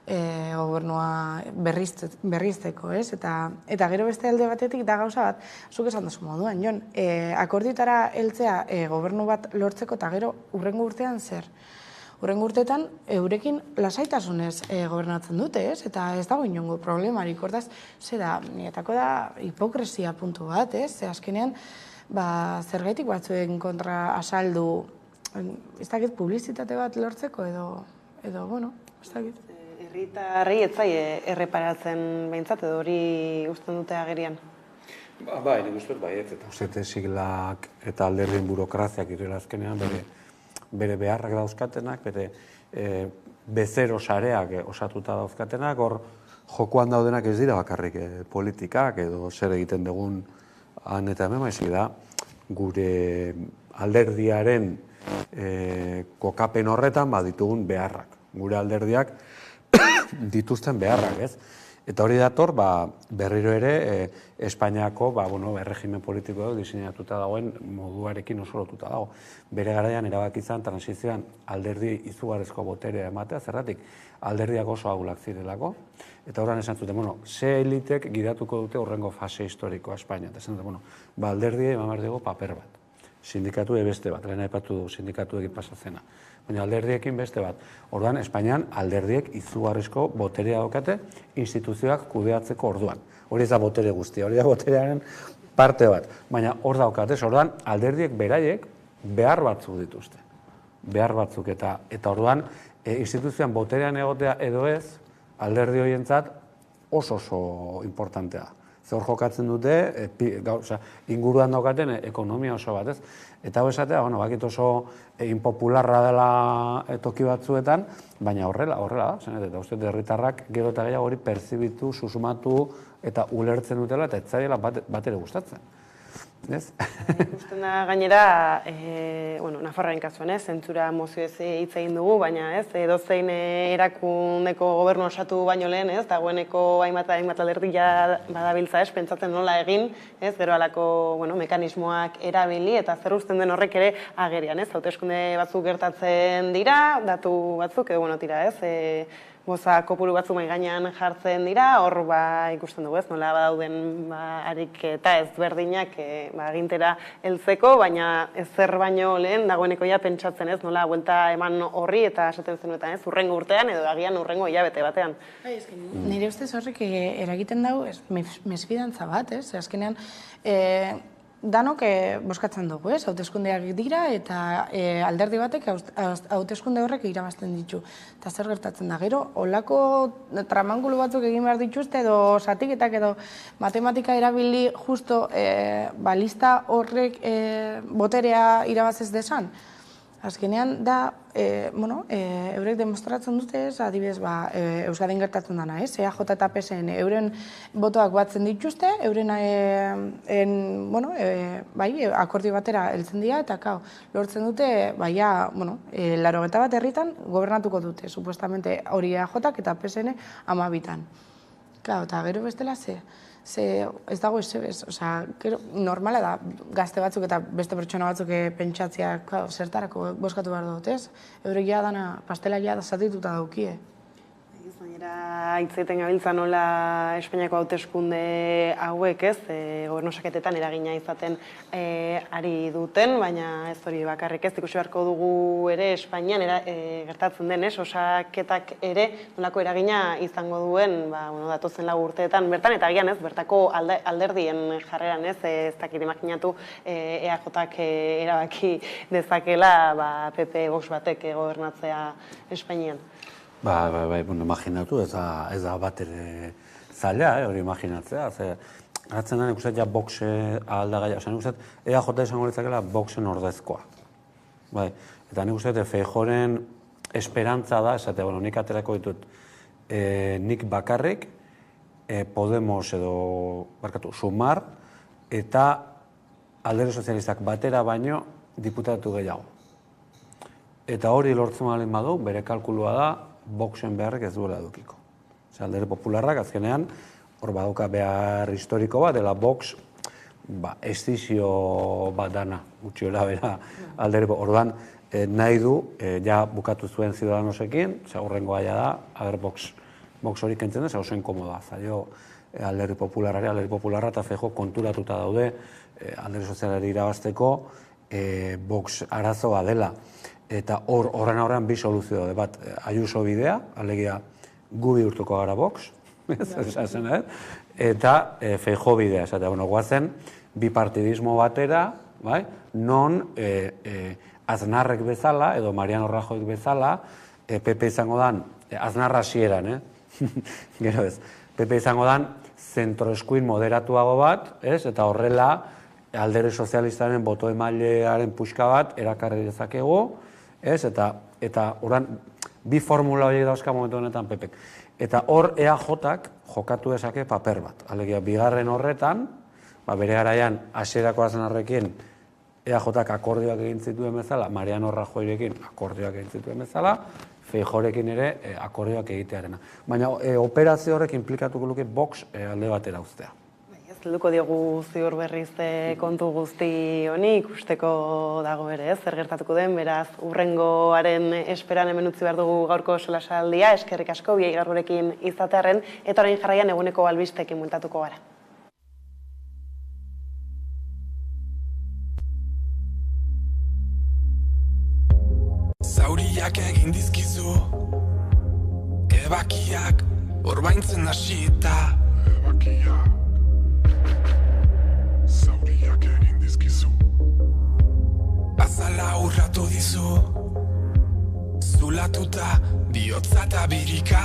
gobernua berrizteko, eta gero beste alde batetik da gauza bat, zuk esan duzu moduan, Jon, akordiotara heltzea gobernu bat lortzeko eta gero hurrengo urtean zer? Hurrengo urteetan, eurekin lasaitasunez gobernatzen dute, ez? Eta ez dago inongo problemarik, ordaz, niretako da hipokresia puntu bat, ez? Azkenean, zergaitik batzuen kontra asaldu, ez dakit publizitate bat lortzeko edo, bueno, ez dakit. Herritarrei ez zaie erreparatzen behintzat edo hori usten dute agerian? Bai, nik uste baiet, eta uste siglak eta alderdien burokraziak irela azkenean bere beharrak dauzkatenak, bere bezero sareak osatuta dauzkatenak, hor jokoan daudenak ez dira bakarrik politikak edo zer egiten dugun han eta hemen, baizik da gure alderdiaren kokapen horretan ditugun beharrak. Gure alderdiak dituzten beharrak, ez? Eta hori dator, berriro ere, Espainiako erregimen politiko diseinatuta dagoen moduarekin oso lotuta dago. Bere garaian erabaki izan transizioan alderdi izugarrizko boterea ematea, zergatik alderdiak oso ahulak zirelako, eta horren esan zuten, ze elitek gidatuko dute horrengo fase historikoa Espainia. Eta esan zuten, alderdi eman behar dugu paper bat, sindikatu beste bat, lehena aipatu du sindikatuekin pasazena. Baina alderdiekin beste bat. Orduan, Espainian alderdiek izugarrizko boterea daukate instituzioak kudeatzeko orduan. Hori ez da botere guztia, hori da boterearen parte bat. Baina hor daukatez, orduan, alderdiek beraiek behar batzuk dituzte. Behar batzuk eta orduan, instituzioan boterean egotea edo ez, alderdi horientzat oso importantea. Hor jokatzen dute, inguruan daukaten ekonomia oso bat, ez? Eta hau esatea, bakit oso impopularra dela toki batzuetan, baina horrela da, eta uste herritarrak gero eta gehiago hori perzibitu, susumatu eta ulertzen dutela, eta ez zaiela bat ere gustatzen. Ez? Ikusten da gainera, Nafarroaren kasuan, zentzura mozioez hitz egin dugu, baina edozein erakundeko gobernu osatu baino lehen, dagoeneko hainbat alderdi badabiltza, pentsatzen nola egin, gero halako mekanismoak erabili, eta zer usten den horrek ere agerian, hauteskunde batzuk gertatzen dira, datu batzuk, edo tira, boza kopuru batzuk mai gainean jartzen dira, hor ikusten dugu, nola badauden ariketa ezberdinak agintera heltzeko, baina ezer baino lehen dagoeneko pentsatzen nola buelta eman horri eta esaten zenuetan urrengo urtean edo agian urrengo hilabete batean. Nire ustez horrek eragiten dago mesfidantza bat, azkenean danok boskatzen dugu, hauteskundeak dira eta alderdi batek hauteskunde horrek irabazten ditu. Eta zer gertatzen da, gero, olako tramangulu batzuk egin behar dituzte edo zatiketak edo matematika erabili justo lista horrek boterea irabazez desan. Azkenean da, eurek demostratzen dute, adibidez, Euskadin gertatzen dana, EAJ eta PSN euren botoak batzen dituzte, euren akordio batera heltzen dira, eta lortzen dute, 81 herritan gobernatuko dute, supuestamente hori EAJak eta PSN 12. Eta gero bestela ez dago ez, normala da, gazte batzuk eta beste pertsona batzuk pentsatzea zertarako boskatu behar dut, ez? Eurek ja dana, pastela ja zatituta daukie. Gainera, hitzeiten gabiltza nola Espainiako hauteskunde hauek, gobernusaketetan eragina izaten ari duten, baina ez hori bakarrik ez, ikusi beharko dugu ere Espainian gertatzen den, osaketak ere nolako eragina izango duen datozen 4 urteetan bertan, eta agian bertako alderdien jarreran ez dakit imaginatu EAJak erabaki dezakela PP Vox batek gobernatzea Espainian. Imaginatu, ez da bat ere zaila, hori imaginatzea. Gatzen da, nik uste, Vox aldagaia. Nik uste, EAJ izango litzakela Voxen ordezkoa. Eta nik uste, Feijóoren esperantza da, nik aterako ditut, nik bakarrik, Podemos edo, Sumar, eta Alderdi Sozialistak batera baino diputatu gehiago. Eta hori lortzen baldin badu, bere kalkulua da, Voxen beharrek ez duela edukiko. Alderdi Popularrak azkenean, hor badauka behar historiko bat, dela Vox estizio bat dana, gutxiola bera alderdi. Orduan, nahi du, ja bukatu zuen Ciudadanosekin, horrengo gaia da, ager Vox hori kentzen da, oso inkomoda. Zailo Alderdi Popularra eta Feijóo konturatuta daude, alderdi sozialari irabazteko, Vox arazoa dela, eta horren aurrean bi soluzio daude, bat Ayuso bidea, alegia gu bihurtuko gara Vox, eta Feijóo bidea, guazen bipartidismo batera, non Aznarrek bezala, edo Mariano Rajoyk bezala, PP izango dan, Aznarra hasieran, gero ez, PP izango dan zentroeskuin moderatuago bat, eta horrela Alderdi Sozialistaren boto emailearen puxka bat erakarri dezakegu, eta oran bi formula horiek dauzka momentu honetan PPek. Eta hor EAJak jokatu dezake paper bat. Alegia, bigarren horretan, bere garaian hasierako Aznarrekin EAJak akordioak egin zituen bezala, Mariano Rajoyrekin akordioak egin zituen bezala, Feijóorekin ere akordioak egitearena. Baina operazio horrek inplikatuko luke Vox alde batera uztea. Helduko diogu ziur berriz kontu guzti honi, ikusteko dago ere, zer gertatuko den, beraz, urrengoaren esperan hemen utzi behar dugu gaurko solasaldia, eskerrik asko, biai gaurrekin izatearen, eta orain jarraian eguneko albistekin bueltatuko gara. Zauriak egin dizkizu, ebakiak orbaintzen hasita. Zauriak egin dizkizu, azala urratu dizu, zulatuta bihotza eta birika.